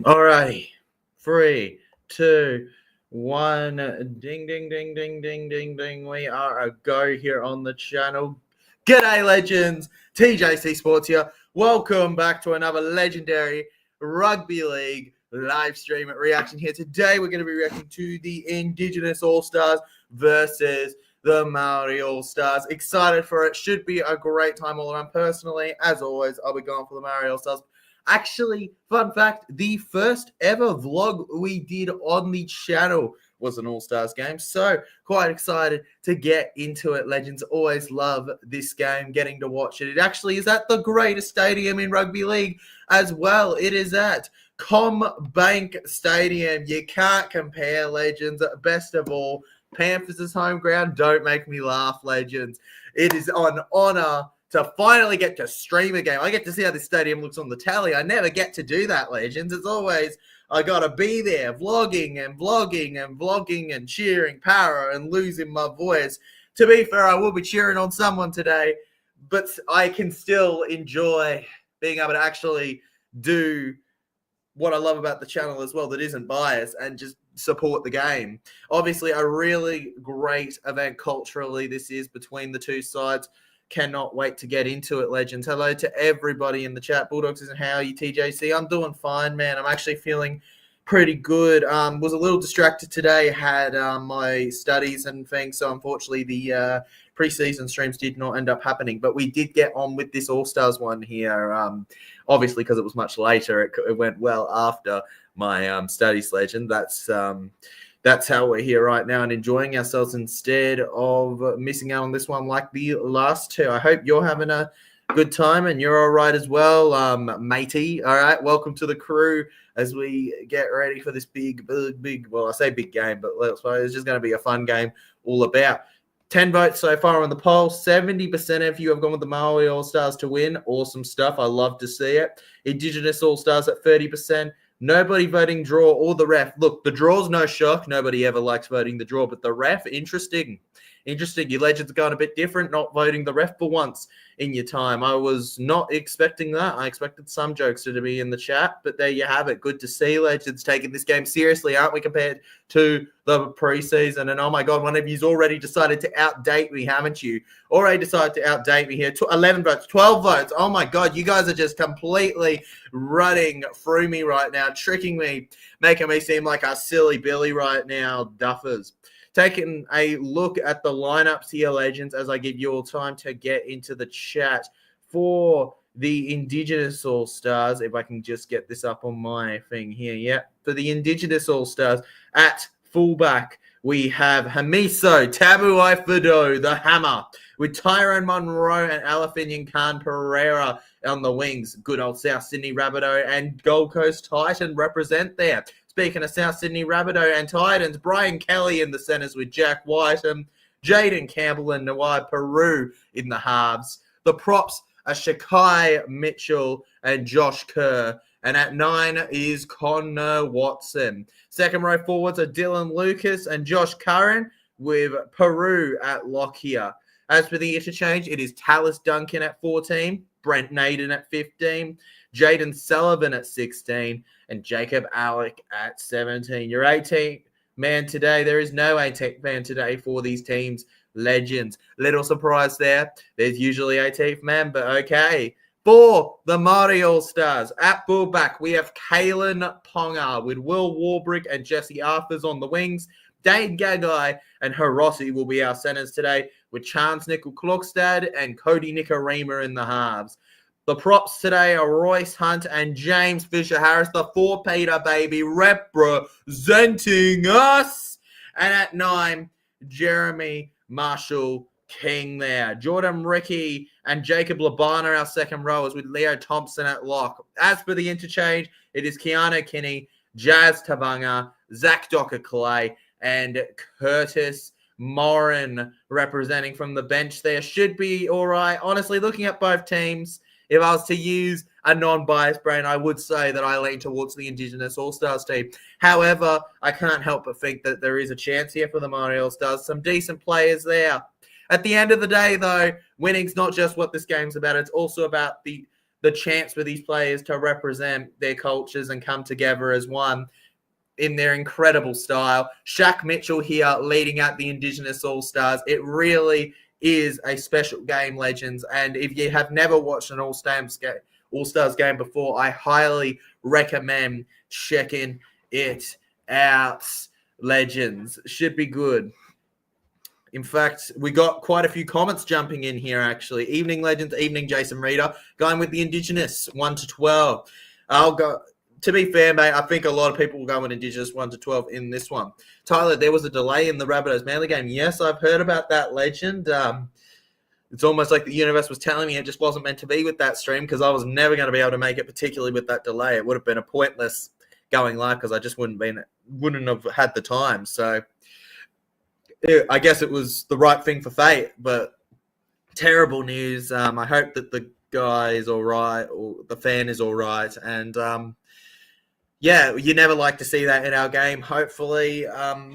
Alrighty. 3, 2, 1. Ding, ding, ding, ding, ding, ding, ding. We are a go here on the channel. G'day, legends. TJC Sports here. Welcome back to another legendary rugby league live stream reaction here. Today, we're going to be reacting to the Indigenous All-Stars versus the Māori All-Stars. Excited for it. Should be a great time all around. Personally, as always, I'll be going for the Māori All-Stars. Actually, fun fact, the first ever vlog we did on the channel was an All-Stars game. So quite excited to get into it, legends. Always love this game, getting to watch it. It actually is at the greatest stadium in rugby league as well. It is at CommBank Stadium. You can't compare, legends. Best of all, Panthers' home ground. Don't make me laugh, legends. It is an honor to finally get to stream a game. I get to see how this stadium looks on the tally. I never get to do that, legends. It's always, I got to be there vlogging and cheering para and losing my voice. To be fair, I will be cheering on someone today, but I can still enjoy being able to actually do what I love about the channel as well that isn't biased and just support the game. Obviously, a really great event culturally this is between the two sides. Cannot wait to get into it, legends. Hello to everybody in the chat. Bulldogs and how are you, TJC? I'm doing fine, man. I'm actually feeling pretty good. Was a little distracted today. Had my studies and things, so unfortunately the preseason streams did not end up happening. But we did get on with this All-Stars one here. Obviously, because it was much later, it went well after my studies, legend. That's how we're here right now and enjoying ourselves instead of missing out on this one like the last two. I hope you're having a good time and you're all right as well, matey. All right, welcome to the crew as we get ready for this big, well, I say big game, but it's just going to be a fun game all about. 10 votes so far on the poll. 70% of you have gone with the Māori All-Stars to win. Awesome stuff. I love to see it. Indigenous All-Stars at 30%. Nobody voting draw or the ref. Look, the draw's no shock. Nobody ever likes voting the draw, but the ref, interesting. Your legends are going a bit different, not voting the ref for once in your time. I was not expecting that. I expected some jokes to be in the chat, but there you have it. Good to see legends taking this game seriously, aren't we, compared to the preseason? And oh my God, one of you's already decided to outdate me, haven't you? Already decided to outdate me here. 11 votes, 12 votes. Oh my God, you guys are just completely running through me right now, tricking me, making me seem like a silly Billy right now, duffers. Taking a look at the lineups here, legends, as I give you all time to get into the chat for the Indigenous All-Stars. If I can just get this up on my thing here. Yeah, for the Indigenous All-Stars at fullback, we have Hamiso Tabuai Fido, the hammer, with Tyrone Munro and Alafinian Khan Pereira on the wings. Good old South Sydney Rabbitoh and Gold Coast Titan represent there. Speaking of South Sydney Rabbitoh and Titans, Brian Kelly in the centres with Jack Whiten, Jaden Campbell and Nawai Peru in the halves. The props are Shakai Mitchell and Josh Kerr. And at 9 is Connor Watson. Second row forwards are Dylan Lucas and Josh Curran with Peru at lock here. As for the interchange, it is Tallis Duncan at 14, Brent Naden at 15, Jaden Sullivan at 16, and Jacob Alec at 17. Your 18th man today. There is no 18th man today for these teams, legends. Little surprise there. There's usually 18th man, but okay. For the Māori All-Stars, at fullback, we have Kalen Ponga with Will Warbrick and Jesse Arthurs on the wings. Dane Gagai and Hirossi will be our centers today, with Chance Nickel-Klokstad and Cody Nikarima in the halves. The props today are Royce Hunt and James Fisher-Harris, the 4-Peter baby, representing us. And at 9, Jeremy Marshall King there. Jordan Ricky and Jacob Labana, our second rowers, with Leo Thompson at lock. As for the interchange, it is Keanu Kinney, Jazz Tavanga, Zach Docker-Clay, and Curtis Morin representing from the bench there. Should be all right. Honestly, looking at both teams, if I was to use a non-biased brain, I would say that I lean towards the Indigenous All-Stars team. However, I can't help but think that there is a chance here for the Māori All-Stars. Some decent players there. At the end of the day, though, winning's not just what this game's about. It's also about the the chance for these players to represent their cultures and come together as one in their incredible style. Shaq Mitchell here leading out the Indigenous All-Stars. It really is a special game, legends. And if you have never watched an All-Stars game before, I highly recommend checking it out, legends. Should be good. In fact, we got quite a few comments jumping in here, actually. Evening, legends. Evening, Jason Reader. Going with the Indigenous, 1 to 12. I'll go... To be fair, mate, I think a lot of people will go with Indigenous 1 to 12 in this one. Tyler, there was a delay in the Rabbitohs Manly game. Yes, I've heard about that, legend. It's almost like the universe was telling me it just wasn't meant to be with that stream because I was never going to be able to make it, particularly with that delay. It would have been a pointless going live because I just wouldn't have had the time. So I guess it was the right thing for fate, but terrible news. I hope that the guy is all right or the fan is all right. And yeah, you never like to see that in our game. Hopefully,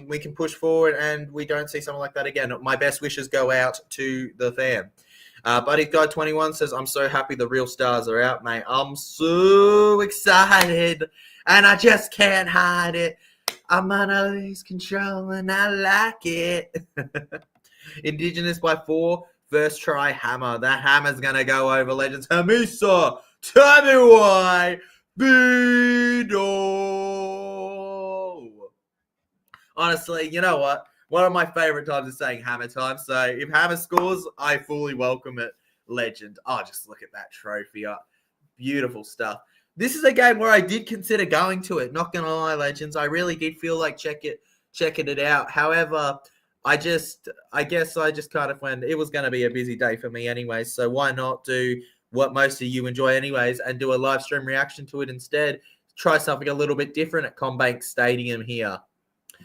we can push forward and we don't see something like that again. My best wishes go out to the fan. Buddy Guy 21 says, I'm so happy the real stars are out, mate. I'm so excited and I just can't hide it. I'm gonna lose control and I like it. Indigenous by 4. First try hammer. That hammer's gonna go over, legends. Hamisa, tell me why. Bido. Honestly, you know what? One of my favorite times is saying hammer time. So if hammer scores, I fully welcome it, legend. Oh, just look at that trophy up. Beautiful stuff. This is a game where I did consider going to it. Not gonna lie, legends. I really did feel like checking it out. However, I guess I just kind of went, it was going to be a busy day for me anyway. So why not do what most of you enjoy anyways and do a live stream reaction to it instead? Try something a little bit different at CommBank Stadium here. I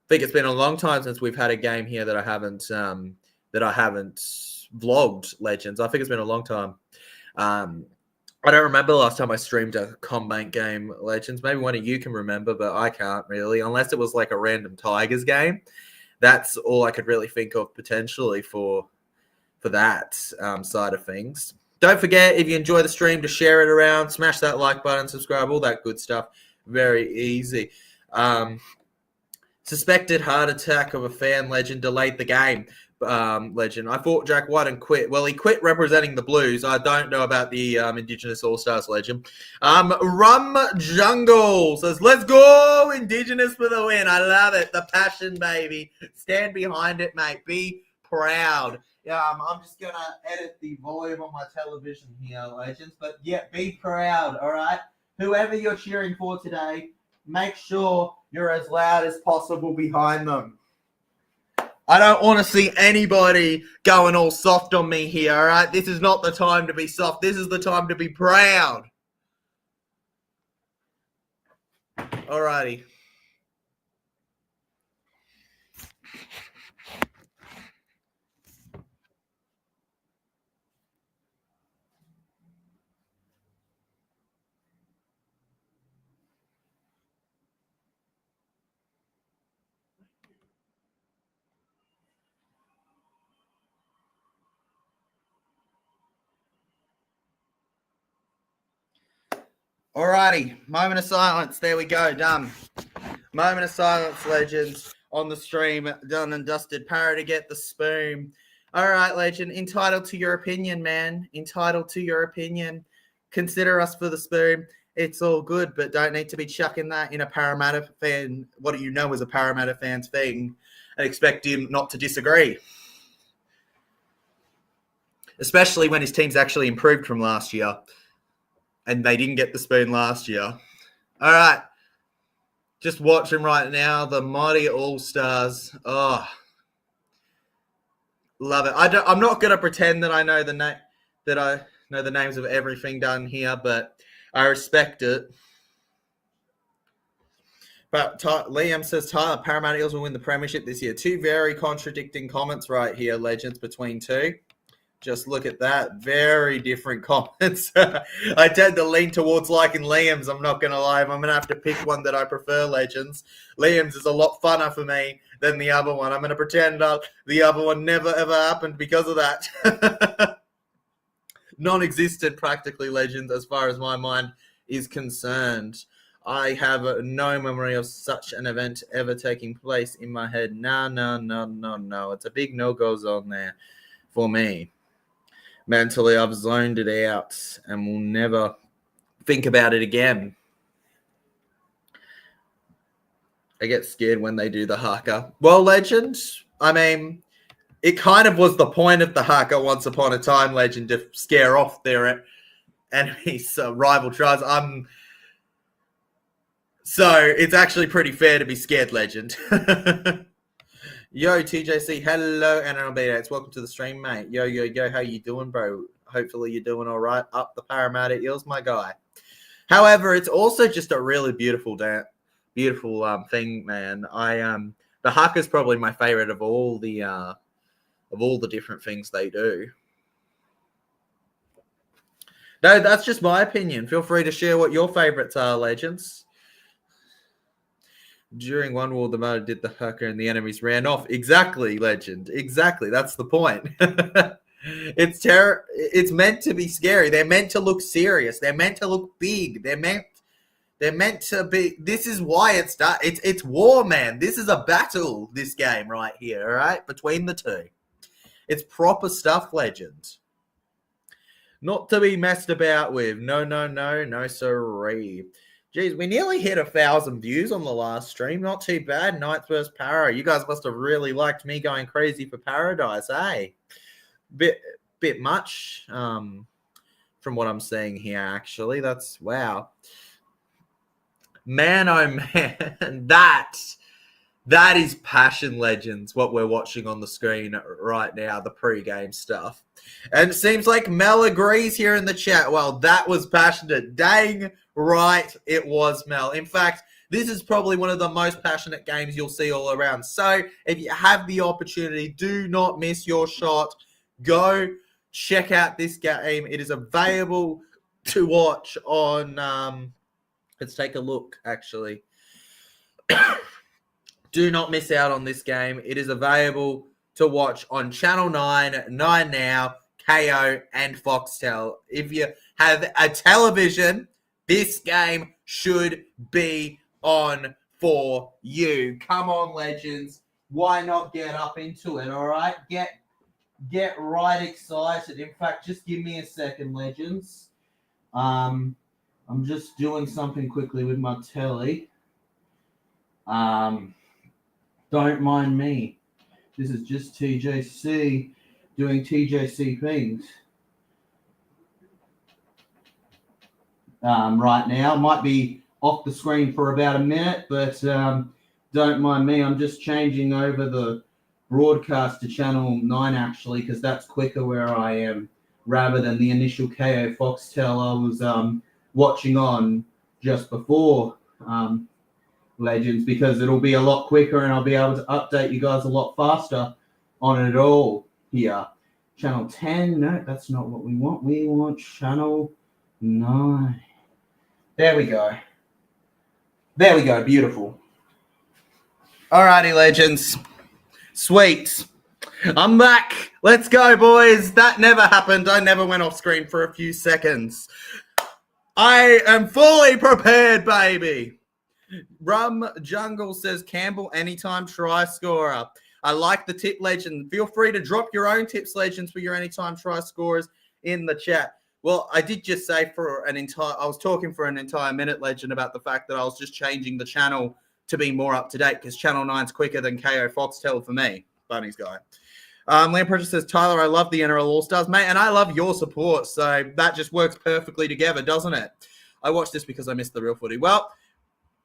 think it's been a long time since we've had a game here that I haven't vlogged, legends. I think it's been a long time. I don't remember the last time I streamed a CommBank game, legends. Maybe one of you can remember, but I can't really, unless it was like a random Tigers game. That's all I could really think of potentially for that side of things. Don't forget, if you enjoy the stream, to share it around, smash that like button, subscribe, all that good stuff. Very easy. Suspected heart attack of a fan, legend, delayed the game, legend. I thought Jack White quit. Well, he quit representing the Blues. I don't know about the Indigenous All-Stars, legend. Rum Jungle says, let's go Indigenous for the win. I love it. The passion, baby. Stand behind it, mate. Be proud. I'm just going to edit the volume on my television here, legends. But, yeah, be proud, all right? Whoever you're cheering for today, make sure you're as loud as possible behind them. I don't want to see anybody going all soft on me here, all right? This is not the time to be soft. This is the time to be proud. All righty. Alrighty, moment of silence. There we go, done. Moment of silence, legends, on the stream. Done and dusted. Para to get the spoon. All right, legend. Entitled to your opinion, man. Entitled to your opinion. Consider us for the spoon. It's all good, but don't need to be chucking that in a Parramatta fan, what do you know is a Parramatta fan's thing, and expect him not to disagree. Especially when his team's actually improved from last year. And they didn't get the spoon last year. All right. Just watching right now, the Māori All-Stars. Oh, love it. I'm not going to pretend that I know the names of everything done here, but I respect it. But Liam says, Tyler, Parramatta Eels will win the premiership this year. Two very contradicting comments right here, legends, between two. Just look at that. Very different comments. I tend to lean towards liking Liam's. I'm not going to lie. I'm going to have to pick one that I prefer, legends. Liam's is a lot funner for me than the other one. I'm going to pretend the other one never, ever happened because of that. non-existent practically, legends, as far as my mind is concerned. I have no memory of such an event ever taking place in my head. No. It's a big no-go zone there for me. Mentally, I've zoned it out and will never think about it again. I get scared when they do the haka. Well, legend, I mean, it kind of was the point of the haka once upon a time, legend, to scare off their enemies, rival tribes. So it's actually pretty fair to be scared, legend. Yo, TJC, hello, NRL Beatouts. Welcome to the stream, mate. Yo, how you doing, bro? Hopefully you're doing all right. Up the Parramatta Eels, my guy. However, it's also just a really beautiful thing, man. The haka is probably my favorite of all the different things they do. No, that's just my opinion. Feel free to share what your favorites are, legends. During one war, the Māori did the haka and the enemies ran off. Exactly, legend. Exactly. That's the point. It's meant to be scary. They're meant to look serious. They're meant to look big. They're meant to be. This is why it's war, man. This is a battle, this game right here, all right? Between the two. It's proper stuff, legend. Not to be messed about with. No, sirree. Geez, we nearly hit 1,000 views on the last stream. Not too bad. Knights versus Para. You guys must have really liked me going crazy for Paradise, eh? Bit much from what I'm seeing here, actually. That's wow. Man, oh man, that is passion, legends, what we're watching on the screen right now, the pre-game stuff. And it seems like Mel agrees here in the chat. Well, that was passionate. Dang right it was, Mel. In fact, this is probably one of the most passionate games you'll see all around. So if you have the opportunity, do not miss your shot. Go check out this game. It is available to watch on... let's take a look, actually. Do not miss out on this game. It is available to watch on Channel 9, 9 Now, Kayo, and Foxtel. If you have a television, this game should be on for you. Come on, legends. Why not get up into it, all right? Get right excited. In fact, just give me a second, legends. I'm just doing something quickly with my telly. Don't mind me. This is just TJC doing TJC things. Right now. Might be off the screen for about a minute, but don't mind me. I'm just changing over the broadcast to Channel 9, actually, because that's quicker where I am, rather than the initial KO Foxtel I was watching on just before. Legends, because it'll be a lot quicker and I'll be able to update you guys a lot faster on it all here. Channel 10, no, that's not what we want. We want Channel 9. There we go. Beautiful. Alrighty, legends. Sweet. I'm back. Let's go, boys. That never happened. I never went off screen for a few seconds. I am fully prepared, baby. Rum Jungle says Campbell anytime try scorer. I like the tip, legend. Feel free to drop your own tips, legends, for your anytime try scorers in the chat. Well, I did just say I was talking for an entire minute, legend, about the fact that I was just changing the channel to be more up to date because Channel 9's quicker than KO Foxtel for me. Bunny's guy. Lampressure says, Tyler, I love the NRL All-Stars, mate, and I love your support. So that just works perfectly together, doesn't it? I watched this because I missed the real footy. Well,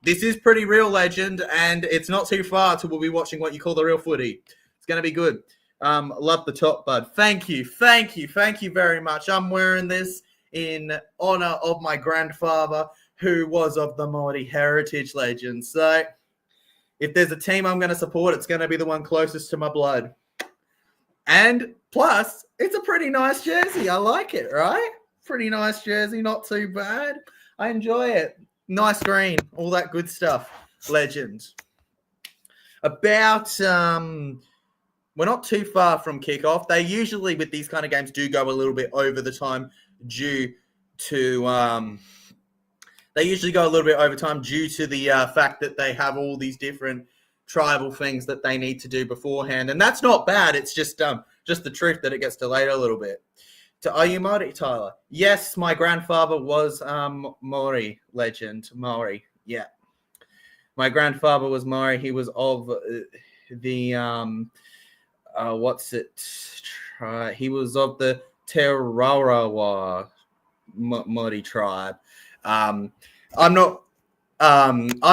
this is pretty real, legend, and it's not too far till we'll be watching what you call the real footy. It's going to be good. Love the top, bud. Thank you very much. I'm wearing this in honor of my grandfather, who was of the Māori heritage, legend. So if there's a team I'm going to support, it's going to be the one closest to my blood. And plus, it's a pretty nice jersey. I like it, right? Pretty nice jersey, not too bad. I enjoy it. Nice green, all that good stuff. Legend. About, we're not too far from kickoff. They usually, with these kind of games, do go a little bit over the time due to they usually go a little bit overtime due to the fact that they have all these different tribal things that they need to do beforehand, and that's not bad. It's just the truth that it gets delayed a little bit. Are you Māori, Tyler? Yes, my grandfather was Māori legend. Māori, yeah. My grandfather was Māori. He was of the he was of the Te Māori tribe. I'm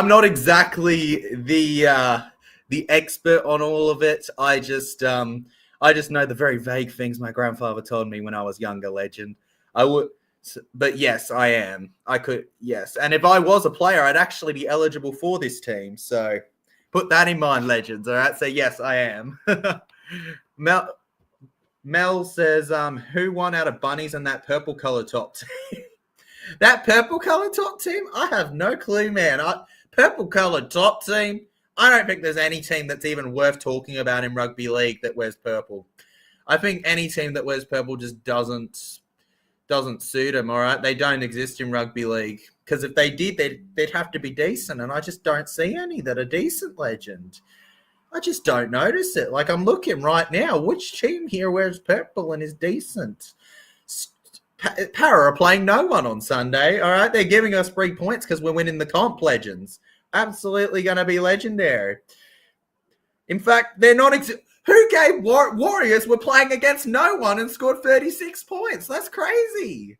not exactly the expert on all of it. I just know the very vague things my grandfather told me when I was younger, legend. But yes, I am. I could, yes. And if I was a player, I'd actually be eligible for this team. So put that in mind, legends. All right. So yes, I am. Mel says, who won out of bunnies and that purple color top team? That purple colored top team? I have no clue, man. Purple colored top team? I don't think there's any team that's even worth talking about in rugby league that wears purple. I think any team that wears purple just doesn't suit them, all right? They don't exist in rugby league. Because if they did, they'd have to be decent, and I just don't see any that are decent, legend. I just don't notice it. Like, I'm looking right now. Which team here wears purple and is decent? Para are playing no one on Sunday, all right? They're giving us 3 points because we're winning the comp, legends. Absolutely going to be legendary. In fact, they're not... Who gave Warriors were playing against no one and scored 36 points? That's crazy.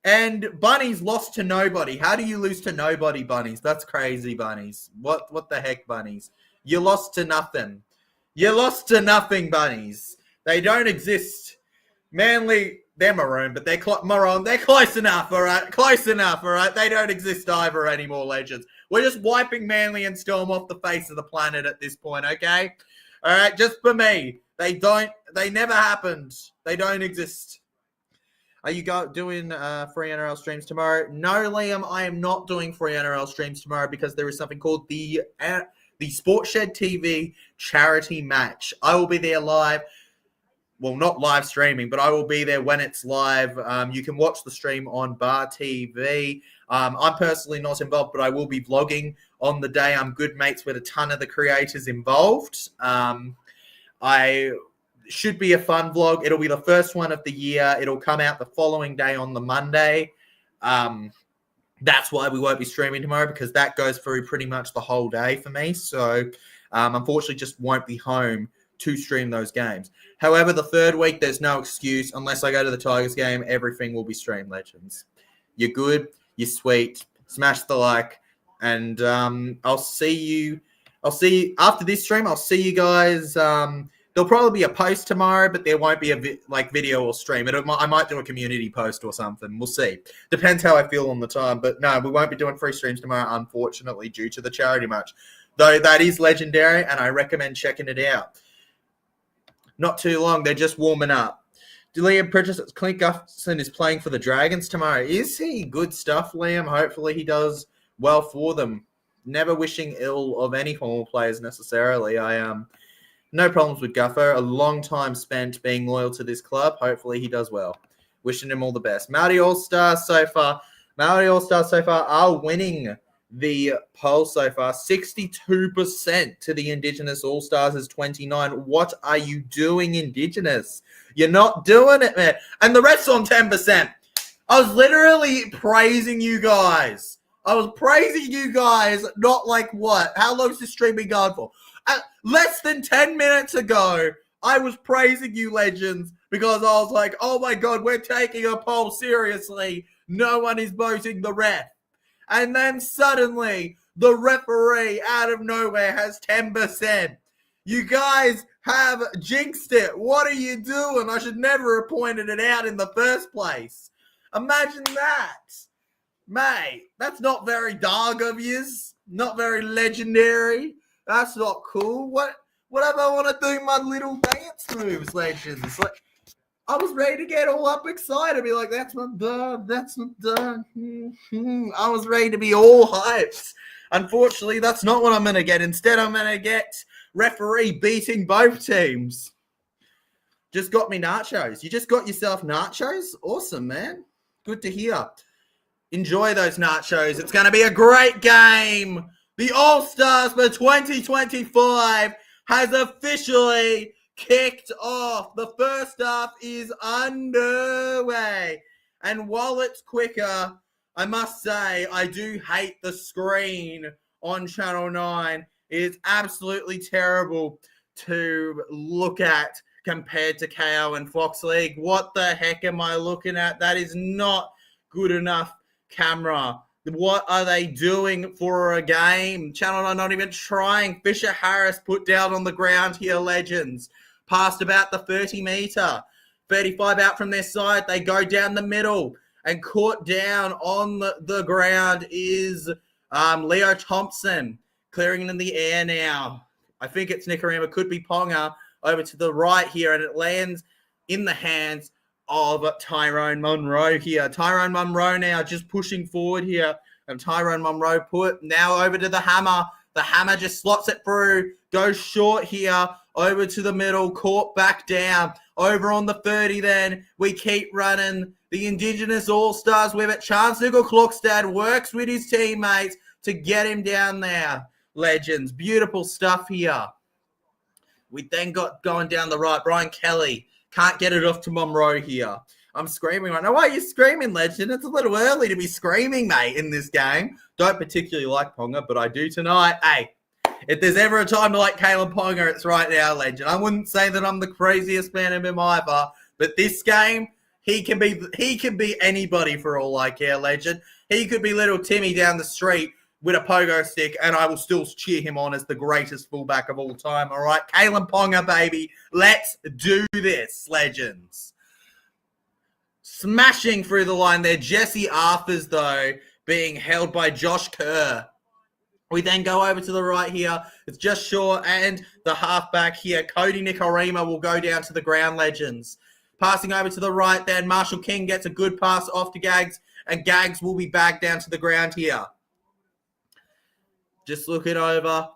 And Bunnies lost to nobody. How do you lose to nobody, Bunnies? That's crazy, Bunnies. What the heck, Bunnies? You lost to nothing. You lost to nothing, Bunnies. They don't exist. Manly... They're maroon, but they're maroon. They're close enough, all right? Close enough, all right? They don't exist either anymore, legends. We're just wiping Manly and Storm off the face of the planet at this point, okay? All right, just for me. They never happened. They don't exist. Are you doing free NRL streams tomorrow? No, Liam, I am not doing free NRL streams tomorrow because there is something called the Sports Shed TV charity match. I will be there live. Well, not live streaming, but I will be there when it's live. You can watch the stream on Bar TV. I'm personally not involved, but I will be vlogging on the day. I'm good mates with a ton of the creators involved. I should be a fun vlog. It'll be the first one of the year. It'll come out the following day on the Monday. That's why we won't be streaming tomorrow, because that goes through pretty much the whole day for me. So unfortunately just won't be home to stream those games. However, the third week, there's no excuse. Unless I go to the Tigers game, everything will be streamed, legends. You're good. You're sweet. Smash the like. And I'll see you after this stream. I'll see you guys. There'll probably be a post tomorrow, but there won't be a video or stream. I might do a community post or something. We'll see. Depends how I feel on the time. But no, we won't be doing free streams tomorrow, unfortunately, due to the charity match. Though that is legendary, and I recommend checking it out. Not too long. They're just warming up. Liam Prentice, Clint Gutherson is playing for the Dragons tomorrow. Is he? Good stuff, Liam. Hopefully he does well for them. Never wishing ill of any former players necessarily. No problems with Gutho. A long time spent being loyal to this club. Hopefully he does well. Wishing him all the best. Māori All-Stars so far are winning the poll so far. 62% to the Indigenous All-Stars is 29. What are you doing, Indigenous? You're not doing it, man. And the rest on 10%. I was literally praising you guys. Not like what? How long has this stream been going for? Less than 10 minutes ago, I was praising you, legends, because I was like, oh my God, we're taking a poll seriously. No one is voting the ref. And then suddenly, the referee out of nowhere has 10%. You guys have jinxed it. What are you doing? I should never have pointed it out in the first place. Imagine that. Mate, that's not very dog of yous. Not very legendary. That's not cool. Whatever I want to do my little dance moves, legends. Like, I was ready to get all up excited, be like, that's not done, that's not done. I was ready to be all hyped. Unfortunately, that's not what I'm going to get. Instead, I'm going to get referee beating both teams. just got me nachos. You just got yourself nachos? Awesome, man. Good to hear. Enjoy those nachos. It's going to be a great game. The All-Stars for 2025 has officially kicked off. The first half is underway. And while it's quicker, I must say, I do hate the screen on Channel 9. It is absolutely terrible to look at compared to Kayo and Fox League. What the heck am I looking at? That is not good enough camera. What are they doing for a game? Channel 9 not even trying. Fisher Harris put down on the ground here, legends. Passed about the 30-meter. 35 out from their side. They go down the middle. And caught down on the ground is Leo Thompson. Clearing in the air now. I think it's Nicarima. Could be Ponga. Over to the right here. And it lands in the hands of Tyrone Munro here. Tyrone Munro now just pushing forward here. And Tyrone Munro put now over to the hammer. The hammer just slots it through. Goes short here. Over to the middle. Caught back down. Over on the 30 then. We keep running. The Indigenous All-Stars with it. Chance Nickel-Klokstad works with his teammates to get him down there. Legends. Beautiful stuff here. We then got going down the right. Brian Kelly. Can't get it off to Monroe here. I'm screaming right now. Why are you screaming, legend? It's a little early to be screaming, mate, in this game. Don't particularly like Ponga, but I do tonight. Hey, if there's ever a time to like Caleb Ponga, it's right now, legend. I wouldn't say that I'm the craziest fan of him either, but this game, he can be anybody for all I care, legend. He could be little Timmy down the street with a pogo stick, and I will still cheer him on as the greatest fullback of all time, all right? Caleb Ponga, baby. Let's do this, legends. Smashing through the line there. Jesse Arthurs, though, being held by Josh Kerr. We then go over to the right here. It's just short, and the halfback here, Cody Nicarima, will go down to the ground, legends. Passing over to the right then, Marshall King gets a good pass off to Gags, and Gags will be bagged down to the ground here. Just looking over.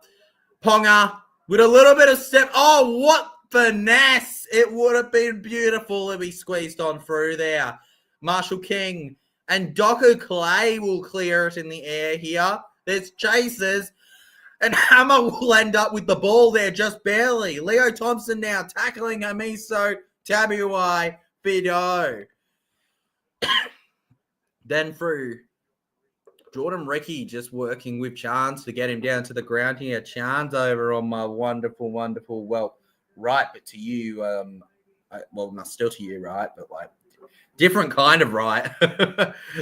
Ponga with a little bit of step. Oh, what finesse. It would have been beautiful if he squeezed on through there. Marshall King and Docker Clay will clear it in the air here. There's chasers. And Hammer will end up with the ball there just barely. Leo Thompson now tackling Amiso Tabuai Fido. Then through Jordan Recchi just working with Chance to get him down to the ground here. Chance over on my wonderful, well, right, but to you, not still to you, right, but like different kind of right.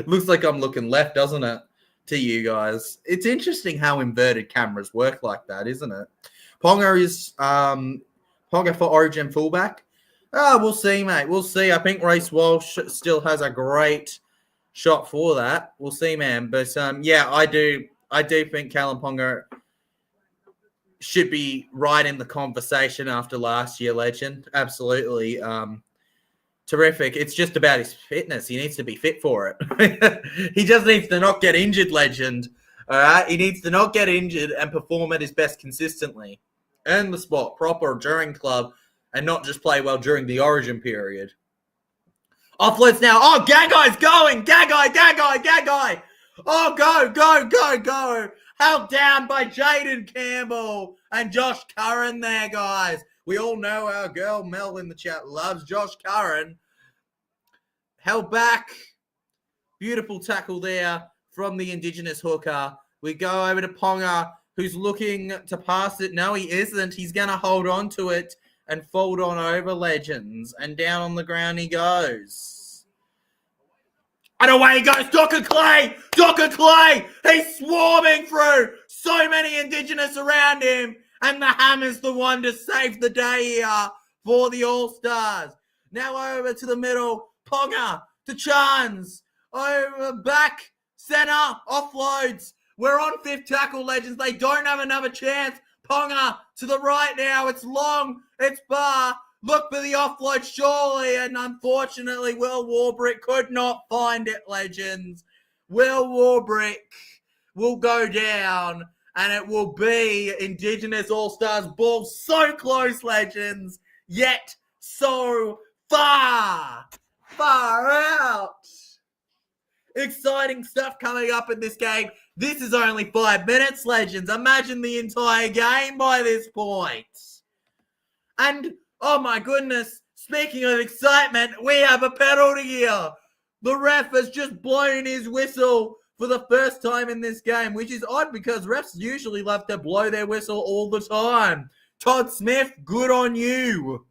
Looks like I'm looking left, doesn't it, to you guys? It's interesting how inverted cameras work like that, isn't it? Ponga is Ponga for Origin fullback. We'll see, mate. We'll see. I think Reece Walsh still has a great shot for that. We'll see, man. But yeah, I do think Callum Ponga should be right in the conversation after last year, legend. Absolutely. Terrific. It's just about his fitness. He needs to be fit for it. He just needs to not get injured, legend. All right? He needs to not get injured and perform at his best consistently. Earn the spot proper during club and not just play well during the Origin period. Offloads now. Oh, Gagai's going. Gagai. Oh, go. Held down by Jaden Campbell and Josh Curran there, guys. We all know our girl Mel in the chat loves Josh Curran. Held back. Beautiful tackle there from the Indigenous hooker. We go over to Ponga, who's looking to pass it. No, he isn't. He's going to hold on to it and fold on over, legends. And down on the ground he goes. And away he goes. Docker Clay. He's swarming through. So many Indigenous around him. And the Hammer's the one to save the day here for the All-Stars. Now over to the middle. Ponga to Chance. Over back. Center. Offloads. We're on fifth tackle, legends. They don't have another chance. Ponga to the right now. It's long. It's bar. Look for the offload, surely. And unfortunately, Will Warbrick could not find it, legends. Will Warbrick will go down. And it will be Indigenous All-Stars ball. So close, legends. Yet so far out. Exciting stuff coming up in this game. This is only 5 minutes, legends. Imagine the entire game by this point. And, oh my goodness, speaking of excitement, we have a penalty here. The ref has just blown his whistle for the first time in this game, which is odd because refs usually love to blow their whistle all the time. Todd Smith, good on you.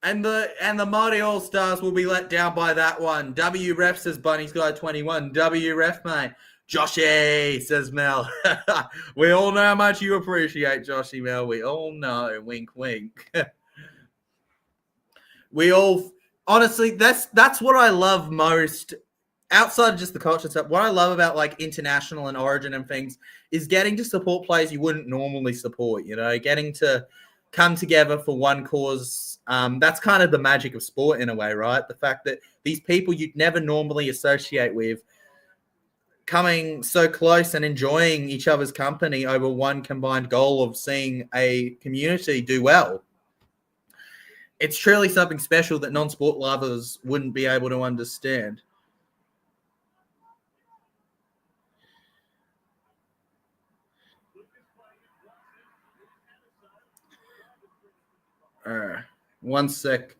And the Māori All-Stars will be let down by that one. W ref, says Bunny's Guy 21. W ref, mate. Joshy, says Mel. We all know how much you appreciate Joshy, Mel. We all know. Wink, wink. We all... Honestly, that's what I love most. Outside of just the culture stuff, what I love about like international and origin and things is getting to support players you wouldn't normally support, you know, getting to come together for one cause. That's kind of the magic of sport in a way, right? The fact that these people you'd never normally associate with coming so close and enjoying each other's company over one combined goal of seeing a community do well. It's truly something special that non-sport lovers wouldn't be able to understand. One sec.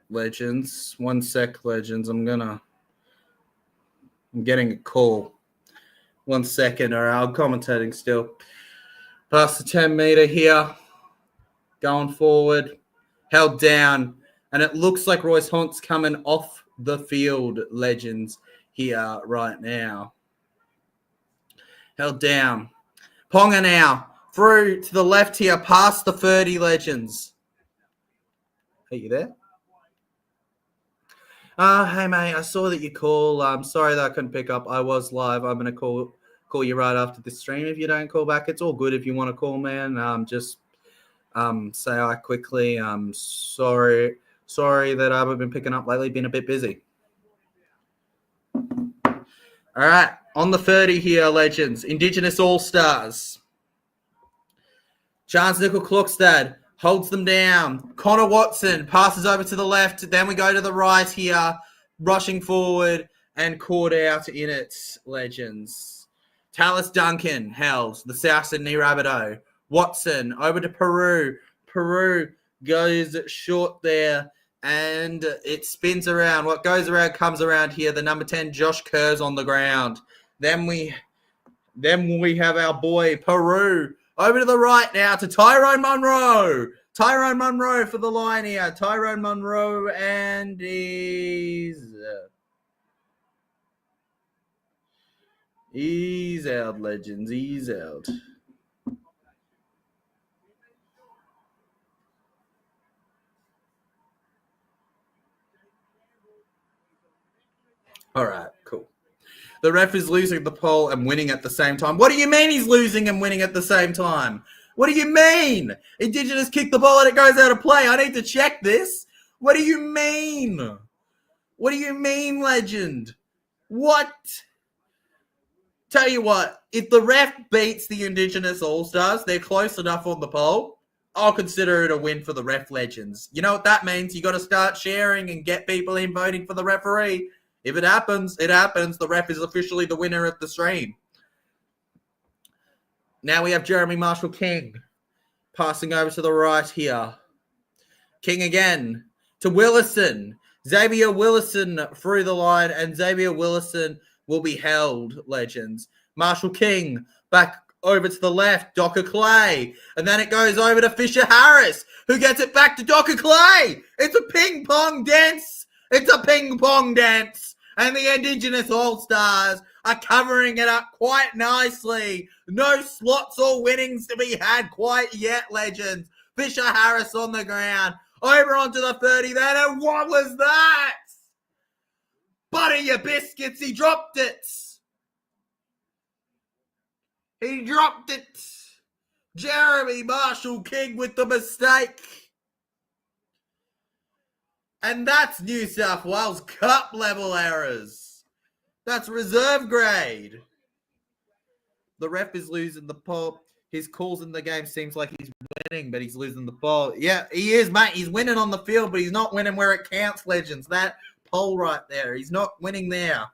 Legends. One sec, legends. I'm getting a call. 1 second, or I'm commentating still. Past the 10 meter here. Going forward. Held down. And it looks like Royce Hunt's coming off the field, legends, here right now. Held down. Ponga now. Through to the left here, past the 30, legends. Are you there? Hey, mate, I saw that you call. I'm sorry that I couldn't pick up. I was live. I'm going to call you right after this stream. If you don't call back, it's all good. If you want to call, man, just say hi quickly. I'm sorry that I haven't been picking up lately. Been a bit busy. All right, on the 30 here, legends. Indigenous All-Stars. Chance Nickel-Klokstad holds them down. Connor Watson passes over to the left. Then we go to the right here, rushing forward and caught out in it, legends. Tallis Duncan held the South Sydney Rabbitoh. Watson over to Peru. Peru goes short there and it spins around. What goes around comes around here. The number 10, Josh Kerr's on the ground. Then we have our boy Peru. Over to the right now to Tyrone Munro. Tyrone Munro for the line here. Tyrone Munro, and he's out, legends. He's out. All right, cool. The ref is losing the poll and winning at the same time. What do you mean he's losing and winning at the same time? What do you mean? Indigenous kick the ball and it goes out of play. I need to check this. What do you mean? What do you mean, legend? What? Tell you what, if the ref beats the Indigenous All-Stars, they're close enough on the poll, I'll consider it a win for the ref, legends. You know what that means? You got to start sharing and get people in voting for the referee. If it happens, it happens. The ref is officially the winner of the stream. Now we have Jeremy Marshall-King passing over to the right here. King again to Willison. Xavier Willison through the line, and Xavier Willison will be held, legends. Marshall-King back over to the left, Docker Clay. And then it goes over to Fisher Harris, who gets it back to Docker Clay. It's a ping-pong dance. It's a ping-pong dance. And the Indigenous All-Stars are covering it up quite nicely. No slots or winnings to be had quite yet, legends. Fisher Harris on the ground. Over onto the 30 then, and what was that? Butter your biscuits, he dropped it. He dropped it. Jeremy Marshall-King with the mistake. And that's New South Wales Cup level errors. That's reserve grade. The ref is losing the poll. his calls in the game seems like he's winning, but he's losing the ball. Yeah, he is, mate. He's winning on the field, but he's not winning where it counts, legends. That pole right there. He's not winning there.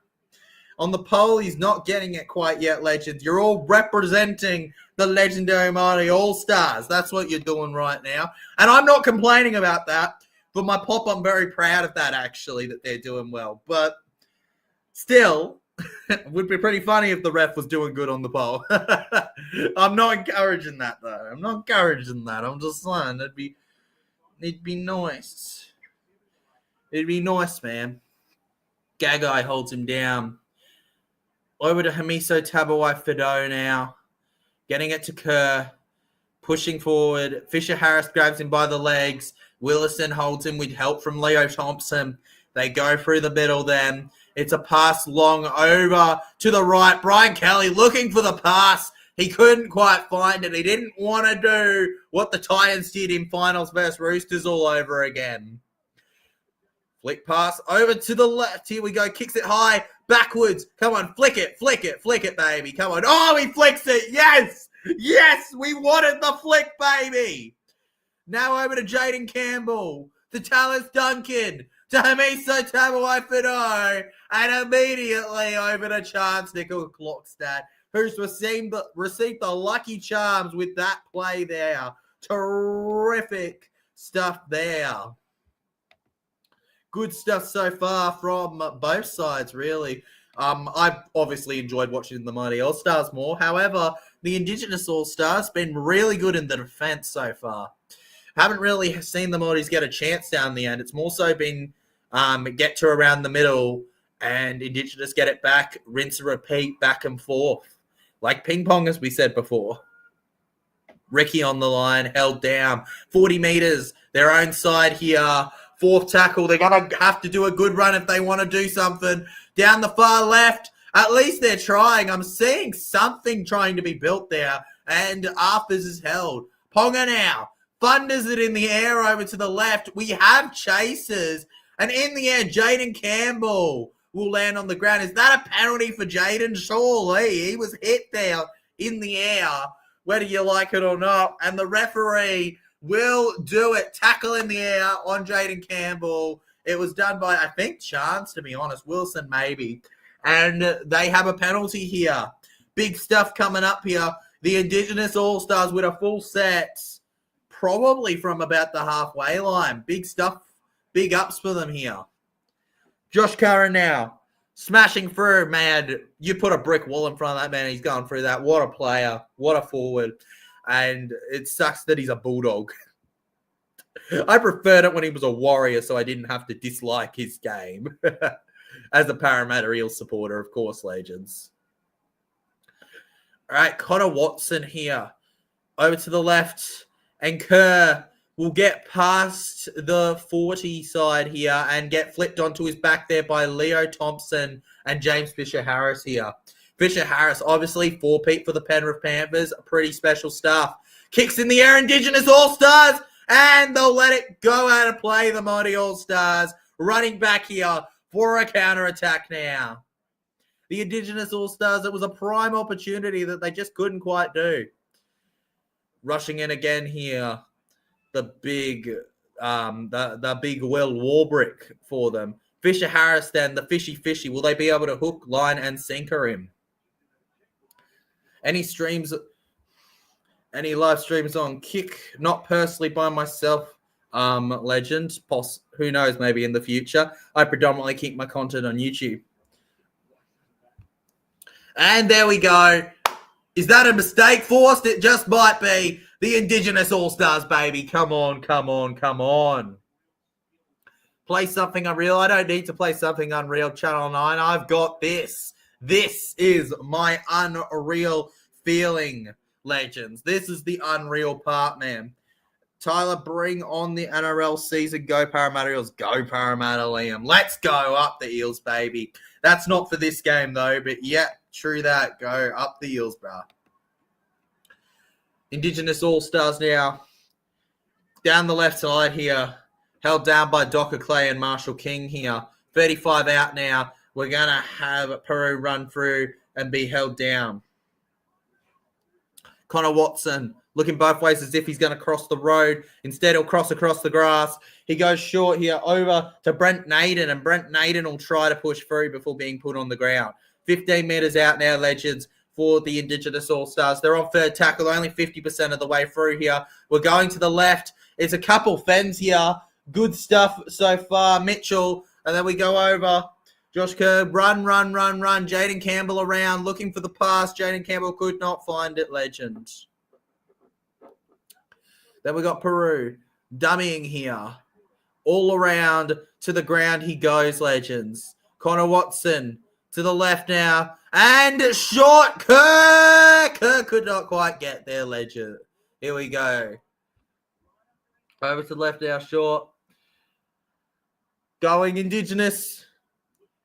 On the pole, he's not getting it quite yet, legends. You're all representing the legendary Māori All-Stars. That's what you're doing right now. And I'm not complaining about that. For my pop, I'm very proud of that, actually, that they're doing well. But still, it would be pretty funny if the ref was doing good on the pole. I'm not encouraging that, though. I'm not encouraging that. I'm just saying it'd be nice. It'd be nice, man. Gagai holds him down. Over to Hamiso Tabawai-Fidow now. Getting it to Kerr. Pushing forward. Fisher-Harris grabs him by the legs. Willison holds him with help from Leo Thompson. They go through the middle then. It's a pass long over to the right. Brian Kelly looking for the pass. He couldn't quite find it. He didn't want to do what the Titans did in finals versus Roosters all over again. Flick pass over to the left. Here we go. Kicks it high. Backwards. Come on. Flick it, baby. Come on. Oh, he flicks it. Yes. Yes. We wanted the flick, baby. Now over to Jaden Campbell. To Tallis Duncan. To Hamiso Tabawai-Fidow. And immediately over to Chance Nickel-Clockstad, who's received the lucky charms with that play there. Terrific stuff there. Good stuff so far from both sides, really. I've obviously enjoyed watching the Māori All-Stars more. However, the Indigenous All-Stars been really good in the defense so far. Haven't really seen the Māoris get a chance down the end. It's more so been get to around the middle and Indigenous get it back, rinse and repeat, back and forth. Like ping pong, as we said before. Ricky on the line, held down. 40 metres, their own side here. Fourth tackle, they're going to have to do a good run if they want to do something. Down the far left, at least they're trying. I'm seeing something trying to be built there. And Arthurs is held. Ponga now. Thunders it in the air over to the left. We have chasers. And in the air, Jaden Campbell will land on the ground. Is that a penalty for Jaden? Surely. He was hit there in the air, whether you like it or not. And the referee will do it. Tackle in the air on Jaden Campbell. It was done by, I think, Chance, to be honest. Wilson, maybe. And they have a penalty here. Big stuff coming up here. The Indigenous All-Stars with a full set. Probably from about the halfway line. Big stuff. Big ups for them here. Josh Curran now. Smashing through, man. You put a brick wall in front of that man. He's going through that. What a player. What a forward. And it sucks that he's a Bulldog. I preferred it when he was a Warrior, so I didn't have to dislike his game. As a Parramatta Eels supporter, of course, legends. All right, Connor Watson here. Over to the left. And Kerr will get past the 40 side here and get flipped onto his back there by Leo Thompson and James Fisher-Harris here. Fisher-Harris, obviously, 4-peat for the Penrith Panthers. Pretty special stuff. Kicks in the air, Indigenous All-Stars, and they'll let it go out of play, the Māori All-Stars. Running back here for a counter-attack now. The Indigenous All-Stars, it was a prime opportunity that they just couldn't quite do. Rushing in again here. The big Will Warbrick for them. Fisher-Harris then, the fishy. Will they be able to hook, line, and sinker him? Any live streams on Kick? Not personally by myself, legend. Who knows, maybe in the future. I predominantly keep my content on YouTube. And there we go. Is that a mistake, Forced? It just might be. The Indigenous All-Stars, baby. Come on. Play something unreal. I don't need to play something unreal, Channel 9. I've got this. This is my unreal feeling, legends. This is the unreal part, man. Tyler, bring on the NRL season. Go Parramatta Eels. Go Parramatta, Liam. Let's go up the Eels, baby. That's not for this game, though. But, yeah, true that. Go up the Eels, bro. Indigenous All-Stars now. Down the left side here. Held down by Docker Clay and Marshall King here. 35 out now. We're going to have Peru run through and be held down. Connor Watson looking both ways as if he's going to cross the road. Instead, he'll cross across the grass. He goes short here over to Brent Naden, and Brent Naden will try to push through before being put on the ground. 15 metres out now, Legends, for the Indigenous All-Stars. They're on third tackle, only 50% of the way through here. We're going to the left. It's a couple fens here. Good stuff so far. Mitchell, and then we go over. Josh Kerr, run. Jaden Campbell around, looking for the pass. Jaden Campbell could not find it, Legends. Then we got Peru, dummying here. All around to the ground he goes, Legends. Connor Watson to the left now. And short, Kerr! Kerr could not quite get there, Legend. Here we go. Over to the left now, short. Going Indigenous.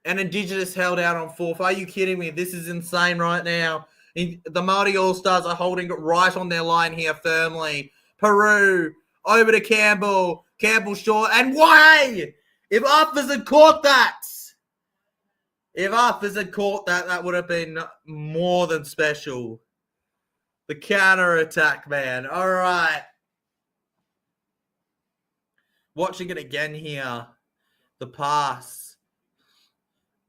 And Indigenous held out on fourth. Are you kidding me? This is insane right now. The Māori All-Stars are holding it right on their line here firmly. Peru, over to Campbell. Campbell short. And why? If Arthurs had caught that. That would have been more than special. The counter-attack, man. All right. Watching it again here. The pass.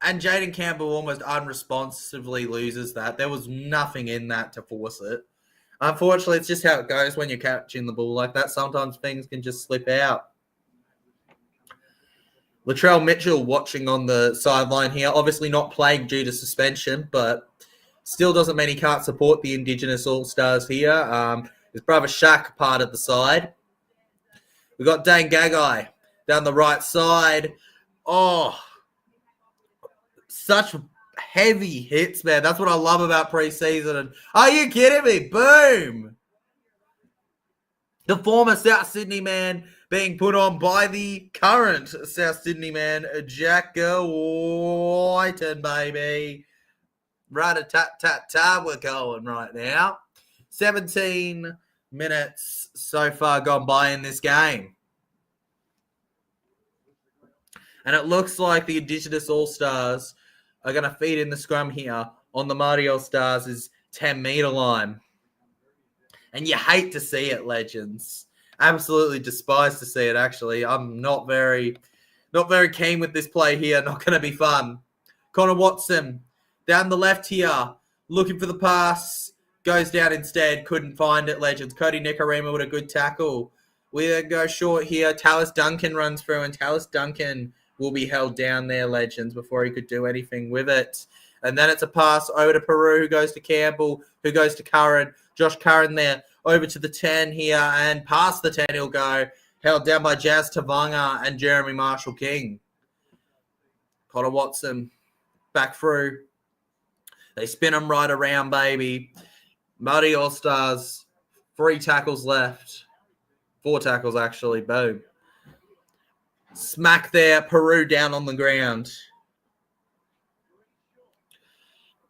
And Jaden Campbell almost unresponsively loses that. There was nothing in that to force it. Unfortunately, it's just how it goes when you're catching the ball like that. Sometimes things can just slip out. Latrell Mitchell watching on the sideline here. Obviously not playing due to suspension, but still doesn't mean he can't support the Indigenous All-Stars here. His brother Shaq part of the side. We've got Dane Gagai down the right side. Oh, such heavy hits, man. That's what I love about preseason. And are you kidding me? Boom. The former South Sydney man being put on by the current South Sydney man, Jack Whiten, baby. Rat-a-tat-tat-tat, we're going right now. 17 minutes so far gone by in this game. And it looks like the Indigenous All-Stars are going to feed in the scrum here on the Māori All-Stars' 10-metre line. And you hate to see it, Legends. Absolutely despise to see it, actually. I'm not very keen with this play here. Not going to be fun. Connor Watson down the left here, looking for the pass. Goes down instead. Couldn't find it, Legends. Cody Nicarima with a good tackle. We then go short here. Tallis Duncan runs through, and Tallis Duncan will be held down there, Legends, before he could do anything with it. And then it's a pass over to Peru, who goes to Campbell, who goes to Curran. Josh Curran there, over to the 10 here, and past the 10 he'll go. Held down by Jazz Tavanga and Jeremy Marshall-King. Connor Watson back through. They spin him right around, baby. Māori All-Stars, 3 tackles left. 4 tackles, actually. Boom. Smack there. Peru down on the ground.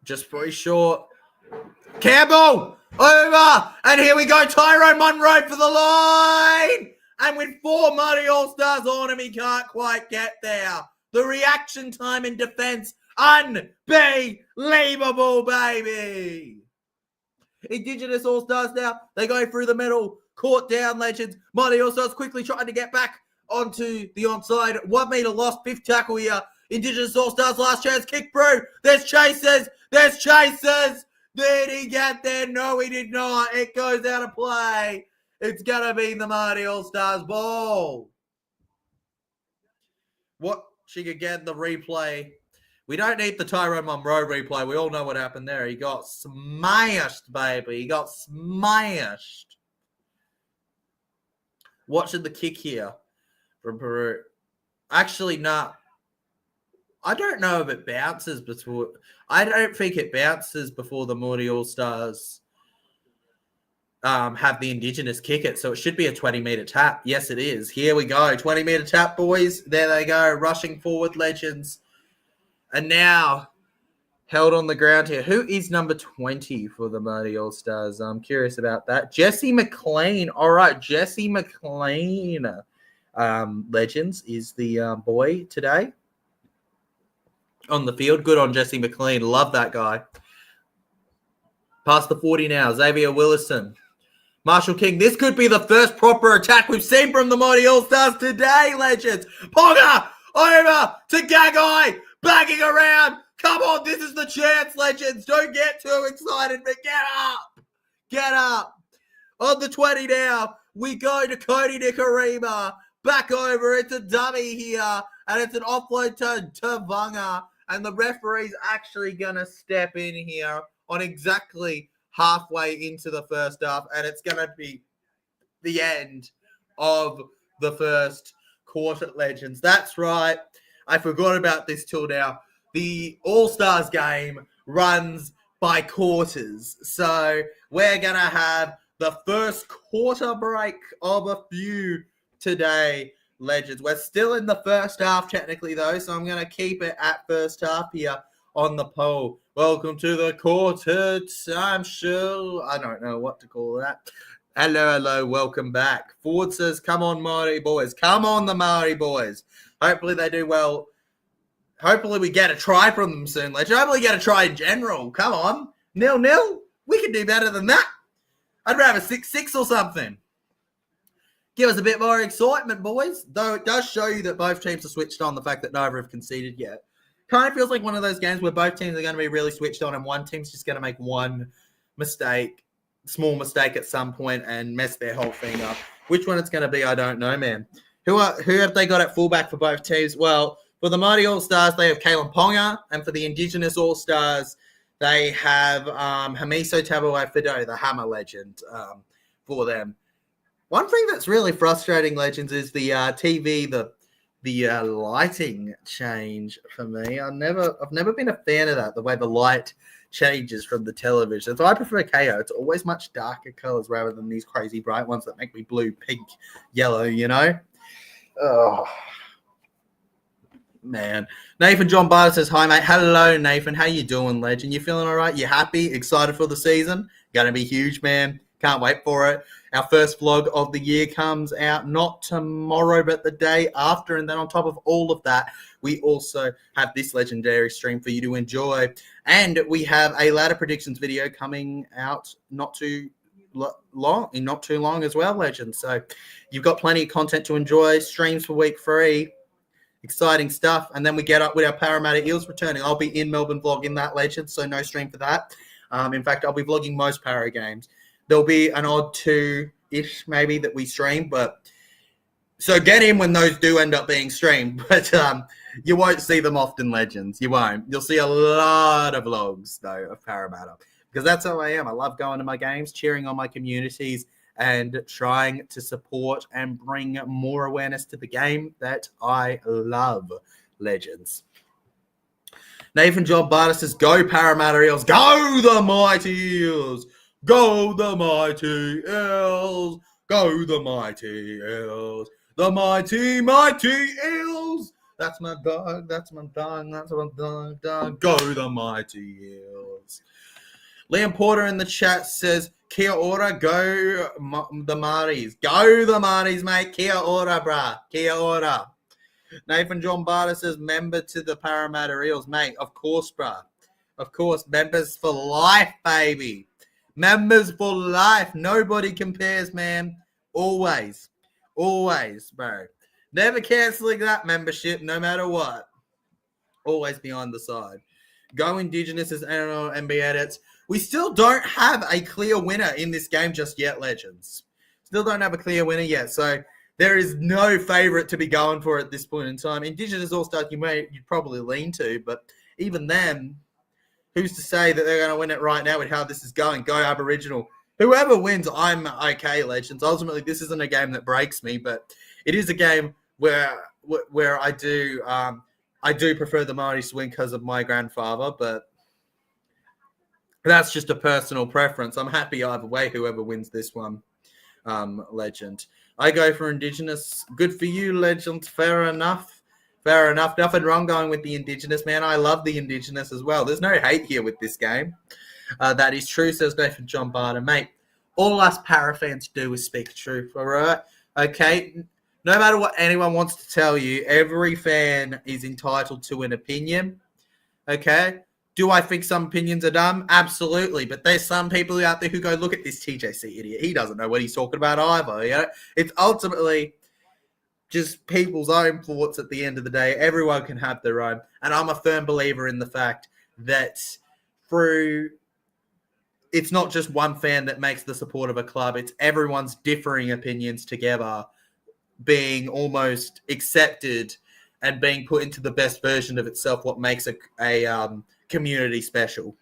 Just very short. Campbell! Over! And here we go. Tyrone Munro for the line! And with 4 Māori All-Stars on him, he can't quite get there. The reaction time in defense, unbelievable, baby! Indigenous All-Stars now. They go through the middle. Caught down, Legends. Māori All-Stars quickly trying to get back onto the onside. 1 metre lost. 5th tackle here. Indigenous All-Stars last chance. Kick through. There's chasers. Did he get there? No, he did not. It goes out of play. It's going to be the Māori All-Stars ball. Watching again the replay. We don't need the Tyrone Munro replay. We all know what happened there. He got smashed, baby. He got smashed. Watching the kick here from Peru. Actually, no. I don't know if it bounces before. I don't think it bounces before the Māori All-Stars have the Indigenous kick it. So it should be a 20-metre tap. Yes, it is. Here we go. 20-metre tap, boys. There they go. Rushing forward, Legends. And now, held on the ground here. Who is number 20 for the Māori All-Stars? I'm curious about that. Jesse McLean. All right, Jesse McLean. Legends is the boy today on the field. Good on Jesse McLean. Love that guy. Past the 40 now. Xavier Willison. Marshall King. This could be the first proper attack we've seen from the Māori All-Stars today, legends. Ponga over to Gagai. Backing around. Come on, this is the chance, legends. Don't get too excited, but get up. Get up. On the 20 now, we go to Cody Nikarima. Back over. It's a dummy here. And it's an offload to Vanga. And the referee's actually going to step in here on exactly halfway into the first half. And it's going to be the end of the first quarter, legends. That's right. I forgot about this till now. The All-Stars game runs by quarters. So we're going to have the first quarter break of a few today, legends. We're still in the first half technically, though, so I'm going to keep it at first half here on the poll. Welcome to the quarter time show. I don't know what to call that. Hello, welcome back. Ford says, come on, Māori boys. Come on, the Māori boys. Hopefully they do well. Hopefully we get a try from them soon, legend. Hopefully we get a try in general. Come on. 0-0. We can do better than that. I'd rather 6-6 or something. Give us a bit more excitement, boys. Though it does show you that both teams are switched on, the fact that neither have conceded yet. Kind of feels like one of those games where both teams are going to be really switched on and one team's just going to make one mistake, small mistake at some point and mess their whole thing up. Which one it's going to be, I don't know, man. Who have they got at fullback for both teams? Well, for the Māori All-Stars, they have Kalen Ponga, and for the Indigenous All-Stars, they have Hamiso Tabuai-Fidow, the Hammer legend, for them. One thing that's really frustrating, legends, is the TV, the lighting change for me. I've never been a fan of that, the way the light changes from the television. So I prefer Kayo. It's always much darker colors rather than these crazy bright ones that make me blue, pink, yellow, you know? Oh, man. Nathan John Barter says, hi, mate. Hello, Nathan. How you doing, legend? You feeling all right? You happy? Excited for the season? Going to be huge, man. Can't wait for it. Our first vlog of the year comes out not tomorrow, but the day after. And then on top of all of that, we also have this legendary stream for you to enjoy. And we have a ladder predictions video coming out not too long as well, legends. So you've got plenty of content to enjoy. Streams for week 3. Exciting stuff. And then we get up with our Parramatta Eels returning. I'll be in Melbourne vlogging that, legend, so no stream for that. In fact, I'll be vlogging most Para games. There'll be an odd 2-ish maybe that we stream, but so get in when those do end up being streamed. But you won't see them often, legends. You won't. You'll see a lot of vlogs, though, of Parramatta, because that's how I am. I love going to my games, cheering on my communities, and trying to support and bring more awareness to the game that I love, legends. Nathan John Barter says, go Parramatta Eels, go the mighty Eels, go the mighty Eels, go the mighty Eels, the mighty, mighty Eels. That's my dog, that's my dog, that's my dog, go the mighty Eels. Liam Porter in the chat says, kia ora, go the Māoris. Go the Māoris, mate. Kia ora, brah. Kia ora. Nathan John Barter says, member to the Parramatta Eels. Mate, of course, brah. Of course, members for life, baby. Members for life. Nobody compares, man. Always. Always, bro. Never cancelling that membership, no matter what. Always be on the side. Go Indigenous as NRL NBA edits. We still don't have a clear winner in this game just yet, legends. Still don't have a clear winner yet. So there is no favourite to be going for at this point in time. Indigenous All-Stars you'd probably lean to, but even then, who's to say that they're going to win it right now with how this is going? Go Aboriginal. Whoever wins, I'm okay, legends. Ultimately, this isn't a game that breaks me, but it is a game where I do prefer the Māori to win because of my grandfather, but that's just a personal preference. I'm happy either way, whoever wins this one, legend. I go for Indigenous. Good for you, legend. Fair enough. Fair enough. Nothing wrong going with the Indigenous, man. I love the Indigenous as well. There's no hate here with this game. That is true, says Nathan John Barter. Mate, all us Para fans do is speak truth, all right? Okay? No matter what anyone wants to tell you, every fan is entitled to an opinion, okay? Do I think some opinions are dumb? Absolutely. But there's some people out there who go, look at this TJC idiot. He doesn't know what he's talking about either. You know? It's ultimately just people's own thoughts at the end of the day. Everyone can have their own. And I'm a firm believer in the fact that it's not just one fan that makes the support of a club. It's everyone's differing opinions together being almost accepted and being put into the best version of itself, what makes a community special.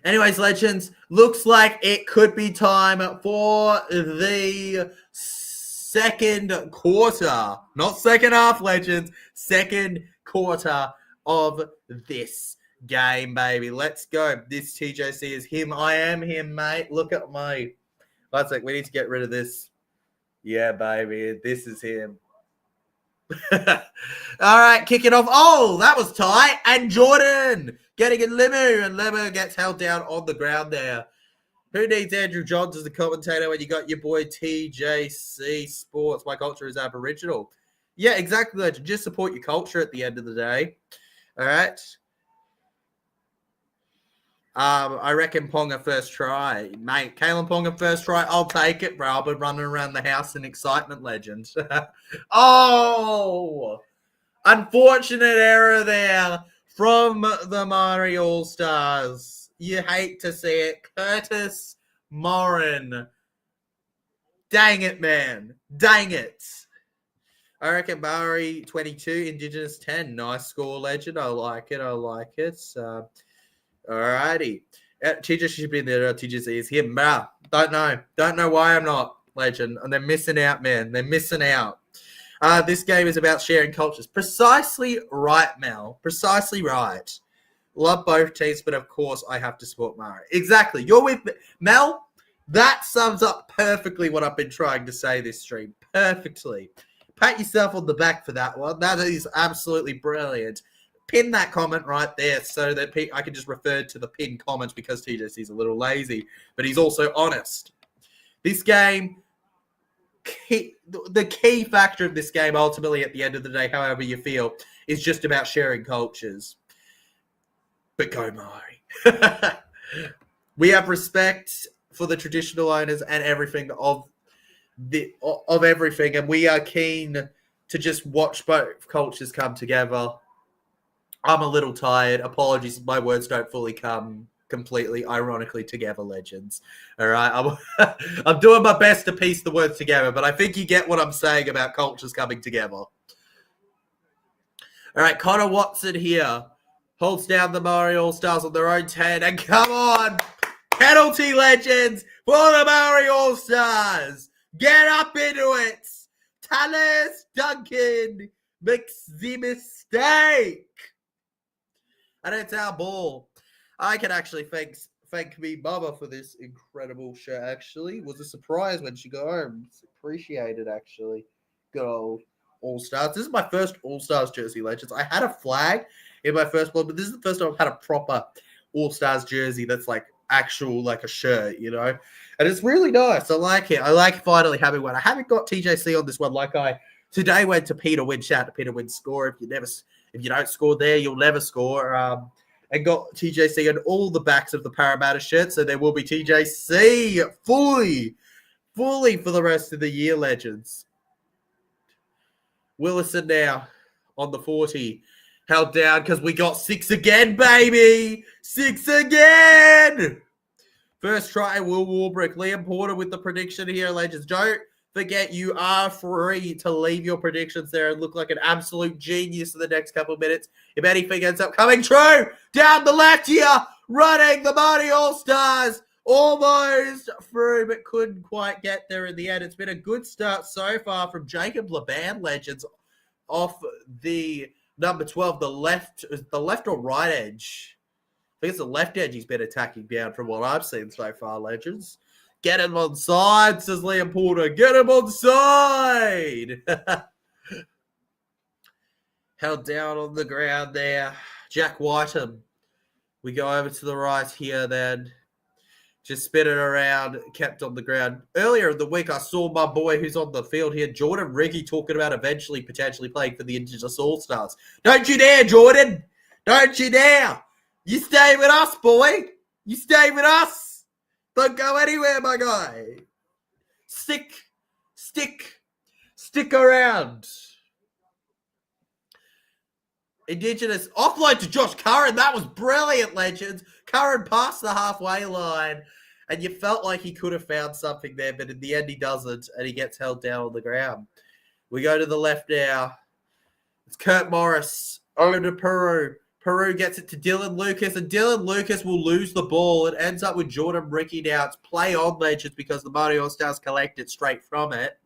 Anyways, legends, looks like it could be time for the second quarter. Not second half, legends. Second quarter of this game, baby. Let's go. This TJC is him. I am him, mate. Look at me. One sec. We need to get rid of this. Yeah, baby. This is him. All right, kick it off. Oh, that was tight. And Jordan getting in Limu, and Limu gets held down on the ground there. Who needs Andrew Johns as the commentator when you got your boy TJC Sports? My culture is Aboriginal. Yeah, exactly, legend. Just support your culture at the end of the day. All right. I reckon Ponga first try. Mate, Kalen Ponga first try. I'll take it, bro. I've been running around the house in excitement, legend. Oh! Unfortunate error there from the Māori All-Stars. You hate to see it. Curtis Morin. Dang it, man. Dang it. I reckon Māori 22, Indigenous 10. Nice score, legend. I like it. I like it. Alrighty. TJ should be in there. TJ is him. Don't know. Don't know why I'm not, legend. And they're missing out, man. They're missing out. This game is about sharing cultures. Precisely right, Mel. Precisely right. Love both teams, but of course I have to support Māori. Exactly. You're with me. Mel, that sums up perfectly what I've been trying to say this stream. Perfectly. Pat yourself on the back for that one. That is absolutely brilliant. Pin that comment right there so that I can just refer to the pinned comments because TJC's a little lazy, but he's also honest. This game, the key factor of this game, ultimately at the end of the day, however you feel, is just about sharing cultures. But go Māori. We have respect for the traditional owners and everything of everything, and we are keen to just watch both cultures come together. I'm a little tired. Apologies if my words don't fully come completely, ironically, together, legends. All right? I'm doing my best to piece the words together, but I think you get what I'm saying about cultures coming together. All right, Connor Watson here holds down the Māori All-Stars on their own 10, and come on! Penalty, legends, for the Māori All-Stars! Get up into it! Talis Duncan makes the mistake! And it's our ball. I can actually thank me mama for this incredible shirt, actually. It was a surprise when she got home. It's appreciated, actually. Good old All-Stars. This is my first All-Stars jersey, legends. I had a flag in my first blog, but this is the first time I've had a proper All-Stars jersey that's like actual, like a shirt, you know? And it's really nice. I like it. I like finally having one. I haven't got TJC on this one like I today went to Peter Wynn. Shout out to Peter Wynn score. If you don't score there, you'll never score. And got TJC on all the backs of the Parramatta shirt, so there will be TJC fully for the rest of the year, legends. Willison now on the 40. Held down because we got 6 again, baby! 6 again! First try, Will Warbrick. Liam Porter with the prediction here, legends. Don't forget, you are free to leave your predictions there and look like an absolute genius in the next couple of minutes. If anything ends up coming true, down the left here, running the Māori All-Stars. Almost through, but couldn't quite get there in the end. It's been a good start so far from Jacob Laban, legends, off the number 12, the left or right edge. I think it's the left edge he's been attacking down from what I've seen so far, legends. Get him on side, says Liam Porter. Get him on side. Held down on the ground there. Jack Whiteham. We go over to the right here then. Just spin it around, kept on the ground. Earlier in the week, I saw my boy who's on the field here, Jordan Riggy, talking about eventually potentially playing for the Indigenous All-Stars. Don't you dare, Jordan. Don't you dare. You stay with us, boy. You stay with us. Don't go anywhere, my guy. Stick around. Indigenous offload to Josh Curran. That was brilliant, legends. Curran passed the halfway line, and you felt like he could have found something there, but in the end he doesn't, and he gets held down on the ground. We go to the left now. It's Kurt Morris over to Peru. Peru gets it to Dylan Lucas, and Dylan Lucas will lose the ball. It ends up with Jordan Ricky now. It's play on, legends, because the Māori All-Stars collect it straight from it.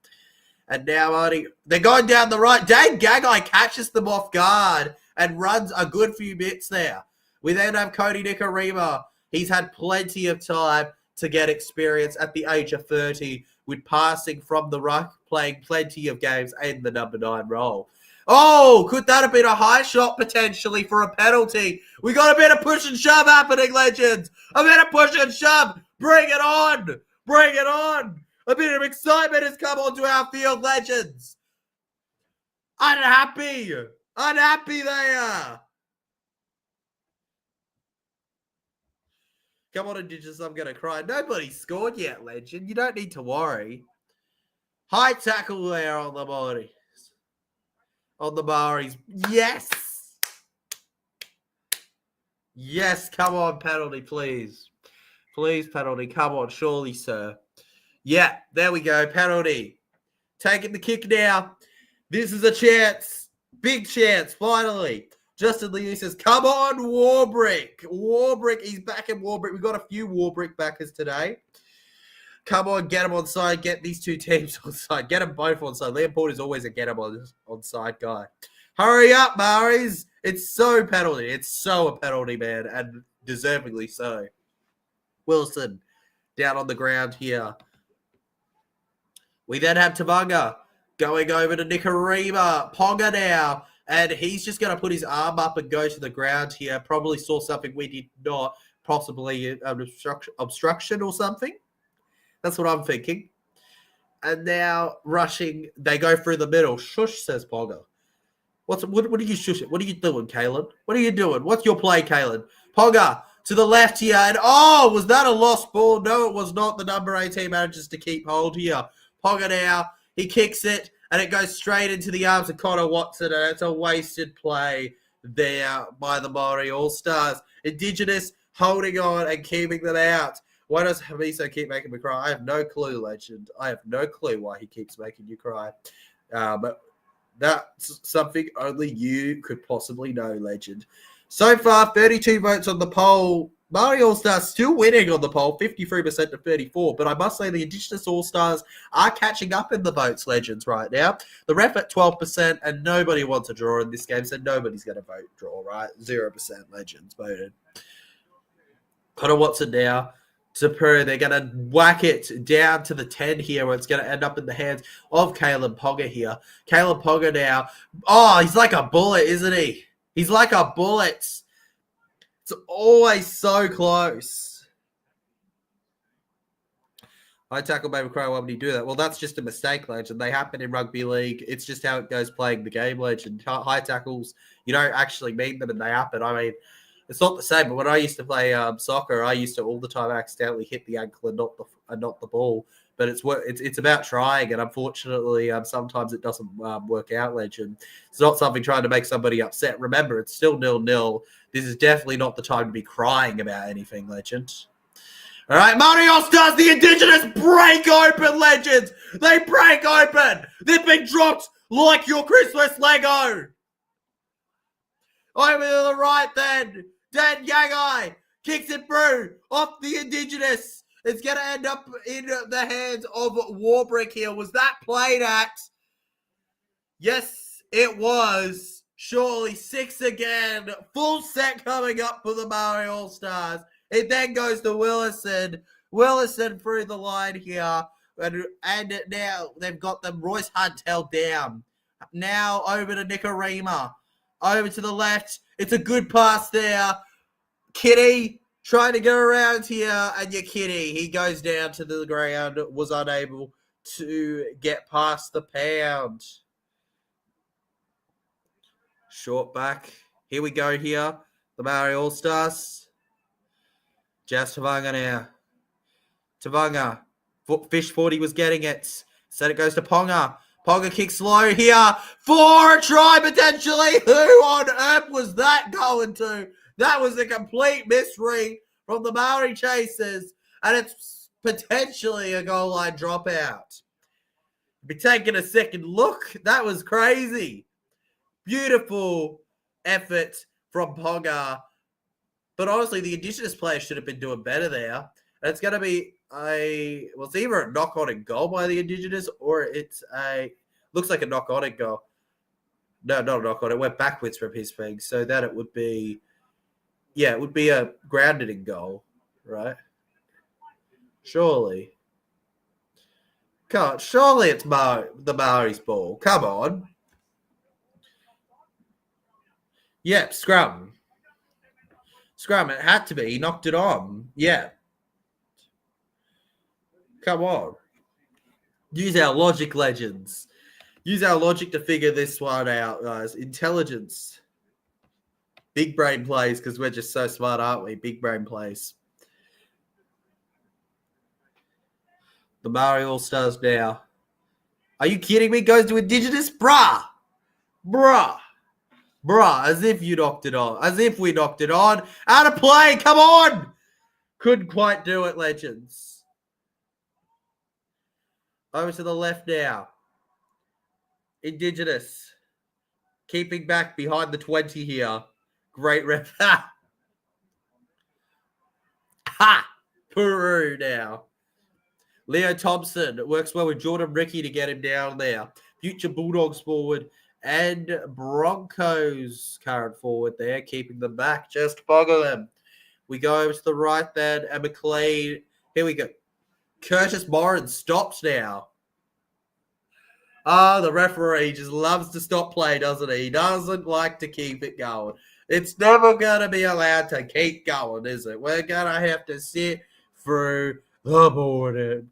And now they're going down the right. Dane Gagai catches them off guard and runs a good few bits there. We then have Cody Nikarima. He's had plenty of time to get experience at the age of 30 with passing from the ruck, playing plenty of games in the number 9 role. Oh, could that have been a high shot potentially for a penalty? We got a bit of push and shove happening, legends. A bit of push and shove. Bring it on. Bring it on. A bit of excitement has come onto our field, legends. Unhappy they are. Come on, Indigenous, I'm going to cry. Nobody's scored yet, legend. You don't need to worry. High tackle there on the Māoris. On the Māoris. Yes. Yes, come on, penalty, please. Please, penalty. Come on, surely, sir. Yeah, there we go. Penalty. Taking the kick now. This is a chance. Big chance, finally. Justin Lee says, come on, Warbrick. Warbrick, he's back in Warbrick. We've got a few Warbrick backers today. Come on, get them on side. Get these two teams on side. Get them both on side. Liam Porter's always a get them on side guy. Hurry up, Māoris. It's so penalty. It's so a penalty, man, and deservingly so. Wilson down on the ground here. We then have Tavanga going over to Nikarima. Ponga now. And he's just going to put his arm up and go to the ground here. Probably saw something we did not. Possibly obstruction or something. That's what I'm thinking. And now rushing. They go through the middle. Shush, says Ponga. What are you shushing? What are you doing, Kalen? What are you doing? What's your play, Kalen? Ponga to the left here. And was that a lost ball? No, it was not. The number 18 manages to keep hold here. Ponga now. He kicks it. And it goes straight into the arms of Connor Watson. And it's a wasted play there by the Māori All-Stars. Indigenous holding on and keeping them out. Why does Hamiso keep making me cry? I have no clue, legend. I have no clue why he keeps making you cry. But that's something only you could possibly know, legend. So far, 32 votes on the poll. Māori All-Stars still winning on the poll, 53% to 34%. But I must say the Indigenous All-Stars are catching up in the votes, legends, right now. The ref at 12%, and nobody wants a draw in this game, so nobody's going to vote draw, right? 0% legends voted. Connor Watson now to Peru. They're going to whack it down to the 10 here, where it's going to end up in the hands of Kalen Ponga here. Kalen Ponga now. Oh, he's like a bullet, isn't he? He's like a bullet. It's always so close. High tackle, baby cry. Why would he do that? Well, that's just a mistake, legend. They happen in rugby league. It's just how it goes playing the game, legend. High tackles, you don't actually mean them and they happen. I mean, it's not the same. But when I used to play soccer, I used to all the time accidentally hit the ankle and not the ball. But it's about trying, and unfortunately, sometimes it doesn't work out, legend. It's not something trying to make somebody upset. Remember, it's still 0-0. This is definitely not the time to be crying about anything, legend. All right, Māori All-Stars, the Indigenous break open, legends. They break open. They've been dropped like your Christmas Lego. Over to the right then. Dan Gagai kicks it through off the Indigenous. It's going to end up in the hands of Warbrick here. Was that played at? Yes, it was. Surely 6 again. Full set coming up for the Māori All-Stars. It then goes to Willison. Willison through the line here. And now they've got them. Royce Hunt held down. Now over to Nikarima. Over to the left. It's a good pass there. Kitty trying to go around here, and your Kitty, he goes down to the ground, was unable to get past the pound. Short back. Here we go here. The Maori All-Stars. Just Tavanga now. Tavanga. Fish 40 was getting it. Instead it goes to Ponga. Ponga kicks low here for a try potentially. Who on earth was that going to? That was a complete misread from the Maori Chasers. And it's potentially a goal line dropout. Be taking a second look. That was crazy. Beautiful effort from Ponga. But honestly, the Indigenous players should have been doing better there. And it's going to be it's either a knock-on and goal by the Indigenous or it's looks like a knock-on and goal. No, not a knock-on. It went backwards from his thing. So that it would be, it would be a grounded in goal, right? Surely. Surely it's the Maori's ball. Come on. Yep, scrum. Scrum, it had to be. He knocked it on. Yeah. Come on. Use our logic, legends. Use our logic to figure this one out, guys. Intelligence. Big brain plays, because we're just so smart, aren't we? Big brain plays. The Maori All-Stars now. Are you kidding me? Goes to Indigenous? Bruh. As if you knocked it on. As if we knocked it on. Out of play. Come on. Couldn't quite do it, legends. Over to the left now. Indigenous. Keeping back behind the 20 here. Great ref. Ha! Peru now. Leo Thompson works well with Jordan Ricky to get him down there. Future Bulldogs forward and Broncos current forward there, keeping them back. Just boggle them. We go over to the right then, and McLean. Here we go. Curtis Moran stops now. The referee just loves to stop play, doesn't he? He doesn't like to keep it going. It's never going to be allowed to keep going, is it? We're going to have to sit through the morning.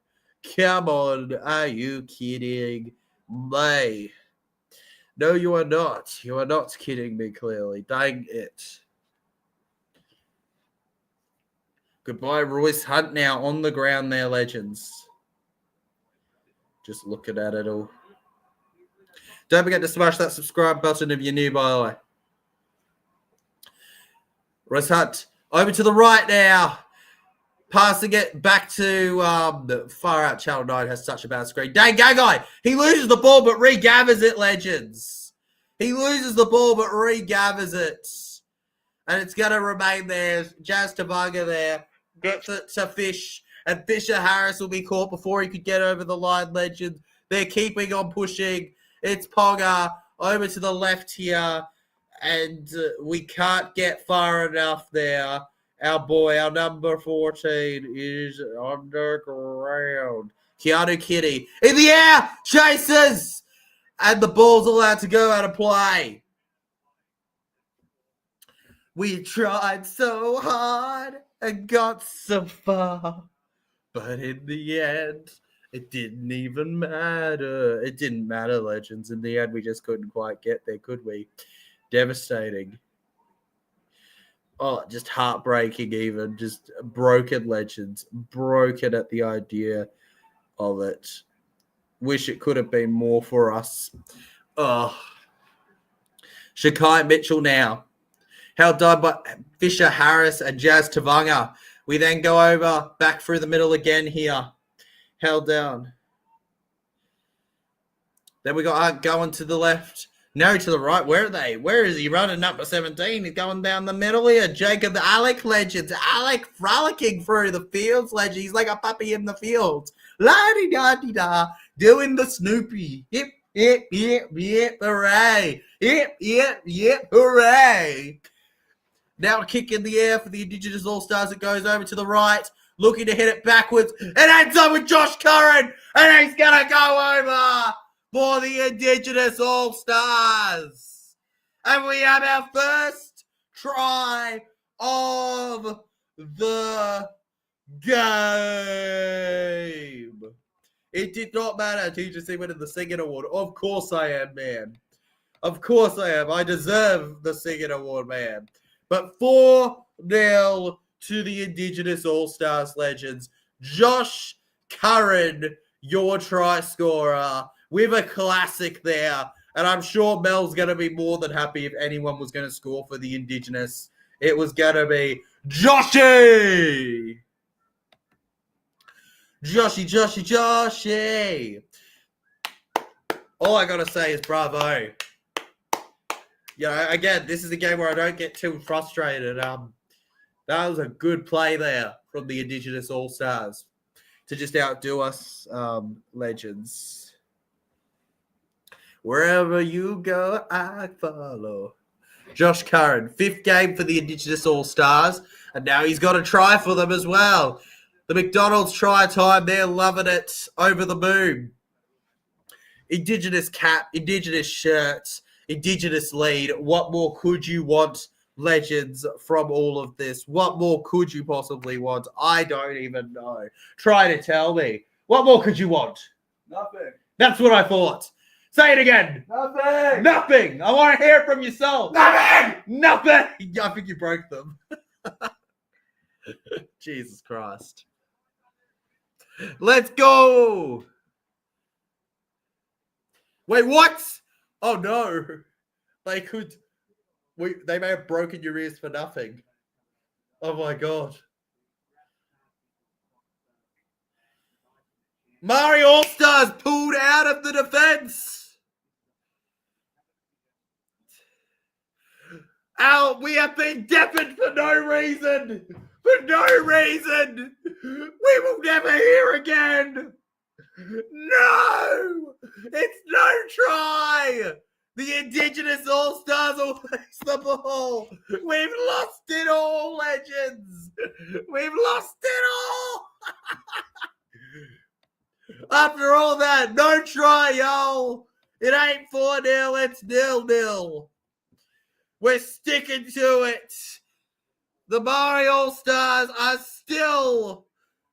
Come on, are you kidding me? No, you are not. You are not kidding me, clearly. Dang it. Goodbye, Royce Hunt now on the ground there, legends. Just looking at it all. Don't forget to smash that subscribe button if you're new, by the way. Royce Hunt over to the right now. Passing it back to the far out. Channel 9 has such a bad screen. Dang Gagai. He loses the ball but regathers it, legends. He loses the ball but regathers it. And it's going to remain there. Jazz Tavanga there. Gets it to Fish. And Fisher Harris will be caught before he could get over the line, legends. They're keeping on pushing. It's Ponga over to the left here. And we can't get far enough there. Our boy, our number 14 is underground. Keanu Kitty in the air, chases, and the ball's allowed to go out of play. We tried so hard and got so far, but in the end, it didn't even matter. It didn't matter, legends. In the end, we just couldn't quite get there, could we? Devastating. Oh, just heartbreaking even. Just broken, legends. Broken at the idea of it. Wish it could have been more for us. Oh. Shakai Mitchell now. Held down by Fisher Harris and Jazz Tavanga. We then go over, back through the middle again here. Held down. Then we got going to the left. No, to the right. Where are they? Where is he running? Number 17. He's going down the middle here. Jacob Alec, legends. Alec frolicking through the fields, legends. He's like a puppy in the fields. La-di-da-di-da. Doing the Snoopy. Hip, hip, hip, hip, hooray. Hip, hip, hip, hooray. Now a kick in the air for the Indigenous All-Stars. It goes over to the right. Looking to hit it backwards. And ends up with Josh Curran. And he's going to go over for the Indigenous All-Stars. And we have our first try of the game. It did not matter. TGC winning the singing award. Of course I am, man. Of course I am. I deserve the singing award, man. But 4-0 to the Indigenous All-Stars legends. Josh Curran, your try scorer, with a classic there. And I'm sure Mel's going to be more than happy if anyone was going to score for the Indigenous. It was going to be Joshy! Joshy! All I got to say is bravo. Again, this is a game where I don't get too frustrated. That was a good play there from the Indigenous All-Stars to just outdo us, legends. Wherever you go, I follow. Josh Curran, 5th game for the Indigenous All-Stars, and now he's got a try for them as well. The McDonald's try time, they're loving it. Over the moon. Indigenous cap, Indigenous shirts, Indigenous lead. What more could you want, legends, from all of this? What more could you possibly want? I don't even know. Try to tell me. What more could you want? Nothing. That's what I thought. Say it again. Nothing. Nothing. I want to hear it from yourself. Nothing. Nothing. I think you broke them. Jesus Christ. Let's go. Wait, what? Oh no. They may have broken your ears for nothing. Oh my God. Māori All-Stars pulled out of the defense. We have been deafened for no reason. For no reason. We will never hear again. No. It's no try. The Indigenous All-Stars will face the ball. We've lost it all, legends. We've lost it all. After all that, no try, y'all. It ain't 4-0, it's 0-0. We're sticking to it. The Māori All-Stars are still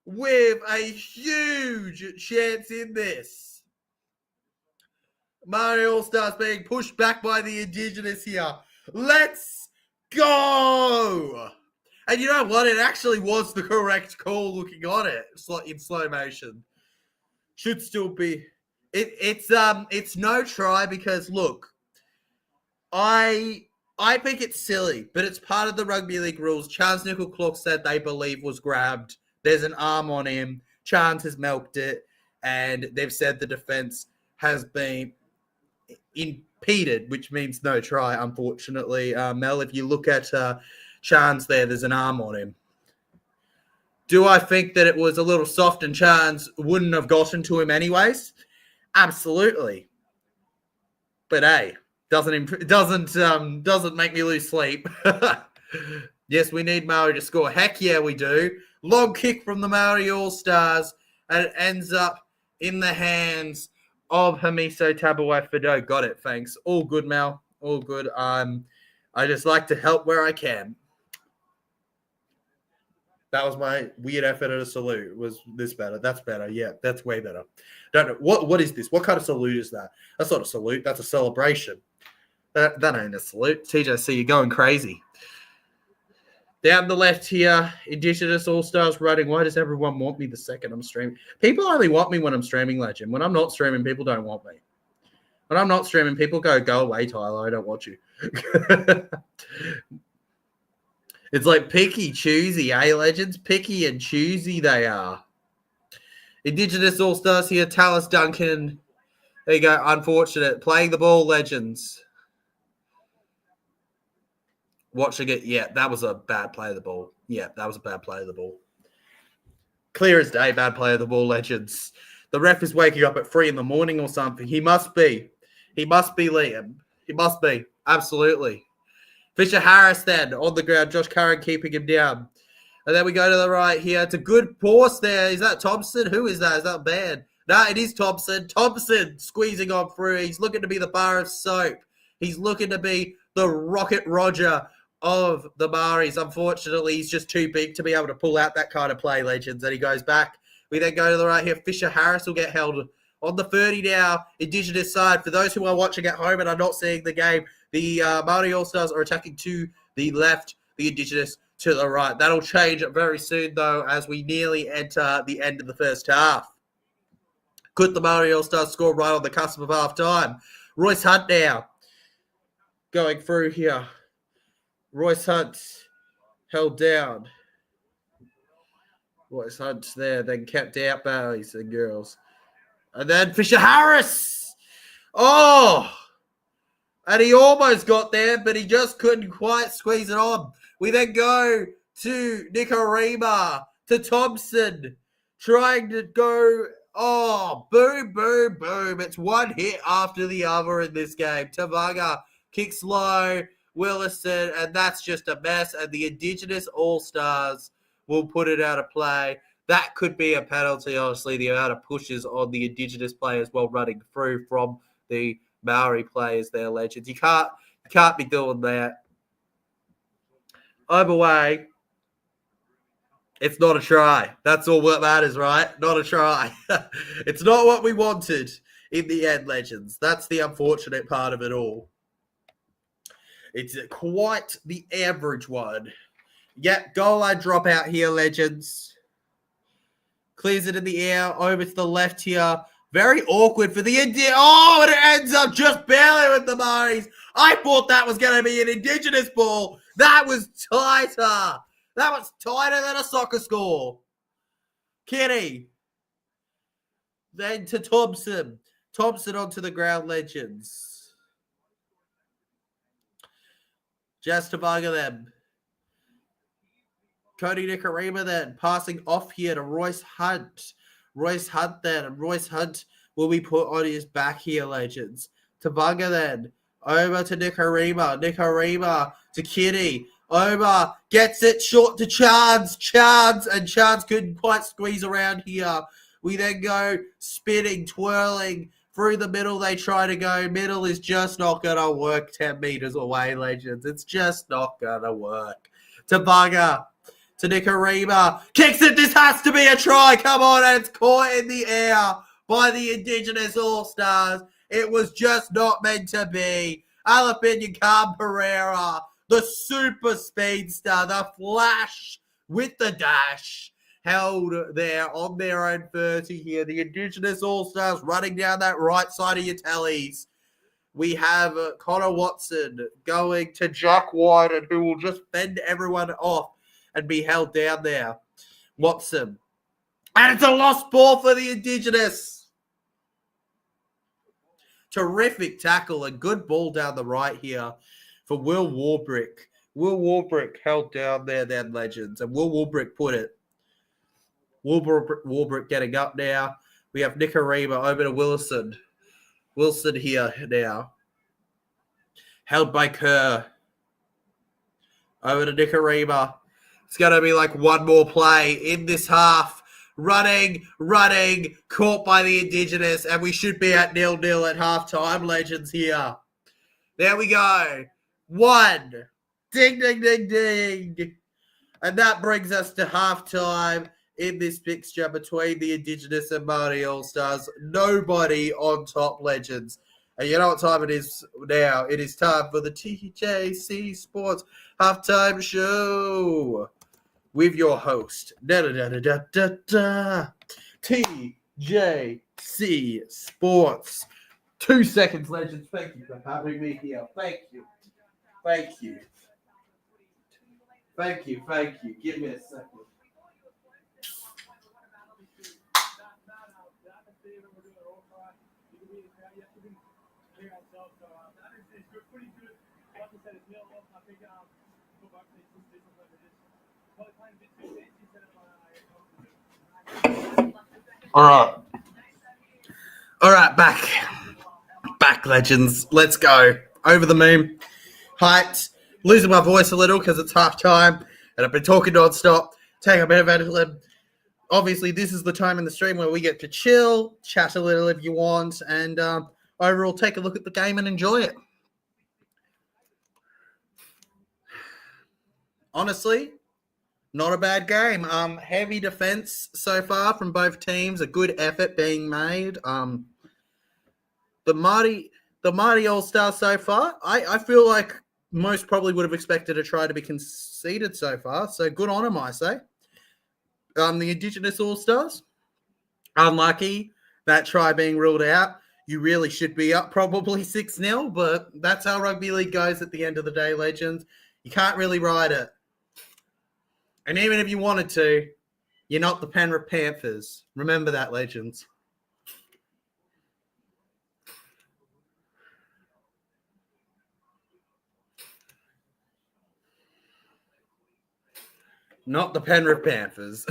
with a huge chance in this. Māori All-Stars being pushed back by the Indigenous here. Let's go! And you know what? It actually was the correct call looking on it in slow motion. Should still be. It's no try because, look, I think it's silly, but it's part of the rugby league rules. Charles Nickel-Clark said they believe was grabbed. There's an arm on him. Chance has milked it, and they've said the defense has been impeded, which means no try, unfortunately. Mel, if you look at Chance there's an arm on him. Do I think that it was a little soft and Chance wouldn't have gotten to him anyways? Absolutely. But hey, doesn't make me lose sleep. Yes, we need Māori to score. Heck yeah, we do. Long kick from the Māori All-Stars, and it ends up in the hands of Hamiso Tabuai-Fidow. Got it, thanks. All good, Mel. All good. I just like to help where I can. That was my weird effort at a salute. Was this better? That's better. Yeah, that's way better. Don't know. What is this? What kind of salute is that? That's not a salute. That's a celebration. That ain't a salute. TJC, you're going crazy. Down the left here, Indigenous All-Stars running. Why does everyone want me the second I'm streaming? People only want me when I'm streaming, legend. When I'm not streaming, people don't want me. When I'm not streaming, people go away, Tyler. I don't want you. It's like picky, choosy, eh, legends? Picky and choosy they are. Indigenous All-Stars here, Tallis Duncan. There you go, unfortunate. Playing the ball, legends. Watching it, yeah, that was a bad play of the ball. Yeah, that was a bad play of the ball. Clear as day, bad play of the ball, legends. The ref is waking up at 3 a.m. or something. He must be. He must be, Liam. He must be. Absolutely. Fisher Harris then on the ground. Josh Curran keeping him down. And then we go to the right here. It's a good pause there. Is that Thompson? Who is that? Is that bad? No, it is Thompson. Thompson squeezing on through. He's looking to be the bar of soap. He's looking to be the Rocket Roger of the Māoris. Unfortunately, he's just too big to be able to pull out that kind of play, legends. And he goes back. We then go to the right here. Fisher Harris will get held on the 30 now. Indigenous side. For those who are watching at home and are not seeing the game, the Māori All-Stars are attacking to the left. the Indigenous to the right. That'll change very soon, though, as we nearly enter the end of the first half. Could the Māori All-Stars score right on the cusp of half-time? Royce Hunt now going through here. Royce Hunt held down. Royce Hunt there, then kept out, boys and girls. And then Fisher Harris. Oh! And he almost got there, but he just couldn't quite squeeze it on. We then go to Nicarima, to Thompson, trying to go, boom, boom, boom. It's one hit after the other in this game. Tavaga kicks low, Willison, and that's just a mess. And the Indigenous All-Stars will put it out of play. That could be a penalty, honestly, the amount of pushes on the Indigenous players while running through from the Maori players, they're legends. You can't be doing that. Either way, it's not a try. That's all that matters, right? Not a try. It's not what we wanted in the end, legends. That's the unfortunate part of it all. It's quite the average one. Yep, goal line drop out here, legends. Clears it in the air, over to the left here. Very awkward for the Indian. Oh, and it ends up just barely with the Māoris. I thought that was going to be an Indigenous ball. That was tighter. That was tighter than a soccer score. Kenny. Then to Thompson. Thompson onto the ground, legends. Just to bugger them. Cody Nicarima then passing off here to Royce Hunt. Royce Hunt then, and Royce Hunt will be put on his back here, legends. Tavaga then, over to Nicarima. Nicarima to Kitty. Over, gets it short to Chance. And Chance couldn't quite squeeze around here. We then go spinning, twirling through the middle. They try to go. Middle is just not going to work 10 meters away, legends. It's just not going to work. Tavaga to Nicarima. Kicks it. This has to be a try. Come on. And it's caught in the air by the Indigenous All-Stars. It was just not meant to be. Alapinian Pereira, the super speedster, the flash with the dash, held there on their own 30 here. The Indigenous All-Stars running down that right side of your tallies. We have Connor Watson going to Jack Wyden, who will just fend everyone off and be held down there. Watson. And it's a lost ball for the Indigenous. Terrific tackle. A good ball down the right here for Will Warbrick. Will Warbrick held down there then, legends. And Will Warbrick put it. Warbrick getting up now. We have Nicarima over to Wilson. Wilson here now. Held by Kerr. Over to Nicarima. It's going to be like one more play in this half. Running, caught by the Indigenous, and we should be at 0-0 at halftime, legends here. There we go. 1. Ding, ding, ding, ding. And that brings us to halftime in this fixture between the Indigenous and Māori All-Stars. Nobody on top, legends. And you know what time it is now? It is time for the TJC Sports Halftime Show with your host, TJC Sports. 2 seconds, legends. Thank you for having me here. Thank you. Give me a second. All right, back, legends. Let's go. Over the moon, hyped, losing my voice a little because it's half time, and I've been talking non-stop, taking a bit of adrenaline. Obviously, this is the time in the stream where we get to chill, chat a little if you want, and overall take a look at the game and enjoy it. Honestly, not a bad game. Heavy defense so far from both teams. A good effort being made. The Māori All-Stars so far, I feel like most probably would have expected a try to be conceded so far. So good on him, I say. The Indigenous All-Stars, unlucky, that try being ruled out. You really should be up probably 6-0, but that's how rugby league goes at the end of the day, legends. You can't really ride it. And even if you wanted to, you're not the Penrith Panthers. Remember that, legends. Not the Penrith Panthers.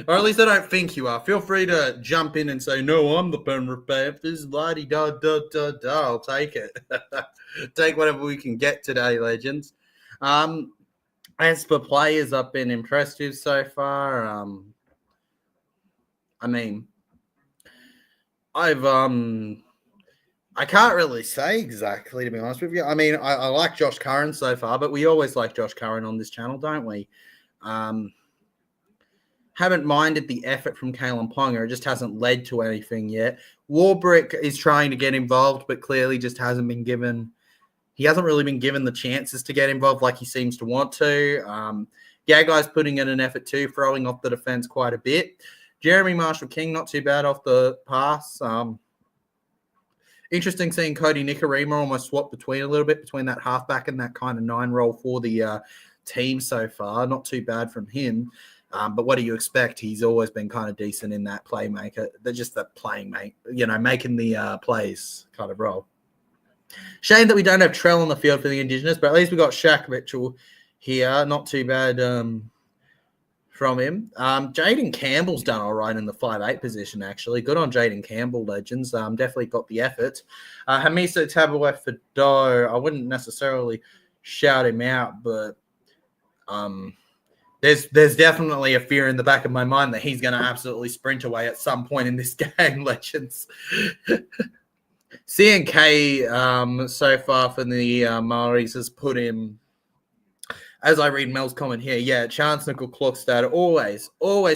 Or at least I don't think you are. Feel free to jump in and say, no, I'm the Penrith Panthers. La-di-da-da-da-da. I'll take it. Take whatever we can get today, legends. As for players, I've been impressed with so far. I can't really say exactly, to be honest with you. I mean, I like Josh Curran so far, but we always like Josh Curran on this channel, don't we? Haven't minded the effort from Kalen Ponga. It just hasn't led to anything yet. Warbrick is trying to get involved, but clearly just hasn't been given. He hasn't really been given the chances to get involved like he seems to want to. Guy's putting in an effort too, throwing off the defense quite a bit. Jeremy Marshall-King, not too bad off the pass. Interesting seeing Cody Nikorima almost swap between a little bit between that halfback and that kind of 9 role for the team so far. Not too bad from him. But what do you expect? He's always been kind of decent in that playmaker. They're just the playing mate, making the plays kind of role. Shame that we don't have Trell on the field for the Indigenous, but at least we got Shaq Mitchell here. Not too bad from him. Jaden Campbell's done all right in the 5'8" position, actually. Good on Jaden Campbell, legends. Definitely got the effort. Hamiso Tabuai-Fidow, I wouldn't necessarily shout him out, but there's definitely a fear in the back of my mind that he's going to absolutely sprint away at some point in this game, legends. CNK so far for the Māoris has put him, as I read Mel's comment here, Chance Nickel-Klokstad always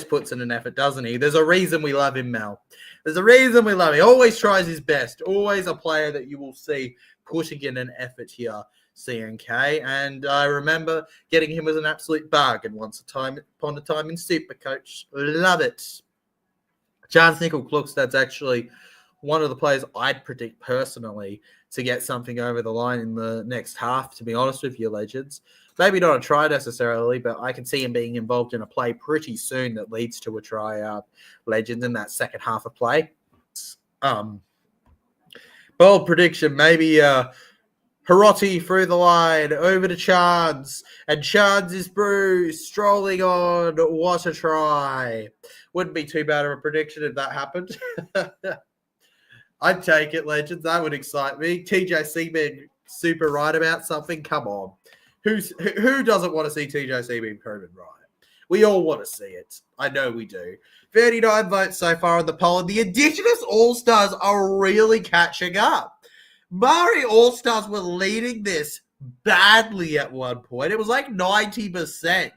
puts in an effort, doesn't he? There's a reason we love him, Mel. There's a reason we love him. He always tries his best. Always a player that you will see putting in an effort here, CNK. And I remember getting him as an absolute bargain once upon a time in Supercoach. Love it. Chance Nickel-Klokstad's actually one of the players I'd predict personally to get something over the line in the next half, to be honest with you, legends. Maybe not a try necessarily, but I can see him being involved in a play pretty soon that leads to a try, legends, in that second half of play. Bold prediction, maybe Hiroti through the line, over to Chance, and Chance is bruised, strolling on, what a try. Wouldn't be too bad of a prediction if that happened. I'd take it, legends. That would excite me. TJC being super right about something. Come on. Who doesn't want to see TJC being proven right? We all want to see it. I know we do. 39 votes so far on the poll. And the Indigenous All-Stars are really catching up. Māori All-Stars were leading this badly at one point. It was like 90%.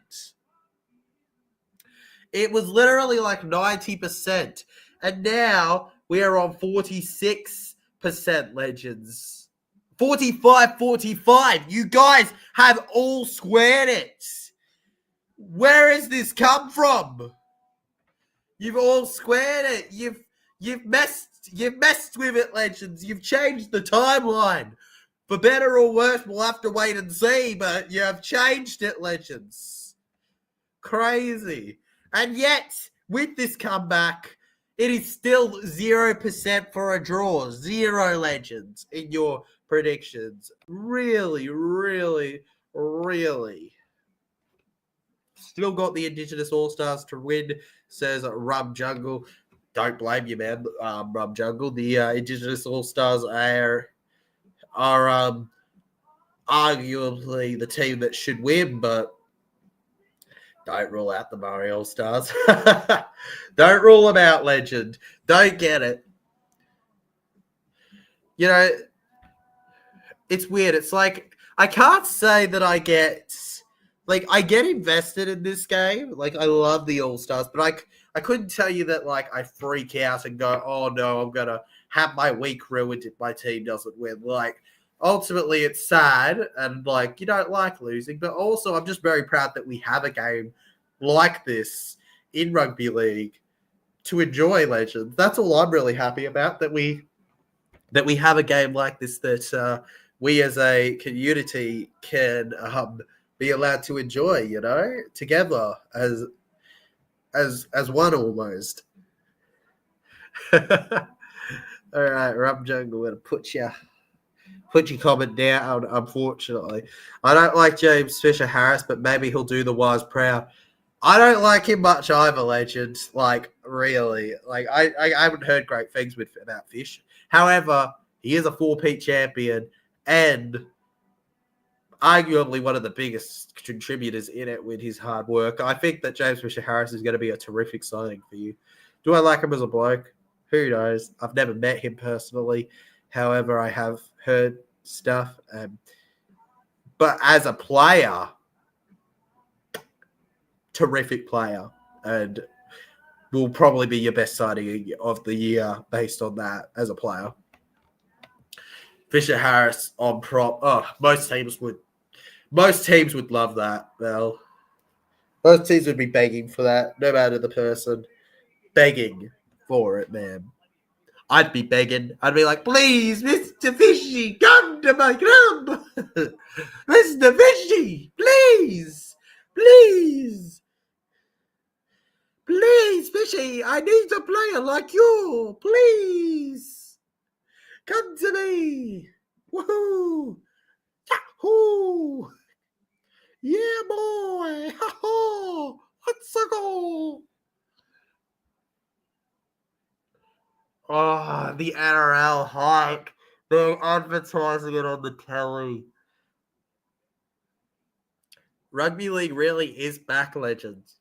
It was literally like 90%. And now we are on 46%, legends. 45. You guys have all squared it. Where has this come from? You've all squared it. You've messed with it, legends. You've changed the timeline. For better or worse, we'll have to wait and see, but you have changed it, legends. Crazy. And yet, with this comeback, it is still 0% for a draw. 0, legends, in your predictions. Really. Still got the Indigenous All-Stars to win, says Rub Jungle. Don't blame you, man, Rub Jungle. The Indigenous All-Stars are arguably the team that should win, but don't rule out the Māori All-Stars. Don't rule them out, legend. Don't get it. It's weird. It's like, I can't say that I get invested in this game. Like, I love the All-Stars, but I couldn't tell you that, like, I freak out and go, oh, no, I'm going to have my week ruined if my team doesn't win. Like, ultimately it's sad and like you don't like losing, but also I'm just very proud that we have a game like this in rugby league to enjoy, legends. That's all I'm really happy about, that we have a game like this that we as a community can be allowed to enjoy, you know, together as one almost. All right, Rum Jungle, we're gonna put your comment down. Unfortunately, I don't like James Fisher Harris, but maybe he'll do the wise proud. I don't like him much either, legend. Like, really, like I haven't heard great things about Fish. However, he is a 4-peat champion and arguably one of the biggest contributors in it with his hard work. I think that James Fisher Harris is going to be a terrific signing for you. Do I like him as a bloke? Who knows? I've never met him personally. However, I have heard stuff. But as a player, terrific player, and will probably be your best signing of the year based on that as a player. Fisher Harris on prop. Oh, most teams would love that. Well, most teams would be begging for that, no matter the person. Begging for it, man. I'd be begging. I'd be like, please, Mr. Fishy, come to my club. Mr. Fishy, please. Please. Please, Fishy, I need a player like you. Please. Come to me. Woohoo. Yahoo. Yeah, boy. Ha-ha. Let's go. Oh, the NRL hype. They're advertising it on the telly. Rugby league really is back, legends.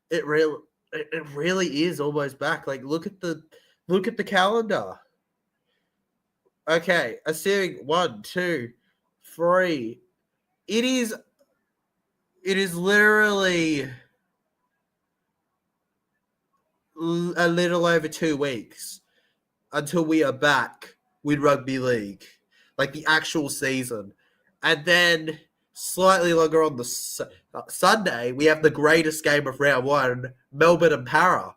It really is almost back. Like, look at the calendar. Okay, assuming 1, 2, 3. It is literally a little over 2 weeks until we are back with rugby league, like the actual season. And then slightly longer on the Sunday, we have the greatest game of round 1, Melbourne and Para.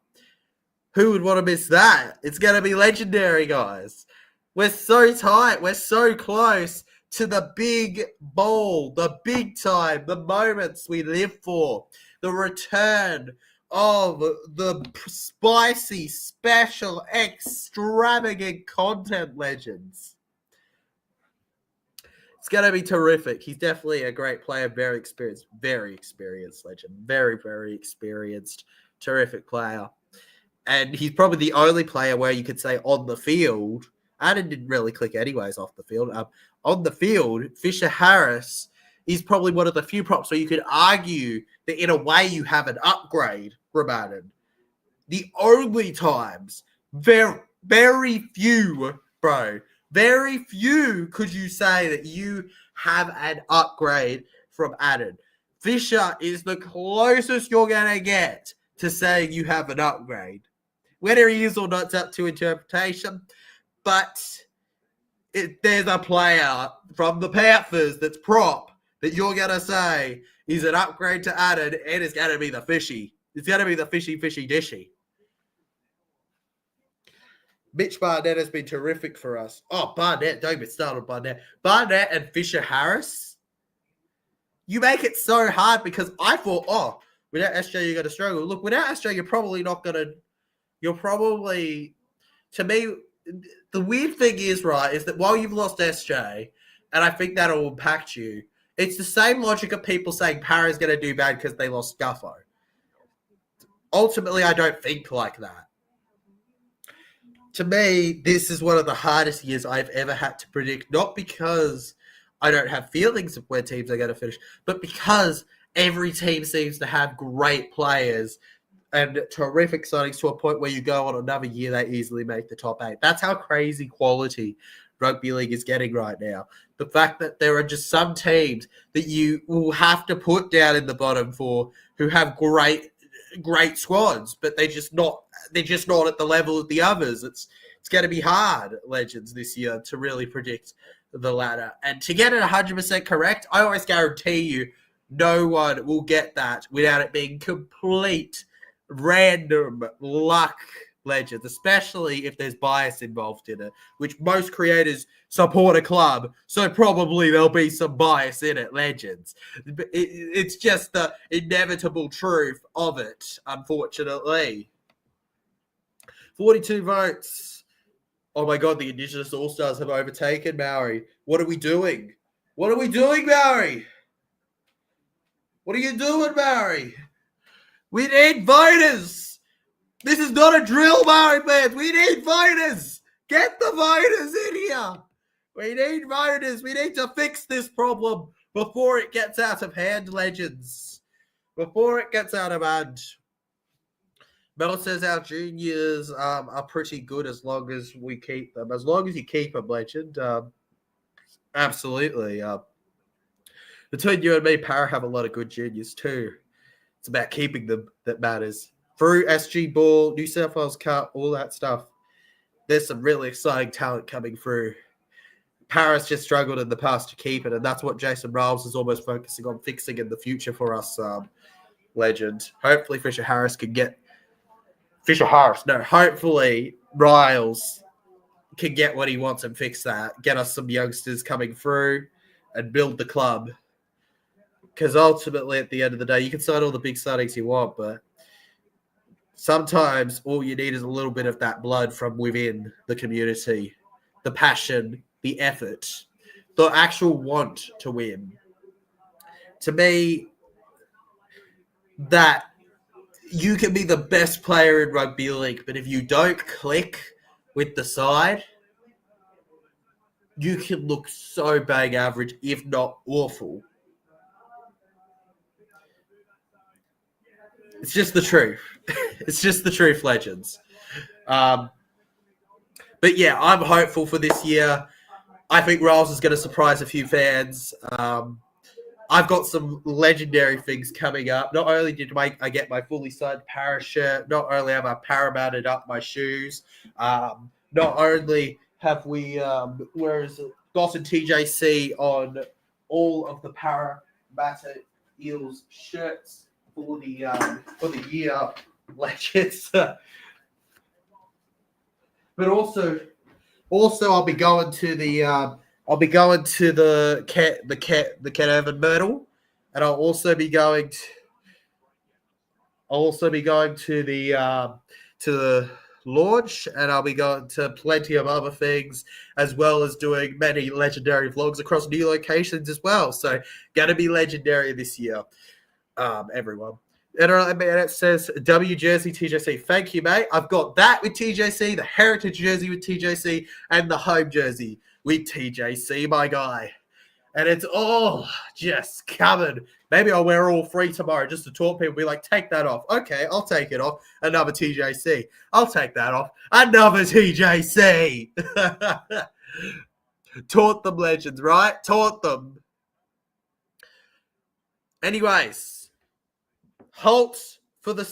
Who would want to miss that? It's going to be legendary, guys. We're so tight. We're so close to the big ball, the big time, the moments we live for, the return of the spicy, special, extravagant content, legends. It's going to be terrific. He's definitely a great player, very experienced legend. Very, very experienced, terrific player. And he's probably the only player where you could say on the field, Adam didn't really click anyways off the field. On the field, Fisher Harris is probably one of the few props where you could argue that in a way you have an upgrade from Adam. The only times, very, very few, bro, very few could you say that you have an upgrade from Adam. Fisher is the closest you're going to get to saying you have an upgrade. Whether he is or not, it's up to interpretation. But there's a player from the Panthers that's prop that you're going to say is an upgrade to Adam, and it's going to be the Fishy. It's going to be the Fishy Dishy. Mitch Barnett has been terrific for us. Oh, Barnett, don't get started on Barnett. Barnett and Fisher Harris, you make it so hard because I thought, without SJ, you're going to struggle. Look, without SJ, you're probably not going to, to me, the weird thing is that while you've lost SJ, and I think that'll impact you, it's the same logic of people saying Para's going to do bad because they lost Guffo. Ultimately, I don't think like that. To me, this is one of the hardest years I've ever had to predict, not because I don't have feelings of where teams are going to finish, but because every team seems to have great players and terrific signings to a point where you go on another year, they easily make the top 8. That's how crazy quality rugby league is getting right now. The fact that there are just some teams that you will have to put down in the bottom 4 who have great great squads, but they're just not at the level of the others. It's going to be hard, Legends, this year to really predict the ladder. And to get it 100% correct, I always guarantee you no one will get that without it being complete random luck, Legends, especially if there's bias involved in it, which most creators support a club, so probably there'll be some bias in it, Legends. It's just the inevitable truth of it, unfortunately. 42 votes. Oh my God, the Indigenous All-Stars have overtaken Maori. What are we doing? What are we doing, Maori? What are you doing, Maori? We need voters. This is not a drill, Maori fans. We need voters. Get the voters in here. We need voters. We need to fix this problem before it gets out of hand, Legends. Before it gets out of hand. Mel says our juniors are pretty good as long as we keep them. As long as you keep them, Legend. Absolutely. Between you and me, Para have a lot of good juniors too. It's about keeping them that matters. Through SG Ball, New South Wales Cup, all that stuff. There's some really exciting talent coming through. Paris just struggled in the past to keep it, and that's what Jason Riles is almost focusing on fixing in the future for us, Legend. Hopefully hopefully Riles can get what he wants and fix that. Get us some youngsters coming through and build the club. Because ultimately, at the end of the day, you can sign all the big signings you want, but sometimes all you need is a little bit of that blood from within the community, the passion, the effort, the actual want to win. To me, that you can be the best player in rugby league, but if you don't click with the side, you can look so bang average, if not awful. It's just the truth. It's just the truth, Legends. But yeah, I'm hopeful for this year. I think Riles is going to surprise a few fans. I've got some legendary things coming up. Not only did I get my fully signed Para shirt, not only have I paramounted up my shoes, not only have we gotten TJC on all of the Parramatta Eels shirts for the year, Legends. But also I'll be going to the Ken Evan medal, and I'll also be going to the launch, and I'll be going to plenty of other things, as well as doing many legendary vlogs across new locations as well. So gonna be legendary this year, everyone. And it says W jersey TJC. Thank you, mate. I've got that with TJC, the heritage jersey with TJC, and the home jersey with TJC, my guy. And it's all just coming. Maybe I'll wear all three tomorrow just to talk people. Be like, take that off. Okay, I'll take it off. Another TJC. I'll take that off. Another TJC. Taught them, Legends, right? Taught them. Anyways. Halt for the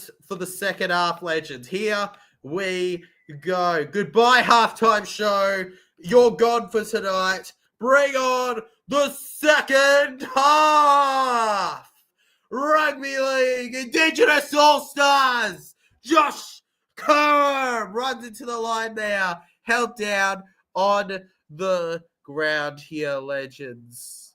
second half, Legends. Here we go. Goodbye, halftime show. You're gone for tonight. Bring on the second half. Rugby League Indigenous All-Stars. Josh Kerr runs into the line now. Held down on the ground here, Legends.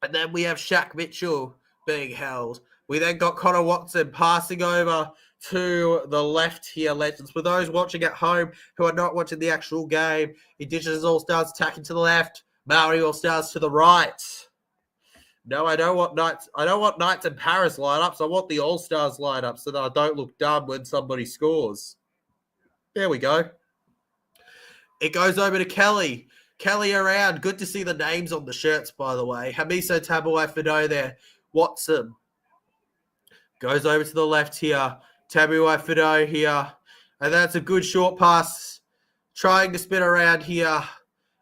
And then we have Shaq Mitchell being held. We then got Connor Watson passing over to the left here, Legends. For those watching at home who are not watching the actual game, Indigenous All-Stars attacking to the left, Maori All-Stars to the right. No, I don't want Knights and Paris lineups. I want the All-Stars lineup so that I don't look dumb when somebody scores. There we go. It goes over to Kelly. Kelly around. Good to see the names on the shirts, by the way. Hamiso Tabuai Fido there. Watson. Goes over to the left here. Tabuai Fido here. And that's a good short pass. Trying to spin around here.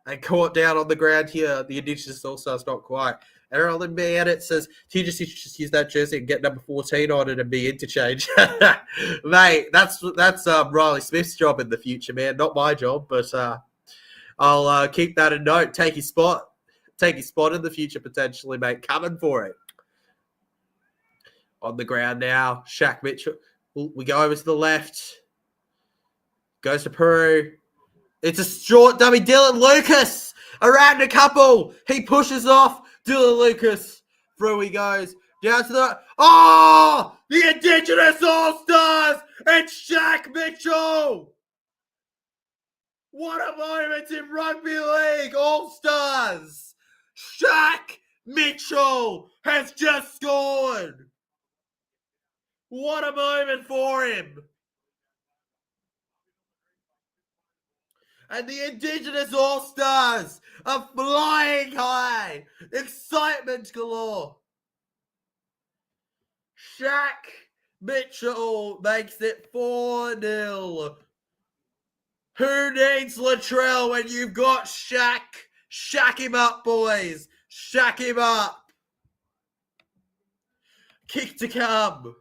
And caught down on the ground here. The Indigenous All-Stars not quite. NRL NBA Edit says, TJ should just use that jersey and get number 14 on it and be interchange. Mate, that's Riley Smith's job in the future, man. Not my job, but I'll keep that in note. Take his spot in the future, potentially, mate. Coming for it. On the ground now, Shaq Mitchell. We go over to the left. Goes to Peru. It's a short dummy. Dylan Lucas around a couple. He pushes off. Dylan Lucas. Through he goes. Down to the... Oh! The Indigenous All-Stars! And Shaq Mitchell! What a moment in Rugby League All-Stars! Shaq Mitchell has just scored! What a moment for him! And the Indigenous All-Stars are flying high. Excitement galore. Shaq Mitchell makes it 4-0. Who needs Latrell when you've got Shaq? Shack him up, boys. Shack him up. Kick to come.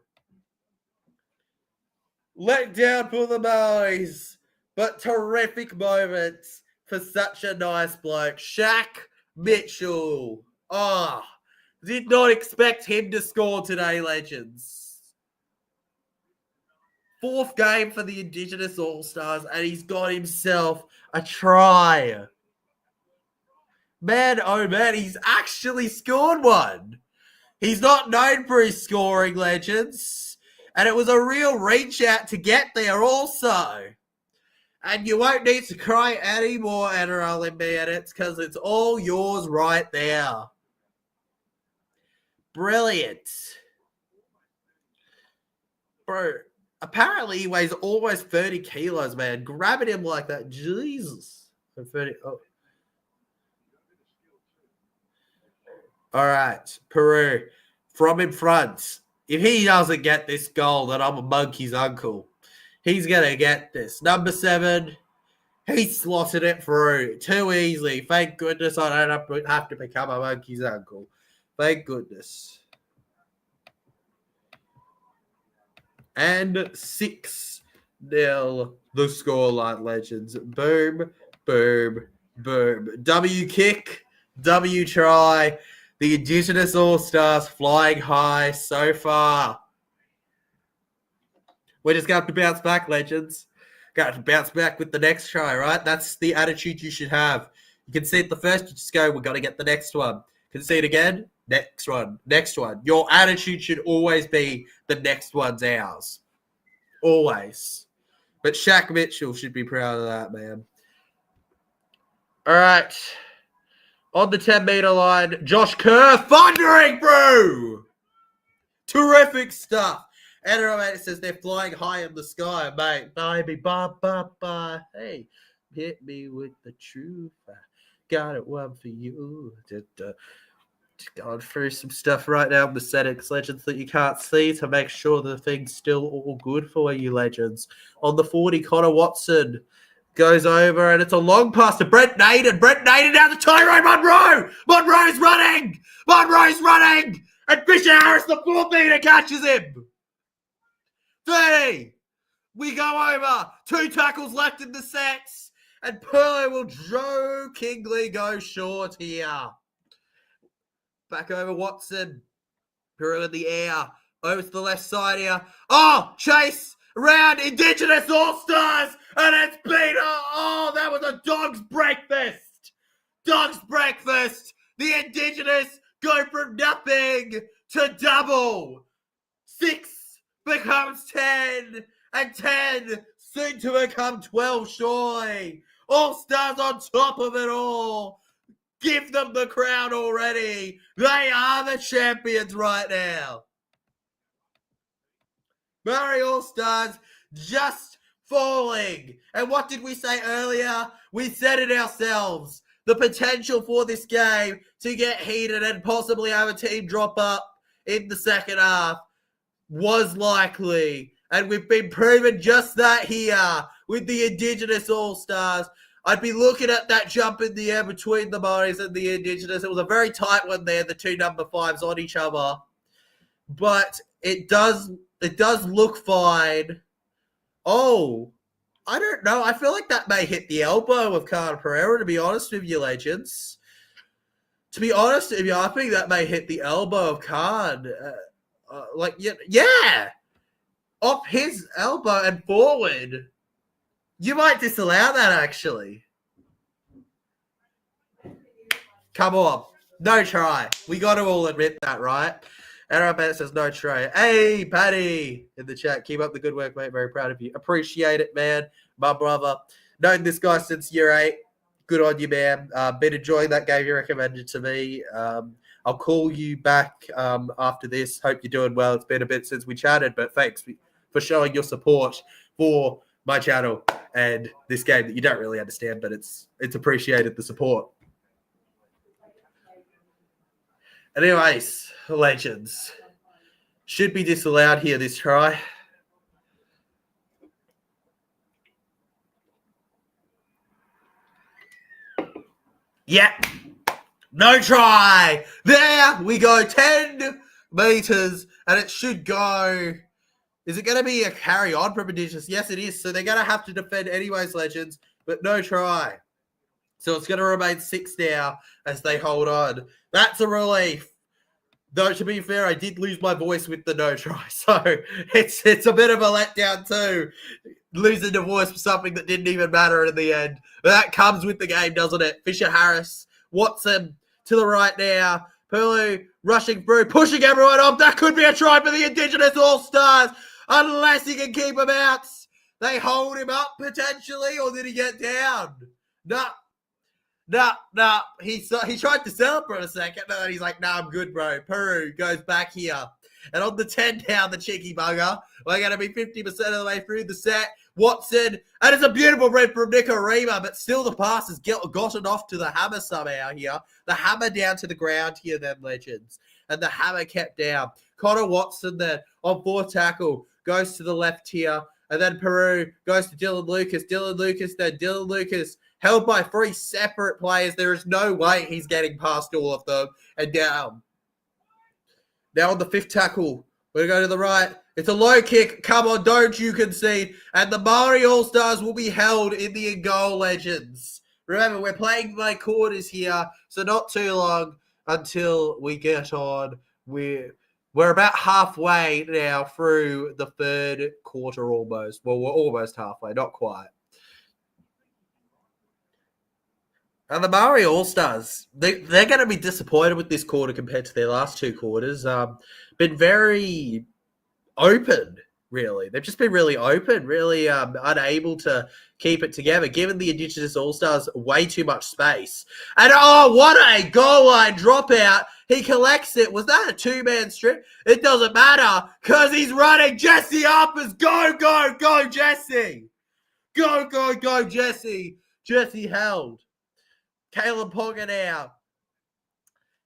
Let down for the Maoris. But terrific moments for such a nice bloke. Shaq Mitchell. Did not expect him to score today, legends. 4th game for the Indigenous All-Stars, and he's got himself a try. Man, oh man, he's actually scored one. He's not known for his scoring, legends. And it was a real reach out to get there also. And you won't need to cry anymore, NRL NBA Edits, because it's all yours right there. Brilliant. Bro, apparently he weighs almost 30 kilos, man. Grabbing him like that. Jesus. 30, oh. All right, Peru. From in front. If he doesn't get this goal, then I'm a monkey's uncle. He's going to get this. Number 7, he slotted it through too easily. Thank goodness I don't have to become a monkey's uncle. Thank goodness. And 6-0, the scoreline, legends. Boom, boom, boom. W kick, W try. The Indigenous All-Stars flying high so far. We're just going to have to bounce back, legends. Got to bounce back with the next try, right? That's the attitude you should have. You can see it the first, you just go, we've got to get the next one. Can see it again? Next one. Next one. Your attitude should always be the next one's ours. Always. But Shaq Mitchell should be proud of that, man. All right. On the 10-meter line, Josh Kerr thundering through. Terrific stuff. NRL says they're flying high in the sky, mate. Baby, ba. Hey, hit me with the truth. I got it one for you. Just going through some stuff right now with the settings, legends, that you can't see to make sure the thing's still all good for you, legends. On the 40, Connor Watson goes over, and it's a long pass to Brent Naden. Brent Naden down to Tyrone Monroe. Monroe's running. And Fisher Harris, the 4-meter, catches him. 30. We go over. 2 tackles left in the sets. And Perlo will jokingly go short here. Back over Watson. Peru in the air. Over to the left side here. Oh, chase around Indigenous All-Stars. And it's been, that was a dog's breakfast. Dog's breakfast. The Indigenous go from nothing to double. 6 becomes 10. And 10 soon to become 12 surely. All-Stars on top of it all. Give them the crown already. They are the champions right now. Māori All-Stars just falling. And what did we say earlier? We said it ourselves. The potential for this game to get heated and possibly have a team drop up in the second half was likely. And we've been proven just that here with the Indigenous All-Stars. I'd be looking at that jump in the air between the Māoris and the Indigenous. It was a very tight one there, the two number 5s on each other. But it does look fine. Oh, I don't know. I feel like that may hit the elbow of Khan Pereira, to be honest with you, legends. To be honest with you, I think that may hit the elbow of Khan. Yeah. Off his elbow and forward. You might disallow that, actually. Come on. No try. We got to all admit that, right? NRL Bennett says no try. Hey, Paddy, in the chat. Keep up the good work, mate. Very proud of you. Appreciate it, man. My brother. Known this guy since year 8. Good on you, man. Been enjoying that game you recommended to me. I'll call you back after this. Hope you're doing well. It's been a bit since we chatted, but thanks for showing your support for my channel and this game that you don't really understand, but it's appreciated, the support. Anyways, legends. Should be disallowed here this try. Yeah. No try. There we go. 10 meters, and it should go. Is it going to be a carry on from Indigenous? Yes, it is. So they're going to have to defend anyways, legends, but no try. So it's going to remain 6 now as they hold on. That's a relief. Though, to be fair, I did lose my voice with the no try. So it's a bit of a letdown too. Losing the voice for something that didn't even matter in the end. But that comes with the game, doesn't it? Fisher-Harris, Watson to the right now. Pulu rushing through, pushing everyone off. That could be a try for the Indigenous All-Stars. Unless he can keep him out. They hold him up potentially, or did he get down? No. He tried to sell it for a second, and then he's like, nah, I'm good, bro. Peru goes back here. And on the 10 down, the cheeky bugger. We're going to be 50% of the way through the set. Watson, and it's a beautiful read from Nicarima, but still the pass has gotten off to the hammer somehow here. The hammer down to the ground here, then, legends. And the hammer kept down. Connor Watson then on 4 tackle goes to the left here. And then Peru goes to Dylan Lucas. Dylan Lucas held by 3 separate players. There is no way he's getting past all of them. And down. Now on the 5th tackle, we're going to go to the right. It's a low kick. Come on, don't you concede. And the Māori All-Stars will be held in the in-goal, legends. Remember, we're playing by quarters here, so not too long until we get on. We're about halfway now through the 3rd quarter almost. Well, we're almost halfway, not quite. And the Māori All-Stars, they're going to be disappointed with this quarter compared to their last 2 quarters. Been very open, really. They've just been really open, really unable to keep it together, given the Indigenous All-Stars way too much space. And, oh, what a goal line dropout. He collects it. Was that a 2-man strip? It doesn't matter because he's running. Jesse Harpers, go, Jesse. Go, Jesse. Jesse held. Caleb Ponga now.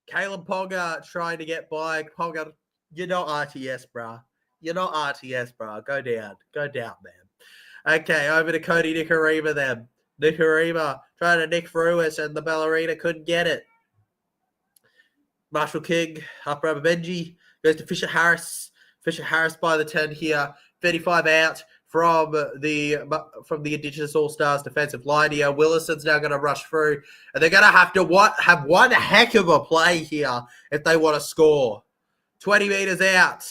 Caleb Ponga trying to get by. Ponga, you're not RTS, bruh. You're not RTS, bruh. Go down, man. Okay, over to Cody Nicarima then. Nicarima trying to nick through us, and the ballerina couldn't get it. Marshall King, up rubber Benji, goes to Fisher-Harris. Fisher-Harris by the 10 here. 35 out from the Indigenous All-Stars defensive line here. Willison's now going to rush through, and they're going to have one heck of a play here if they want to score. 20 meters out.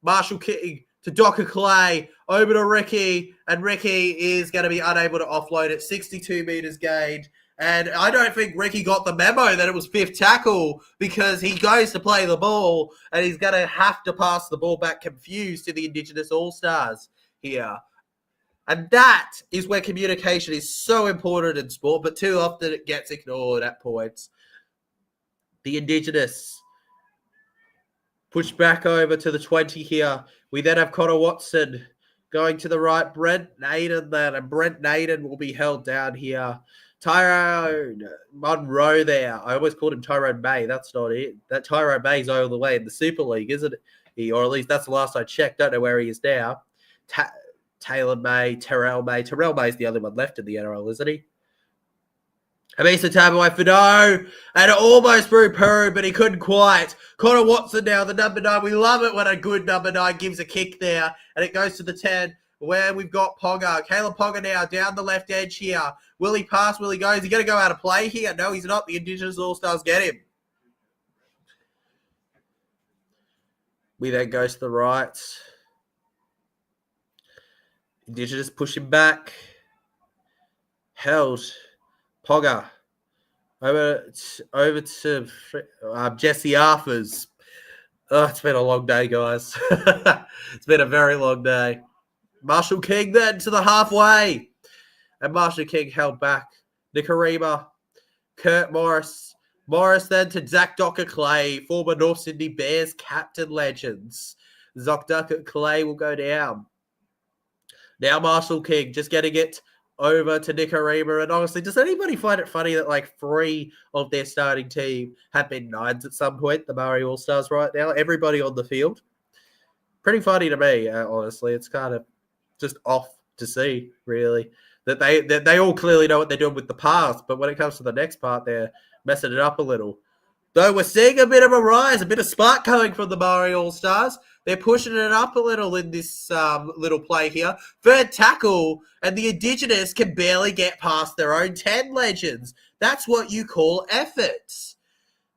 Marshall King to Docker Clay, over to Ricky, and Ricky is going to be unable to offload it. 62 meters gained. And I don't think Ricky got the memo that it was 5th tackle because he goes to play the ball and he's going to have to pass the ball back confused to the Indigenous All-Stars here. And that is where communication is so important in sport, but too often it gets ignored at points. The Indigenous push back over to the 20 here. We then have Connor Watson going to the right. Brent Naden then, and Brent Naden will be held down here. Tyrone Monroe there. I always called him Tyrone May. That's not it. That Tyrone May's all the way in the Super League, isn't he? Or at least that's the last I checked. Don't know where he is now. Taylor May, Terrell May. Terrell May's the only one left in the NRL, isn't he? A decent time away for no, and almost through Peru, but he couldn't quite. Connor Watson now, the number 9. We love it when a good number 9 gives a kick there, and it goes to the 10, where we've got Ponga. Caleb Ponga now down the left edge here. Will he pass? Will he go? Is he going to go out of play here? No, he's not. The Indigenous All-Stars get him. We then go to the right. Indigenous push him back. Held. Pogger. Over to Jesse Arthurs. Oh, it's been a long day, guys. It's been a very long day. Marshall King then to the halfway. And Marshall King held back. Nicarima. Kurt Morris. Morris then to Zach Docker-Clay, former North Sydney Bears captain legends. Zach Docker-Clay will go down. Now Marshall King just getting it over to Nicarima. And honestly, does anybody find it funny that like 3 of their starting team have been 9s at some point, the Māori All-Stars right now? Everybody on the field. Pretty funny to me, honestly. It's kind of just off to see, really. That they all clearly know what they're doing with the past, but when it comes to the next part, they're messing it up a little. Though we're seeing a bit of a rise, a bit of spark coming from the Māori All-Stars. They're pushing it up a little in this little play here. Third tackle, and the Indigenous can barely get past their own 10 legends. That's what you call effort.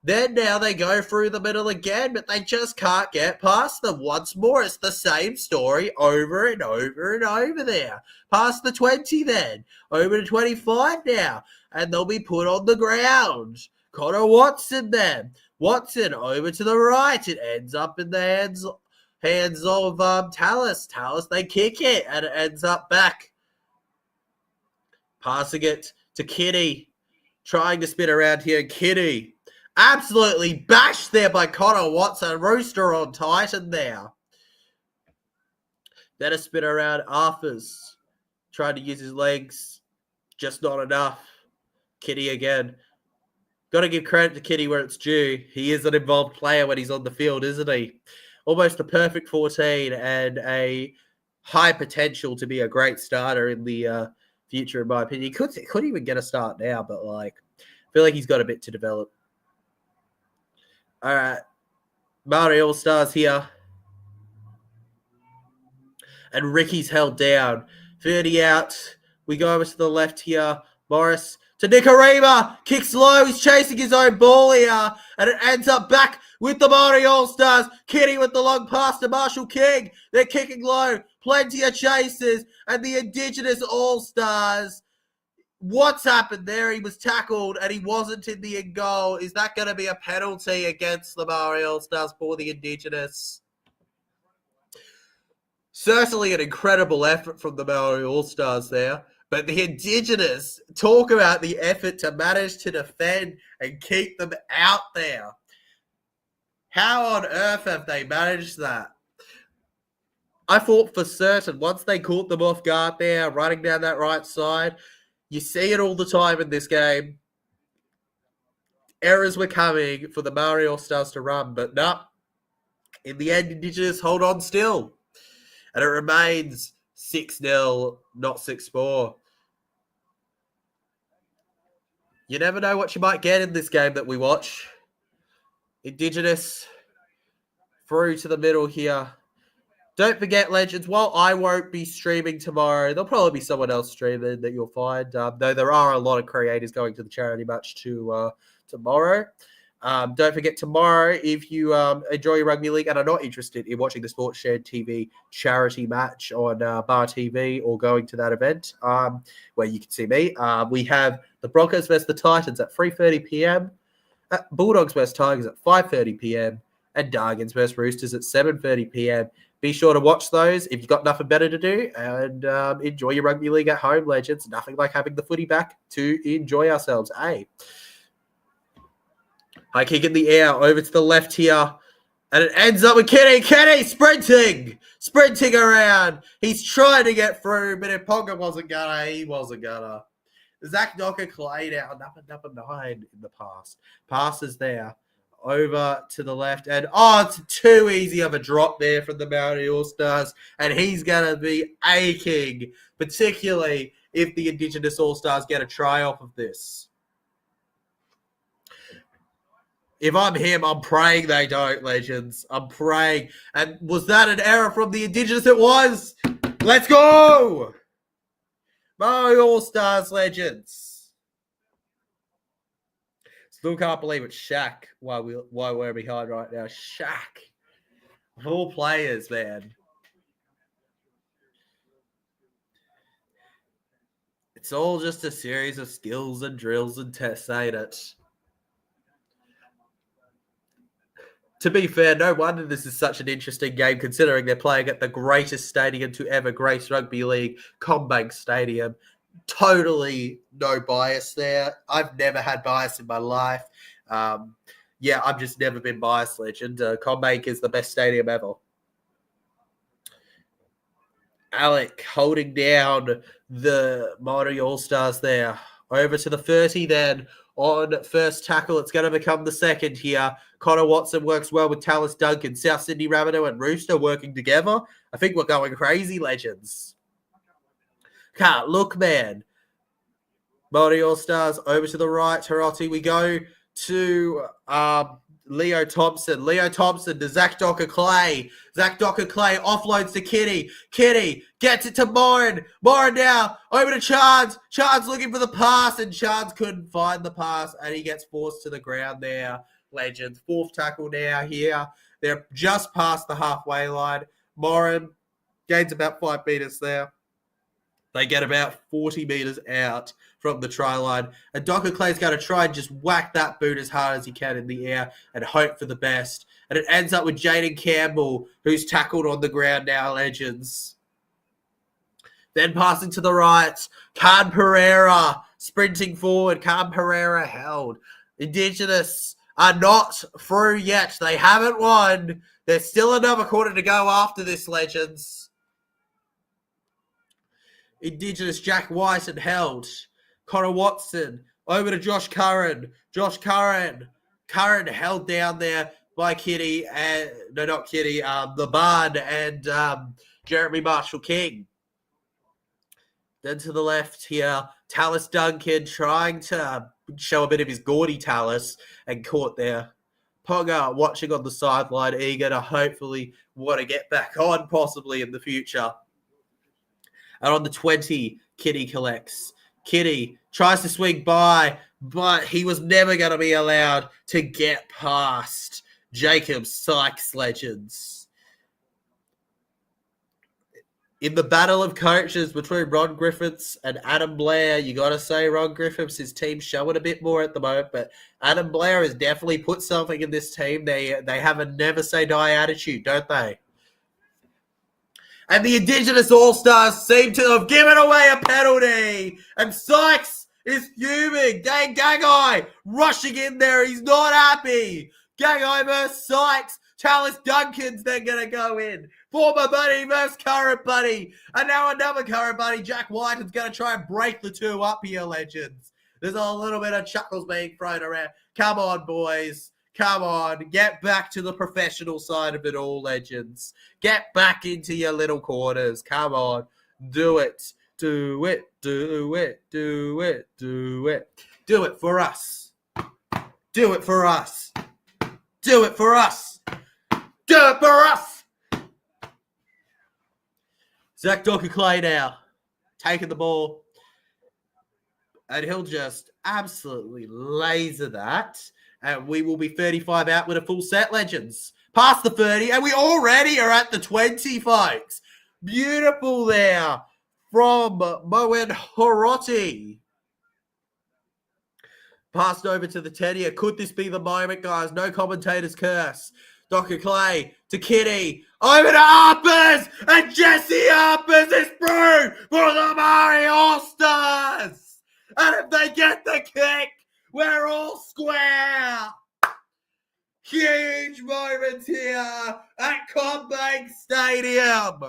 Then now they go through the middle again, but they just can't get past them. Once more, it's the same story over and over and over there. Past the 20 then. Over to 25 now. And they'll be put on the ground. Connor Watson then. Watson over to the right. It ends up in the hands of Tallis. Tallis, they kick it, and it ends up back. Passing it to Kitty. Trying to spin around here. Kitty. Absolutely bashed there by Connor Watson. Rooster on Titan there. Then a spin around Arthurs. Trying to use his legs. Just not enough. Kitty again. Got to give credit to Kitty where it's due. He is an involved player when he's on the field, isn't he? Almost a perfect 14 and a high potential to be a great starter in the future, in my opinion. He could even get a start now, but I feel like he's got a bit to develop. All right. Māori All-Stars here. And Ricky's held down. 30 out. We go over to the left here. Morris to Nicarima. Kicks low. He's chasing his own ball here. And it ends up back with the Māori All-Stars. Kitty with the long pass to Marshall King. They're kicking low. Plenty of chases. And the Indigenous All-Stars. What's happened there? He was tackled and he wasn't in the end goal. Is that going to be a penalty against the Māori All-Stars for the Indigenous? Certainly an incredible effort from the Māori All-Stars there. But the Indigenous, talk about the effort to manage to defend and keep them out there. How on earth have they managed that? I thought for certain once they caught them off guard there, running down that right side, you see it all the time in this game. Errors were coming for the Māori All-Stars to run, but no. In the end, Indigenous hold on still. And it remains 6-0, not 6-4. You never know what you might get in this game that we watch. Indigenous through to the middle here. Don't forget, legends, while I won't be streaming tomorrow, there'll probably be someone else streaming that you'll find. Though there are a lot of creators going to the charity match tomorrow. Don't forget, tomorrow, if you enjoy your rugby league and are not interested in watching the Sports Shared TV charity match on Bar TV or going to that event where you can see me, we have the Broncos versus the Titans at 3:30 p.m., Bulldogs versus Tigers at 5:30 p.m., and Dargans versus Roosters at 7:30 p.m. Be sure to watch those if you've got nothing better to do, and enjoy your rugby league at home, legends. Nothing like having the footy back to enjoy ourselves, eh? High kick in the air, over to the left here, and it ends up with Kenny. Kenny sprinting around. He's trying to get through, but if Ponga wasn't gonna, he wasn't gonna. Zach Docker-Clay now, number 9 in the past. Passes there. Over to the left, and it's too easy of a drop there from the Māori All-Stars, and he's going to be aching, particularly if the Indigenous All-Stars get a try off of this. If I'm him, I'm praying they don't, legends. I'm praying. And was that an error from the Indigenous? It was. Let's go. Māori All-Stars, legends. Still can't believe it's Shaq why we're behind right now. Shaq. Of all players, man. It's all just a series of skills and drills and tests, ain't it? To be fair, no wonder this is such an interesting game considering they're playing at the greatest stadium to ever grace rugby league, CommBank Stadium. Totally no bias there. I've never had bias in my life. I've just never been biased, legend. CommBank is the best stadium ever. Alec holding down the Māori All-Stars there. Over to the 30 then. On first tackle, it's going to become the second here. Connor Watson works well with Tallis Duncan. South Sydney Rabbitoh and Rooster working together. I think we're going crazy, legends. Can't look, man. Māori All-Stars over to the right. Hiroti, we go to Leo Thompson. Leo Thompson to Zach Docker-Clay. Zach Docker-Clay offloads to Kitty. Kitty gets it to Morin. Morin now over to Chance. Chance looking for the pass, and Chance couldn't find the pass, and he gets forced to the ground there. Legends. Fourth tackle now here. They're just past the halfway line. Morin gains about 5 meters there. They get about 40 meters out from the try line. And Docker-Clay's going to try and just whack that boot as hard as he can in the air and hope for the best. And it ends up with Jaden Campbell, who's tackled on the ground now, legends. Then passing to the right, Khan Pereira sprinting forward. Khan Pereira held. Indigenous are not through yet. They haven't won. There's still another quarter to go after this, legends. Indigenous Jack White and held. Connor Watson over to Josh Curran. Josh Curran. Curran held down there by Kitty and no, not Kitty. The Bard and Jeremy Marshall King. Then to the left here, Tallis Duncan trying to show a bit of his gaudy Tallis and caught there. Ponga watching on the sideline, eager to hopefully want to get back on possibly in the future. And on the 20, Kitty collects. Kitty tries to swing by, but he was never going to be allowed to get past Jacob Sykes, legends. In the battle of coaches between Ron Griffiths and Adam Blair, you got to say Ron Griffiths, his team's showing a bit more at the moment, but Adam Blair has definitely put something in this team. They have a never say die attitude, don't they? And the Indigenous All-Stars seem to have given away a penalty. And Sykes is fuming. Gagai rushing in there. He's not happy. Gagai versus Sykes. Tallis Duncan's then going to go in. Former buddy versus current buddy. And now another current buddy, Jack White, is going to try and break the two up here, legends. There's a little bit of chuckles being thrown around. Come on, boys. Come on, get back to the professional side of it all, legends. Get back into your little corners. Come on, do it. Do it, do it, do it, do it. Do it for us. Do it for us. Do it for us. Do it for us. Zach Docker-Clay now, taking the ball. And he'll just absolutely laser that. And we will be 35 out with a full set, legends. Past the 30, and we already are at the 20, folks. Beautiful there from Moen Hiroti. Passed over to the 10 here. Could this be the moment, guys? No commentator's curse. Docker-Clay to Kitty. Over to Harpers, and Jesse Harpers is through for the Māori All-Stars. And if they get the kick, we're all square. Huge moment here at CommBank Stadium.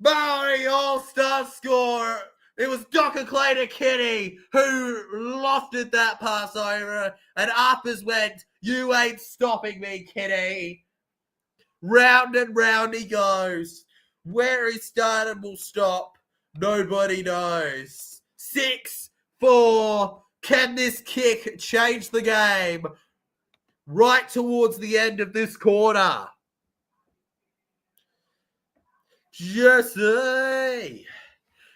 Māori All-Star score. It was Docker-Clay to Kitty who lofted that pass over, and Harpers went, "You ain't stopping me, Kitty." Round and round he goes. Where he started will stop. Nobody knows. 6-4. Can this kick change the game? right towards the end of this quarter. Jesse.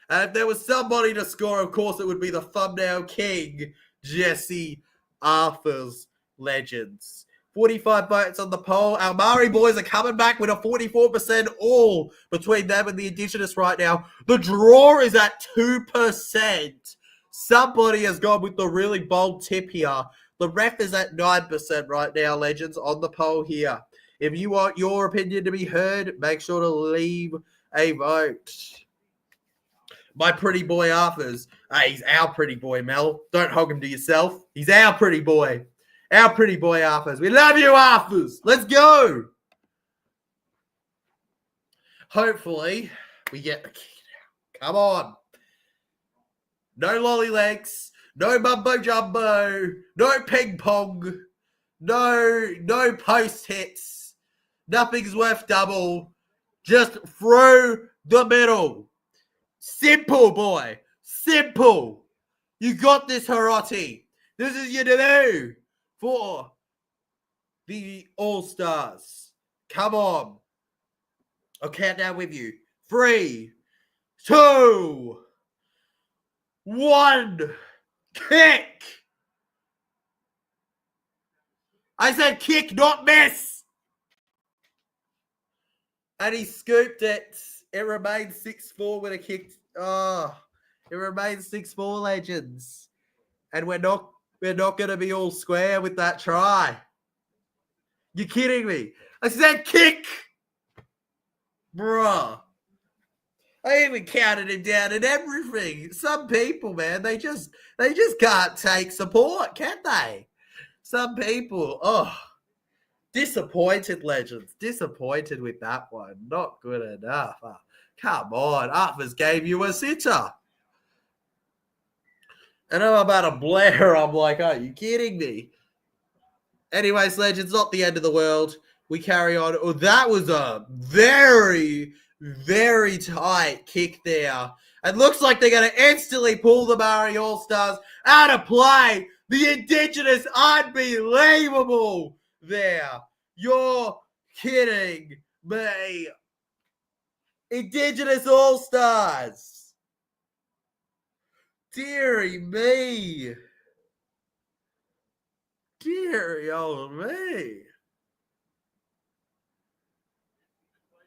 And if there was somebody to score, of course, it would be the thumbnail king, Jesse Arthur's Legends. 45 votes on the poll. Our Māori boys are coming back with a 44% all between them and the Indigenous right now. The draw is at 2%. Somebody has gone with the really bold tip here. The ref is at 9% right now, Legends, on the poll here. If you want your opinion to be heard, make sure to leave a vote. My pretty boy Arthur's. Hey, he's our pretty boy, Mel. Don't hog him to yourself. He's our pretty boy. Our pretty boy Arthur's. We love you, Arthur's. Let's go. Hopefully, we get the kick now. Come on. No lolly legs. No mumbo jumbo. No ping pong. No post hits. Nothing's worth double. Just through the middle. Simple, boy. Simple. You got this, Hiroti. This is your debut for the All-Stars. Come on. I'll count down with you. 3, 2, 1. Kick. I said kick, not miss. And he scooped it. It remains 6-4 with a kick. Oh, it remains 6-4, Legends. And we're not going to be all square with that try. You're kidding me. I said kick. Bruh. I even counted him down and everything. Some people, man, they just can't take support, can they? Some people, disappointed, Legends. Disappointed with that one. Not good enough. Come on. Arthur's gave you a sitter. And I'm about to blare. I'm like, are you kidding me? Anyways, Legends, not the end of the world. We carry on. Oh, that was a very, very tight kick there. It looks like they're going to instantly pull the Māori All-Stars out of play. The Indigenous, unbelievable there. You're kidding me. Indigenous All-Stars. Deary me. Deary old me.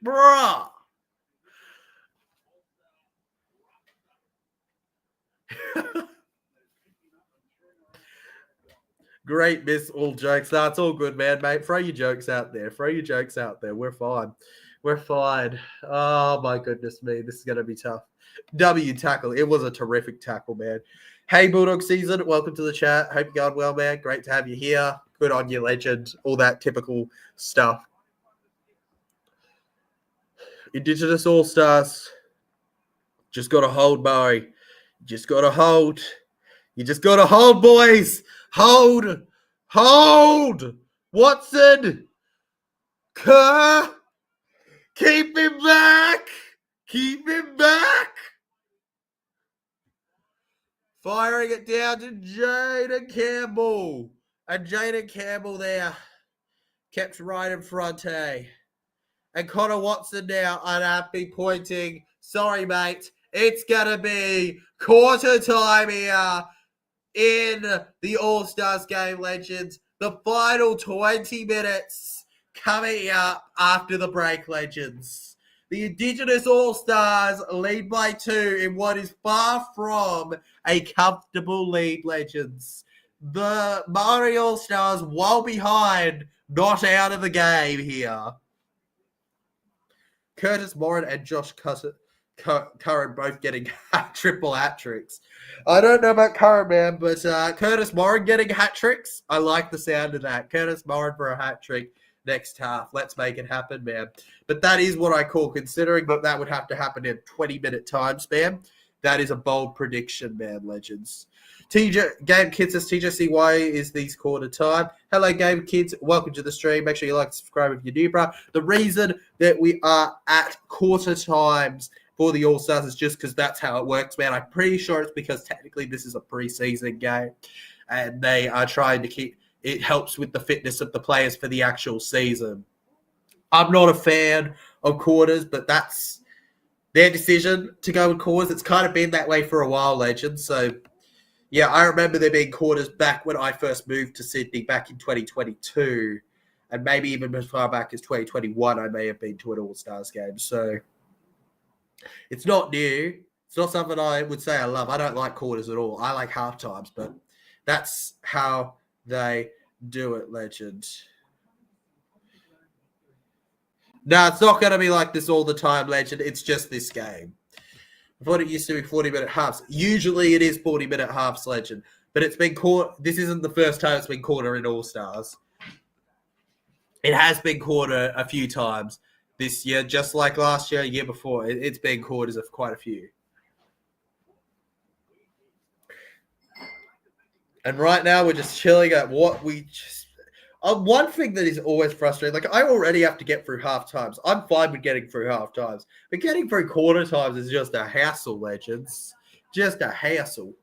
Bruh. Great miss, all jokes. No, it's all good, man, mate. Throw your jokes out there. We're fine. Oh, my goodness me. This is going to be tough. W tackle. It was a terrific tackle, man. Hey, Bulldog Season. Welcome to the chat. Hope you're going well, man. Great to have you here. Good on you, Legend. All that typical stuff. Indigenous All-Stars. Just got to hold, Maori. Just got to hold. You just got to hold, boys. Hold. Watson. Kerr. Keep him back. Firing it down to Jaden Campbell. And Jaden Campbell there. Kept right in front, eh? And Connor Watson now unhappy pointing. Sorry, mate. It's going to be quarter time here in the All-Stars game, Legends. The final 20 minutes coming up after the break, Legends. The Indigenous All-Stars lead by 2 in what is far from a comfortable lead, Legends. The Māori All-Stars, while behind, not out of the game here. Curtis Morin and Josh Curran both getting triple hat-tricks. I don't know about Curran, man, but Curtis Morin getting hat-tricks, I like the sound of that. Curtis Morin for a hat-trick next half. Let's make it happen, man. But that is what I call considering, but that would have to happen in 20-minute time span. That is a bold prediction, man, Legends. Game Kids says, TJC, why is these quarter time? Hello, Game Kids. Welcome to the stream. Make sure you like and subscribe if you're new, bro. The reason that we are at quarter times for the All-Stars is just because that's how it works, man. I'm pretty sure it's because technically this is a preseason game and they are trying to keep it helps with the fitness of the players for the actual season. I'm not a fan of quarters, but that's their decision to go with quarters. It's kind of been that way for a while, Legend. So, yeah, I remember there being quarters back when I first moved to Sydney back in 2022. And maybe even as far back as 2021, I may have been to an All-Stars game. So, it's not new. It's not something I would say I love. I don't like quarters at all. I like half times, but that's how they do it, Legend. No, it's not going to be like this all the time, Legend. It's just this game. I thought it used to be 40-minute halves. Usually it is 40-minute halves, Legend. But it's been caught. This isn't the first time it's been quarter in All-Stars. It has been quarter a few times this year, just like last year, year before. It's been quarters of quite a few. And right now we're just chilling at what we just... one thing that is always frustrating, like I already have to get through half times. I'm fine with getting through half times. But getting through quarter times is just a hassle, Legends. Just a hassle.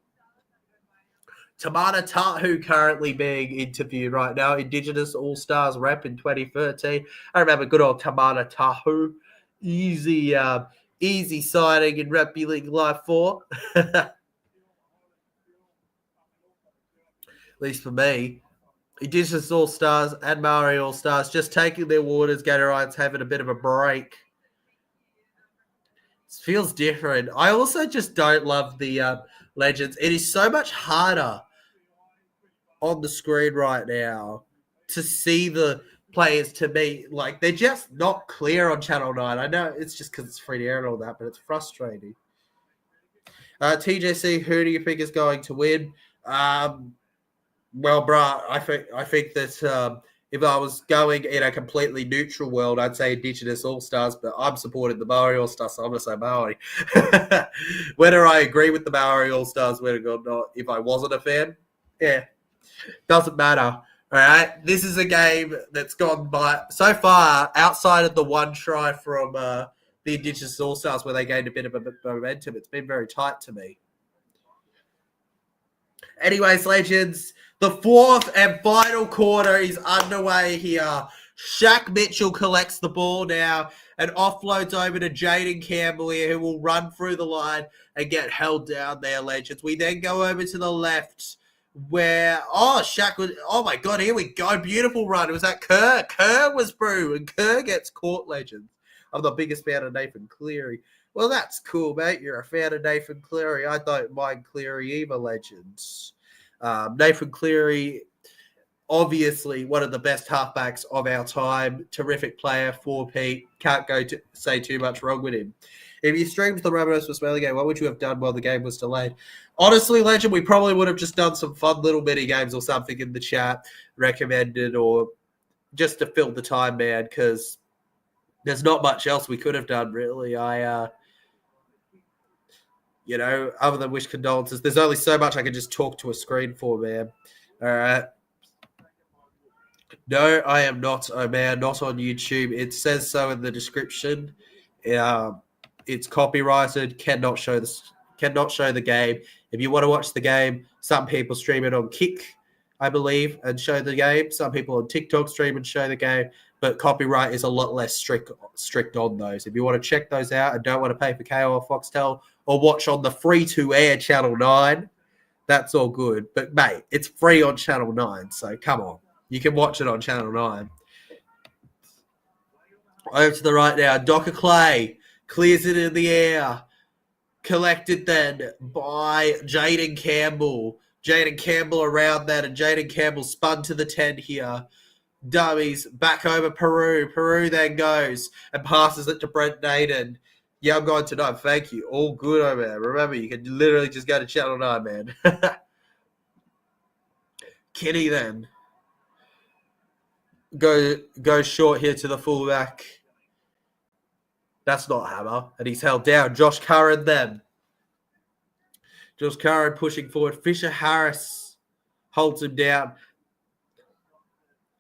Tamana Tahu currently being interviewed right now. Indigenous All-Stars rep in 2013. I remember good old Tamana Tahu. Easy signing in Rugby League Live 4. At least for me. Indigenous All-Stars and Māori All-Stars just taking their waters, Gatarites having a bit of a break. It feels different. I also just don't love the Legends. It is so much harder on the screen right now to see the players to me. Like, they're just not clear on Channel 9. I know it's just because it's free to air and all that, but it's frustrating. TJC, who do you think is going to win? Well, bruh, I think that if I was going in a completely neutral world, I'd say Indigenous All-Stars, but I'm supporting the Māori All-Stars, so I'm going to say Māori. Whether I agree with the Māori All-Stars winning or not, if I wasn't a fan, yeah, doesn't matter. All right, this is a game that's gone by, so far, outside of the one try from the Indigenous All-Stars where they gained a bit of a momentum, it's been very tight to me. Anyways, Legends, the fourth and final quarter is underway here. Shaq Mitchell collects the ball now and offloads over to Jaden Campbell here, who will run through the line and get held down there, Legends. We then go over to the left where, Shaq was, oh my God, here we go. Beautiful run. It was that Kerr. Kerr was through and Kerr gets caught, Legends. I'm the biggest fan of Nathan Cleary. Well, that's cool, mate. You're a fan of Nathan Cleary. I don't mind Cleary either, Legends. Nathan Cleary, obviously one of the best halfbacks of our time. Terrific player, 4P. Can't say too much wrong with him. If you streamed the Rabbitohs for Smelly game, what would you have done while the game was delayed? Honestly, Legend, we probably would have just done some fun little mini games or something in the chat, recommended, or just to fill the time, man, because there's not much else we could have done, really. Other than wish condolences, there's only so much I can just talk to a screen for, man. All right. No, I am not, man, not on YouTube. It says so in the description. It's copyrighted, cannot show the game. If you want to watch the game, some people stream it on Kick, I believe, and show the game. Some people on TikTok stream and show the game. But copyright is a lot less strict on those. If you want to check those out and don't want to pay for Kayo or Foxtel or watch on the free-to-air Channel 9, that's all good. But, mate, it's free on Channel 9, so come on. You can watch it on Channel 9. Over to the right now, Docker Clay clears it in the air. Collected then by Jaden Campbell. Jaden Campbell around that, and Jaden Campbell spun to the 10 here. Dummies back over Peru. Peru then goes and passes it to Brent Naden. Yeah, I'm going to 9. Thank you. All good over there. Remember, you can literally just go to Channel 9, man. Kenny then go short here to the fullback. That's not Hammer. And he's held down. Josh Curran then. Josh Curran pushing forward. Fisher Harris holds him down.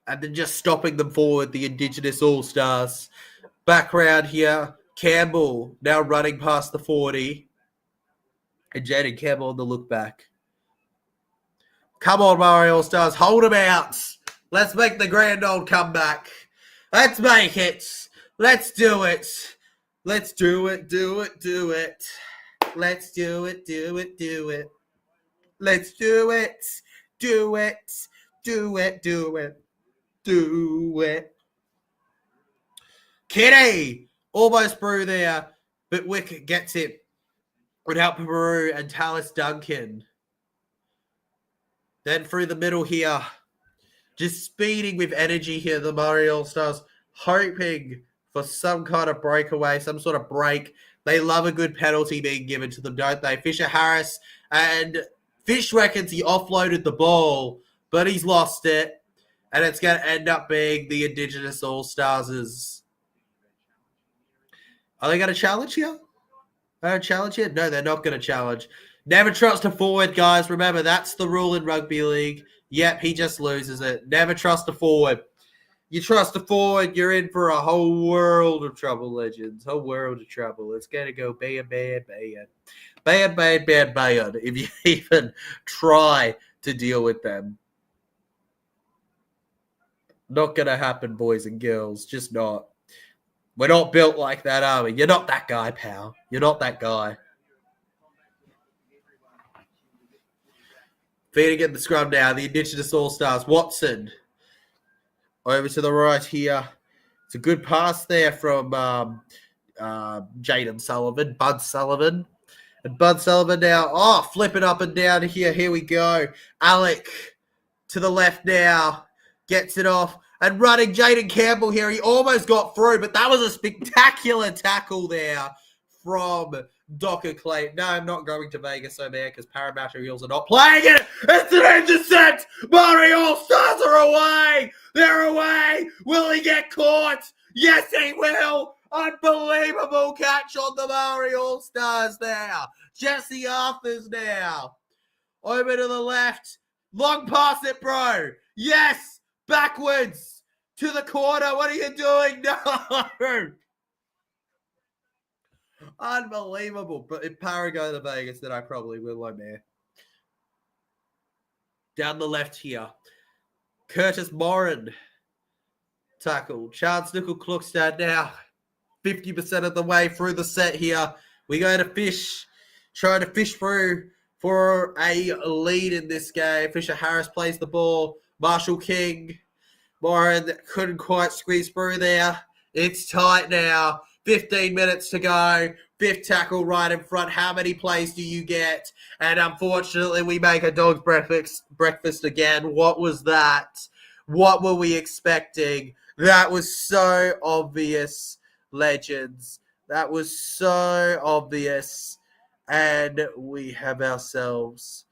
And then just stopping them forward, the Indigenous All-Stars. Background here, Campbell now running past the 40. And Jaden Campbell on the look back. Come on, Māori All-Stars. Hold them out. Let's make the grand old comeback. Let's make it. Let's do it. Let's do it, do it, do it. Let's do it, do it, do it. Let's do it, do it, do it, do it, do it. Kitty! Almost Brew there, but Wick gets it without Peru and Tallis Duncan. Then through the middle here, just speeding with energy here, the Māori All-Stars, hoping for some kind of breakaway, some sort of break. They love a good penalty being given to them, don't they? Fisher Harris, and Fish reckons he offloaded the ball, but he's lost it, and it's going to end up being the Indigenous All-Stars'. Are they going to challenge here? Challenge here? No, they're not going to challenge. Never trust a forward, guys. Remember, that's the rule in rugby league. Yep, he just loses it. Never trust a forward. You trust a forward, you're in for a whole world of trouble, legends. Whole world of trouble. It's going to go bad, bad, bad. Bad, bad, bad, bad if you even try to deal with them. Not going to happen, boys and girls. Just not. We're not built like that, are we? You're not that guy, pal. You're not that guy. Feeding in the scrum now, the Indigenous All-Stars. Watson. Over to the right here. It's a good pass there from Jaden Sullivan, Bud Sullivan. And Bud Sullivan now, flipping up and down here. Here we go. Alec to the left now. Gets it off. And running Jaden Campbell here. He almost got through, but that was a spectacular tackle there from Docker Clayton. No, I'm not going to Vegas over there because Parramatta Eels are not playing it. It's an intercept. Māori All-Stars are away. They're away. Will he get caught? Yes, he will. Unbelievable catch on the Māori All-Stars now. Jesse Arthurs now. Over to the left. Long pass it, bro. Yes. Backwards to the corner. What are you doing? No. Unbelievable. But if Para go to Vegas, then I probably will, I'm there. Down the left here. Curtis Morin. Tackle. Chance Nickel-Klukstad now. 50% of the way through the set here. We go to Fish. Trying to fish through for a lead in this game. Fisher Harris plays the ball. Marshall King. Morin couldn't quite squeeze through there. It's tight now. 15 minutes to go. Fifth tackle right in front. How many plays do you get? And unfortunately, we make a dog's breakfast again. What was that? What were we expecting? That was so obvious, legends. That was so obvious. And we have ourselves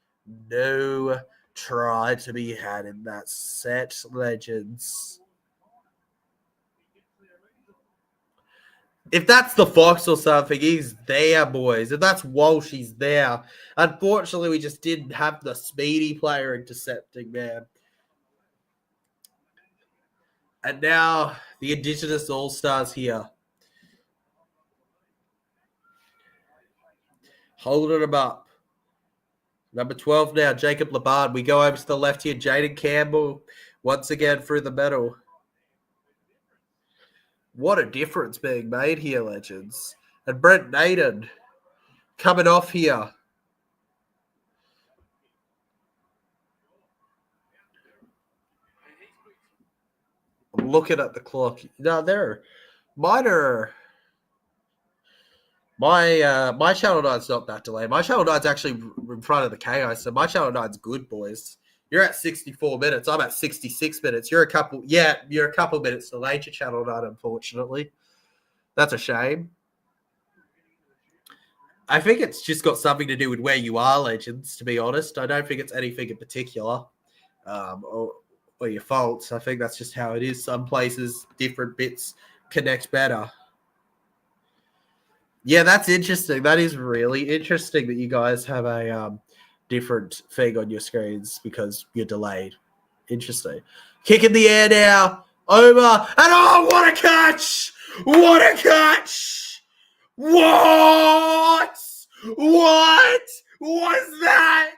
no try to be had in that set, legends. If that's the Fox or something, he's there, boys. If that's Walsh, he's there. Unfortunately, we just didn't have the speedy player intercepting, man. And now the Indigenous All-Stars here. Holding them up. Number 12 now, Jacob Labard. We go over to the left here, Jaden Campbell. Once again through the middle. What a difference being made here, legends. And Brent Naden coming off here. I'm looking at the clock. No, there. Mine are... My Channel 9's not that delayed. My Channel 9's actually in front of the Kayo, so my Channel 9's good, boys. You're at 64 minutes. I'm at 66 minutes. You're a couple minutes delayed, your Channel 9, unfortunately. That's a shame. I think it's just got something to do with where you are, legends, to be honest. I don't think it's anything in particular or your faults. I think that's just how it is. Some places, different bits connect better. Yeah, that's interesting. That is really interesting that you guys have a different thing on your screens because you're delayed. Interesting. Kick in the air now. Over. And what a catch! What a catch! What? was that?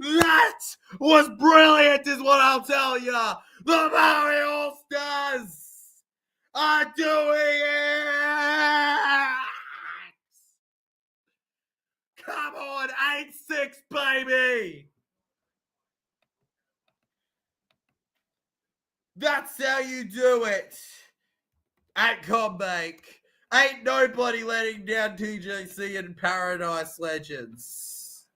That was brilliant, is what I'll tell you. The Māori All-Stars are doing it. Come on, 8-6, baby. That's how you do it at CommBank. Ain't nobody letting down TJC and Paradise Legends.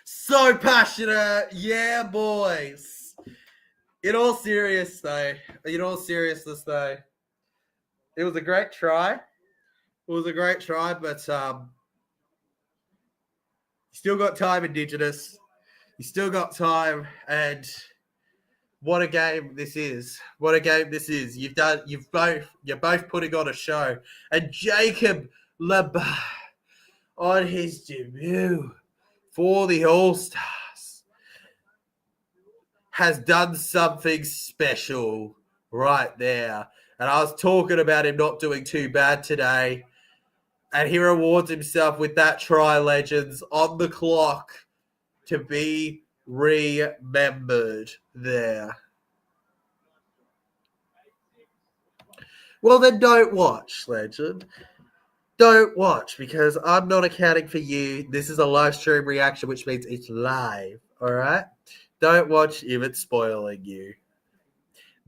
So passionate. Yeah, boys. In all seriousness, though, it was a great try. But you still got time, Indigenous. You still got time, and what a game this is. You're both putting on a show. And Jacob Labar on his debut for the All-Stars has done something special right there. And I was talking about him not doing too bad today. And he rewards himself with that try, Legends, on the clock to be remembered there. Well, then don't watch, Legend. Don't watch, because I'm not accounting for you. This is a live stream reaction, which means it's live, all right? Don't watch if it's spoiling you.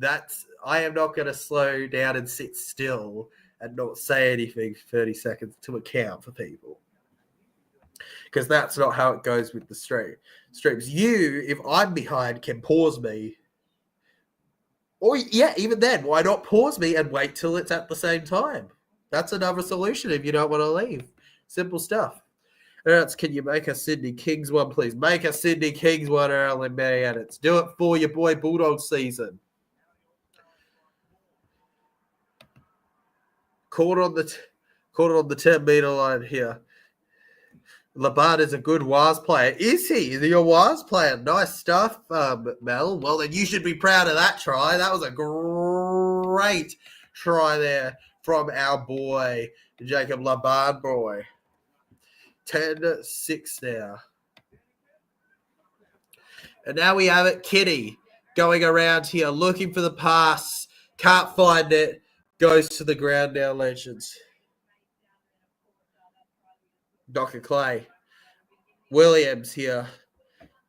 I am not going to slow down and sit still and not say anything for 30 seconds to account for people. Because that's not how it goes with the streams. You, if I'm behind, can pause me. Or, yeah, even then, why not pause me and wait till it's at the same time? That's another solution if you don't want to leave. Simple stuff. Else, can you make a Sydney Kings one, please? Make a Sydney Kings one, Earl and Mary Edits. Do it for your boy Bulldog season. Caught on the 10-meter line here. Labarde is a good WAS player. Is he? Is he a WAS player? Nice stuff, Mel. Well, then you should be proud of that try. That was a great try there from our boy, Jacob Labarde boy. 10-6 now. And now we have it. Kitty going around here, looking for the pass. Can't find it. Goes to the ground now, Legends. Dr. Clay. Williams here.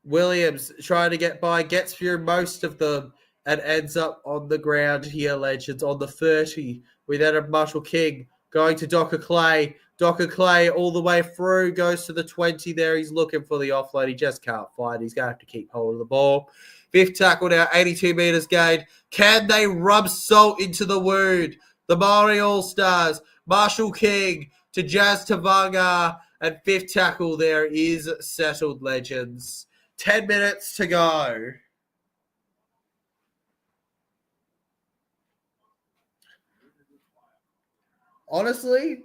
Williams trying to get by, gets through most of them, and ends up on the ground here, Legends, on the 30. We then have Marshall King going to Dr. Clay. Dr. Clay all the way through, goes to the 20 there. He's looking for the offload. He just can't find. He's going to have to keep hold of the ball. Fifth tackle now, 82 metres gained. Can they rub salt into the wound? The Māori All-Stars, Marshall King to Jazz Tavanga, and fifth tackle there is settled, Legends. 10 minutes to go. Honestly,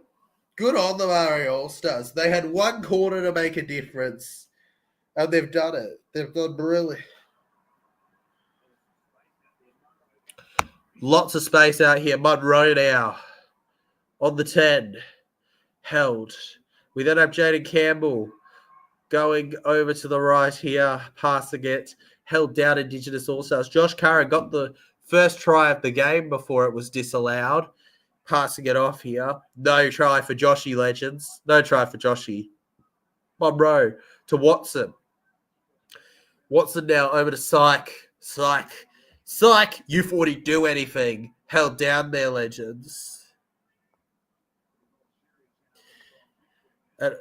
good on the Māori All-Stars. They had one quarter to make a difference, and they've done it. They've done brilliant. Lots of space out here. Munro now on the 10. Held. We then have Jaden Campbell going over to the right here, passing it. Held down Indigenous All-Stars. Josh Curran got the first try of the game before it was disallowed. Passing it off here. No try for Joshy, Legends. No try for Joshy. Munro to Watson. Watson now over to Syke. Syke, you 40 do anything. Held down there, Legends. And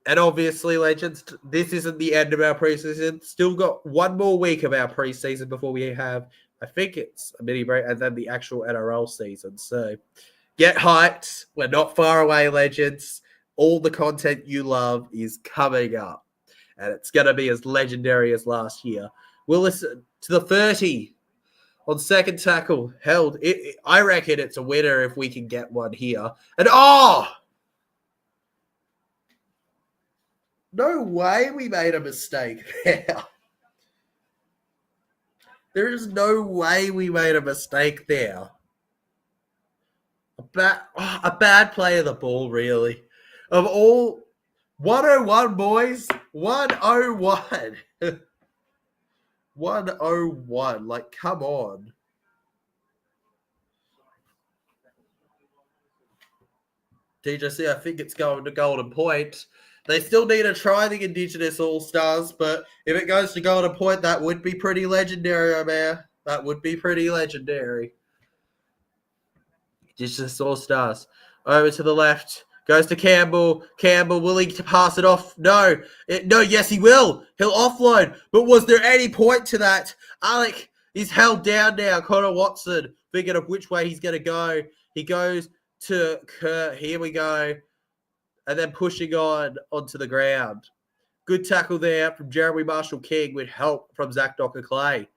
obviously, Legends, this isn't the end of our preseason. Still got one more week of our preseason before we have, I think it's a mini break, and then the actual NRL season. So get hyped. We're not far away, Legends. All the content you love is coming up. And it's going to be as legendary as last year. We'll listen to the 30 on second tackle. Held. I reckon it's a winner if we can get one here. And no way we made a mistake there. There is no way we made a mistake there. A bad play of the ball, really. of all 101, boys. 101. 101. Like, come on. DJC, I think it's going to Golden Point. They still need to try the Indigenous All-Stars, but if it goes to Golden Point, that would be pretty legendary, Omer. That would be pretty legendary. Indigenous All-Stars. Over to the left. Goes to Campbell. Campbell willing to pass it off. No. Yes, he will. He'll offload. But was there any point to that? Alec is held down now. Connor Watson thinking of which way he's going to go. He goes to Kurt. Here we go. And then pushing on onto the ground. Good tackle there from Jeremy Marshall-King with help from Zach Docker-Clay.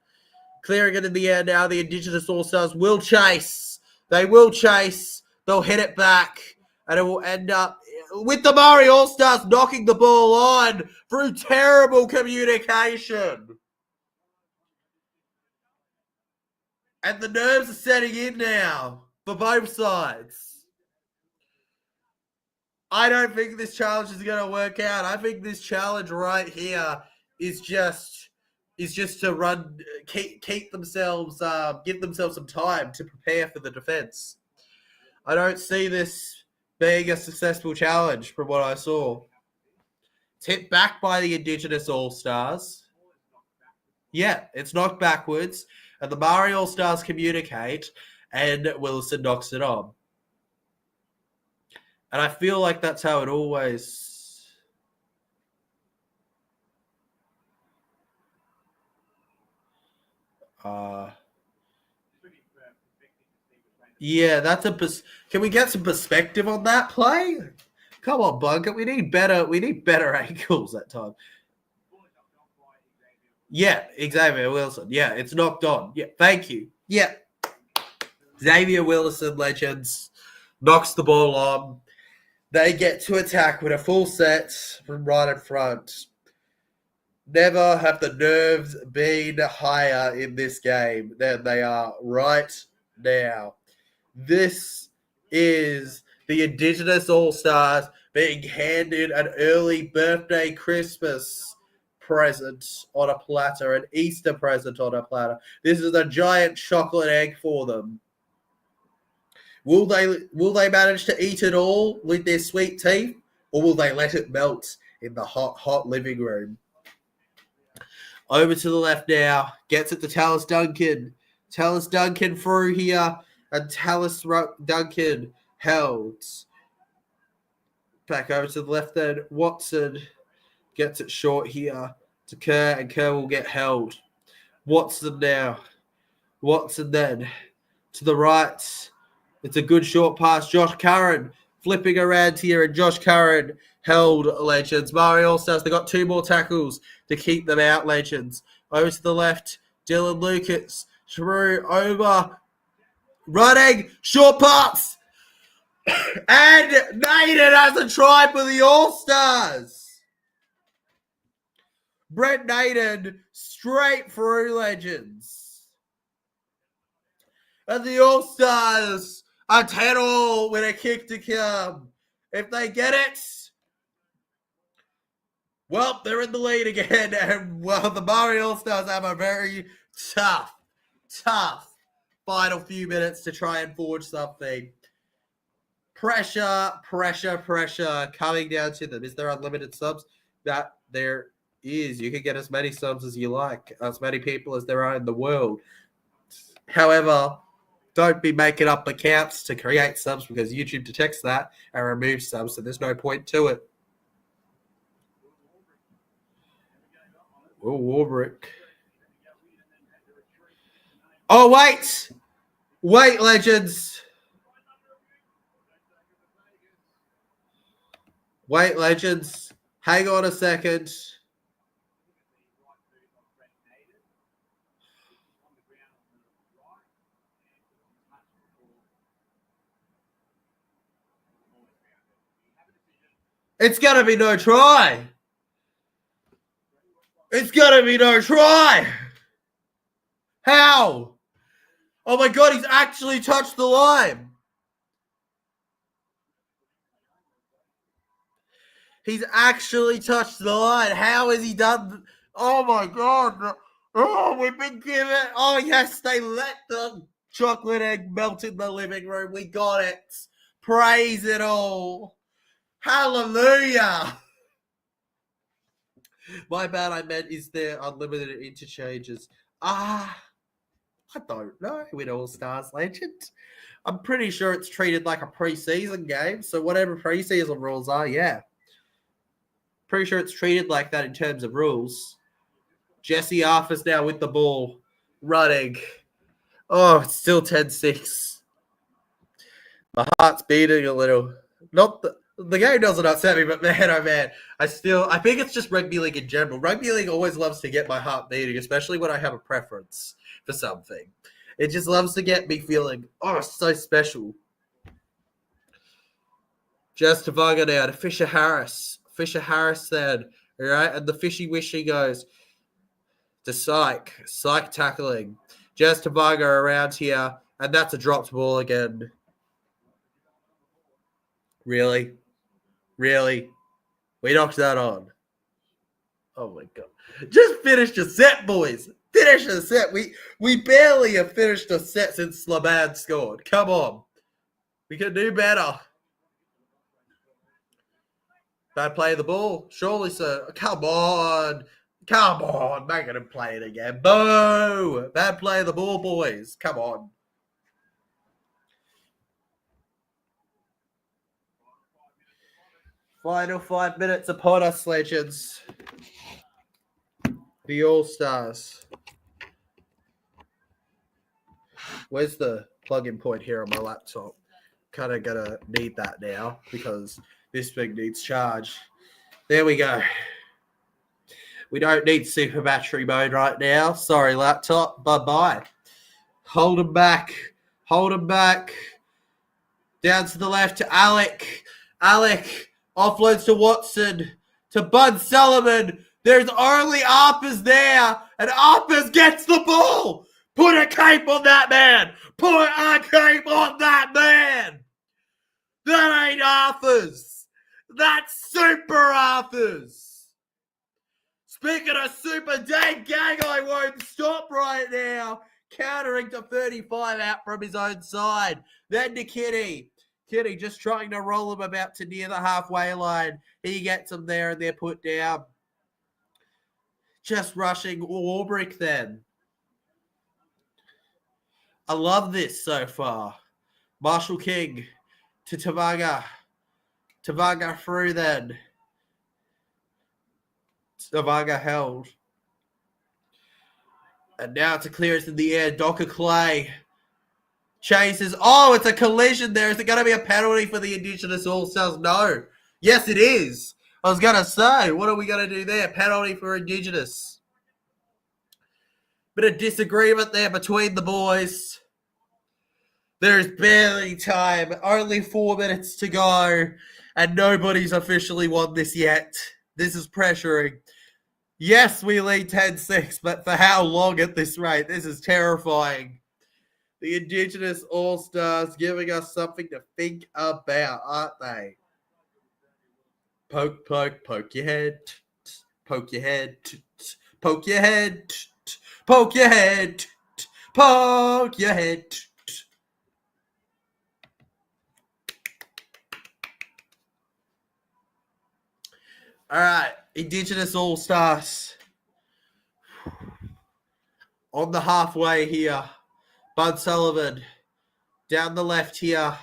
Clearing it in the air now. The Indigenous All-Stars will chase. They will chase. They'll hit it back. And it will end up with the Māori All-Stars knocking the ball on through terrible communication. And the nerves are setting in now for both sides. I don't think this challenge is going to work out. I think this challenge right here is just to run, keep themselves, give themselves some time to prepare for the defense. I don't see this being a successful challenge from what I saw. It's hit back by the Indigenous All-Stars. Yeah, it's knocked backwards. And the Māori All-Stars communicate, and Willison knocks it on. And I feel like that's how it always... Yeah, that's a... Can we get some perspective on that play? Come on, Bunker. We need better angles that time. Yeah, Xavier Wilson. Yeah, it's knocked on. Yeah, thank you. Yeah. Xavier Wilson, legends, knocks the ball on. They get to attack with a full set from right in front. Never have the nerves been higher in this game than they are right now. This is the Indigenous All-Stars being handed an early birthday Christmas present on a platter, an Easter present on a platter. This is a giant chocolate egg for them. Will they manage to eat it all with their sweet teeth, or will they let it melt in the hot living room? Over to the left now. Gets it to Tallis Duncan. Tallis Duncan through here. And Tallis Duncan held. Back over to the left then. Watson gets it short here to Kerr. And Kerr will get held. Watson now. Watson then. To the right. It's a good short pass. Josh Curran flipping around here. And Josh Curran held, legends. Māori All-Stars, they got 2 more tackles to keep them out, legends. Over to the left, Dylan Lucas through over, running, short pass, and Naden has a try for the All-Stars. Brent Naden straight through, legends. And the All-Stars are 10-all with a kick to come. If they get it, well, they're in the lead again, and well, the Māori All-Stars have a very tough final few minutes to try and forge something. Pressure coming down to them. Is there unlimited subs? That there is. You can get as many subs as you like, as many people as there are in the world. However, don't be making up accounts to create subs because YouTube detects that and removes subs, so there's no point to it. Oh, Warbrick. Oh, wait! Wait, legends. Wait, legends. Hang on a second. It's going to be no try. It's going to be no try. How? Oh my God, he's actually touched the line. He's actually touched the line. How has he done? Oh, my God. Oh, we've been given. Oh, yes, they let the chocolate egg melt in the living room. We got it. Praise it all. Hallelujah. My bad, I meant, is there unlimited interchanges? I don't know with All-Stars Legend. I'm pretty sure it's treated like a preseason game, so whatever preseason rules are, yeah. Pretty sure it's treated like that in terms of rules. Jesse Arthur's now with the ball, running. Oh, it's still 10-6. My heart's beating a little. Not the game doesn't upset me, but man, oh man, I think it's just rugby league in general. Rugby league always loves to get my heart beating, especially when I have a preference for something. It just loves to get me feeling, oh, it's so special. Just Tavaga now to Fisher Harris. Fisher Harris then, all right, and the fishy wishy goes to Syke tackling. Just Tavaga around here, and that's a dropped ball again. Really? We knocked that on. Oh my God. Just finished a set, boys. Finish a set. We barely have finished a set since Slabad scored. Come on. We can do better. Bad play of the ball. Surely, sir. Come on. Making him play it again. Boo. Bad play of the ball, boys. Come on. Final 5 minutes upon us, legends. The All-Stars. Where's the plug-in point here on my laptop? Kind of gonna need that now because this thing needs charge. There we go. We don't need super battery mode right now. Sorry, laptop. Bye-bye. Hold him back. Down to the left to Alec. Offloads to Watson. To Bud Sullivan. There's only Arpers there. And Arpers gets the ball. Put a cape on that man. That ain't Arthurs. That's Super Arthurs. Speaking of Super, dang gang, I won't stop right now. Countering to 35 out from his own side. Then to Kitty. Kitty just trying to roll him about to near the halfway line. He gets him there and they're put down. Just rushing Warbrick then. I love this so far. Marshall King to Tavaga. Tavaga through then. Tavaga held. And now it's a clearance in the air. Docker Clay chases. Oh, it's a collision there. Is it going to be a penalty for the Indigenous All-Stars? No. Yes, it is. I was going to say, what are we going to do there? Penalty for Indigenous. Bit of disagreement there between the boys. There's barely time. Only 4 minutes to go. And nobody's officially won this yet. This is pressuring. Yes, we lead 10-6, but for how long at this rate? This is terrifying. The Indigenous All-Stars giving us something to think about, aren't they? Poke your head. Poke your head. Poke your head. Poke your head. Poke your head. All right, Indigenous All-Stars. On the halfway here. Bud Sullivan down the left here.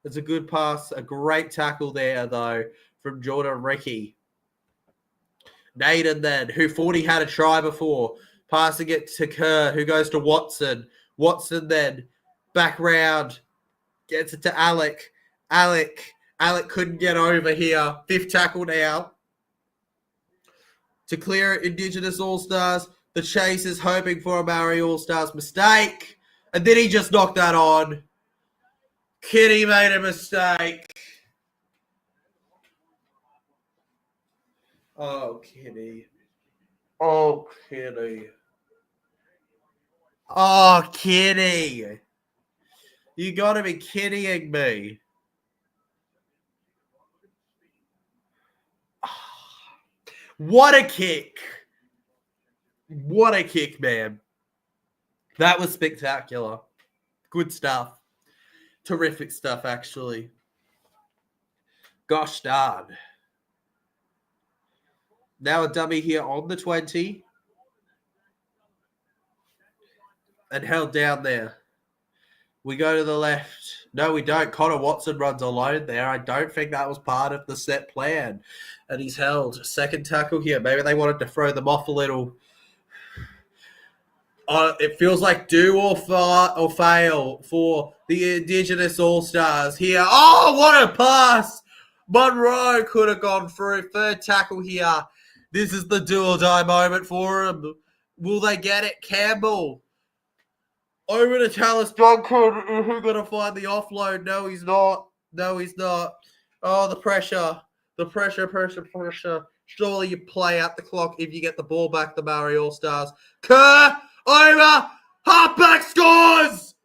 It's a good pass. A great tackle there, though, from Jordan Ricky. Naden then, who thought he had a try before. Passing it to Kerr, who goes to Watson. Watson then, back round. Gets it to Alec. Alec couldn't get over here. 5th tackle now. To clear Indigenous All-Stars. The chase is hoping for a Maori All-Stars mistake. And then he just knocked that on. Kitty made a mistake. Oh, Kitty. Oh, Kitty. Oh, Kitty. You gotta be kidding me. What a kick. What a kick, man. That was spectacular. Good stuff. Terrific stuff, actually. Gosh darn. Now a dummy here on the 20. And held down there. We go to the left. No, we don't. Connor Watson runs alone there. I don't think that was part of the set plan. And he's held. Second tackle here. Maybe they wanted to throw them off a little. It feels like do or fail for the Indigenous All-Stars here. Oh, what a pass! Monroe could have gone through. Third tackle here. This is the do-or-die moment for him. Will they get it? Campbell. Over to Tallis Duncan. Who's going to find the offload? No, he's not. No, he's not. Oh, the pressure. The pressure. Surely you play out the clock if you get the ball back, the Māori All-Stars. Kerr over. Halfback scores!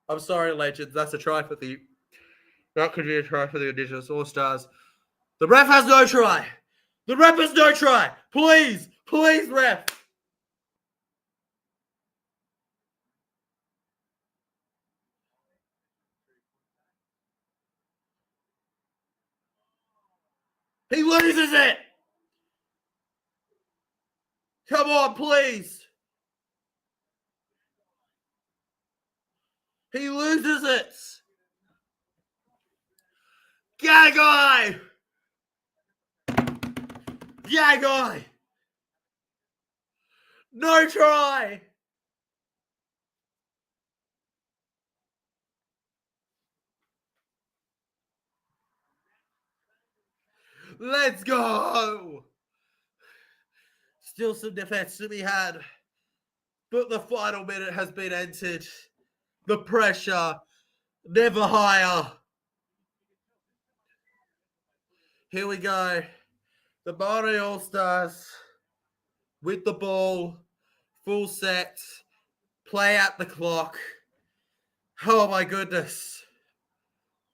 I'm sorry, legends. That's a try for the... That could be a try for the Indigenous All-Stars. The ref has no try. The ref has no try. Please, ref. He loses it. Come on, please. He loses it. Gagai. No try. Let's go. Still some defense to be had. But the final minute has been entered. The pressure never higher. Here we go. The Māori All-Stars with the ball, full set, play out the clock. Oh my goodness.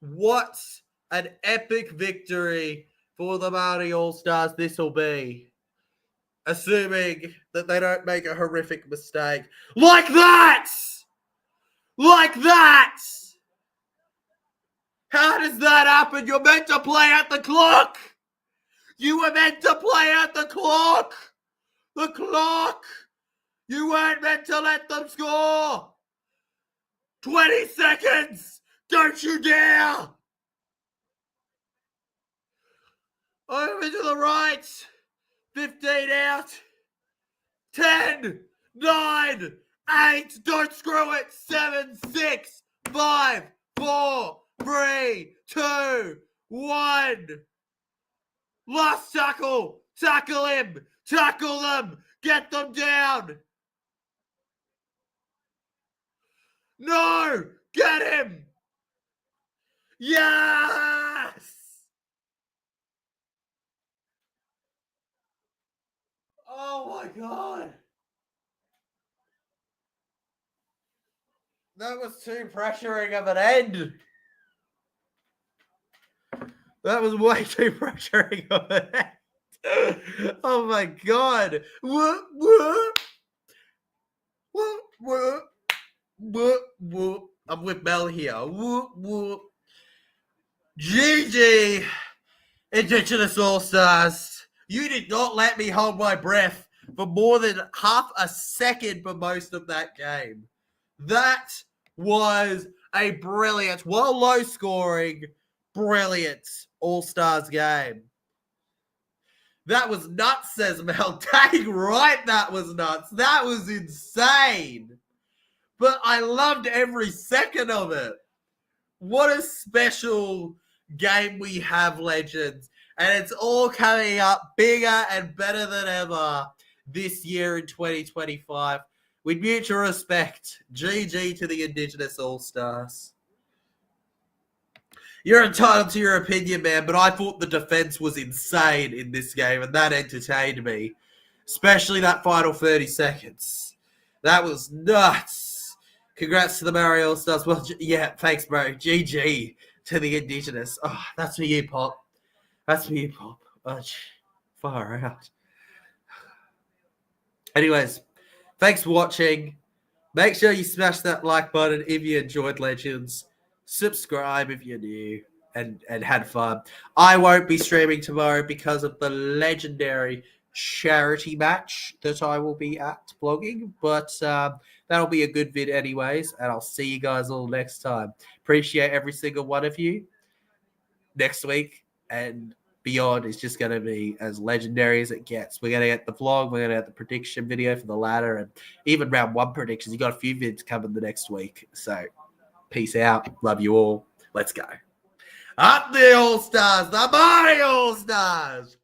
What an epic victory for the Māori All-Stars this will be. Assuming that they don't make a horrific mistake. Like that! Like that! How does that happen? You're meant to play at the clock! You were meant to play at the clock! The clock! You weren't meant to let them score! 20 seconds! Don't you dare! Over to the right! 15 out! 10! 9! 8! Don't screw it! 7, 6, 5, 4, 3, 2, 1! Last tackle! Tackle him! Tackle them! Get them down! No! Get him! Yes! Oh my God! That was too pressuring of an end. That was way too pressuring of an end. Oh my God. Whoop, whoop. Whoop, whoop. Whoop, whoop. I'm with Mel here. Whoop, whoop. GG, Indigenous All-Stars. You did not let me hold my breath for more than half a second for most of that game. That was a brilliant, well, low scoring, brilliant All-Stars game. That was nuts, says Mel. Dang right, that was nuts. That was insane. But I loved every second of it. What a special game we have, legends. And it's all coming up bigger and better than ever this year in 2025. With mutual respect, GG to the Indigenous All-Stars. You're entitled to your opinion, man, but I thought the defense was insane in this game, and that entertained me. Especially that final 30 seconds. That was nuts. Congrats to the Māori All-Stars. Well, yeah, thanks, bro. GG to the Indigenous. Oh, that's for you, Pop. That's for you, Pop. Oh, far out. Anyways, thanks for watching. Make sure you smash that like button if you enjoyed Legends. Subscribe if you're new and had fun. I won't be streaming tomorrow because of the legendary charity match that I will be at blogging, but that'll be a good vid anyways, and I'll see you guys all next time. Appreciate every single one of you. Next week and beyond is just going to be as legendary as it gets. We're going to get the vlog, we're going to get the prediction video for the ladder, and even round one predictions. You got a few vids coming the next week, so peace out. Love you all. Let's go. Up the All-Stars, the Māori All-Stars.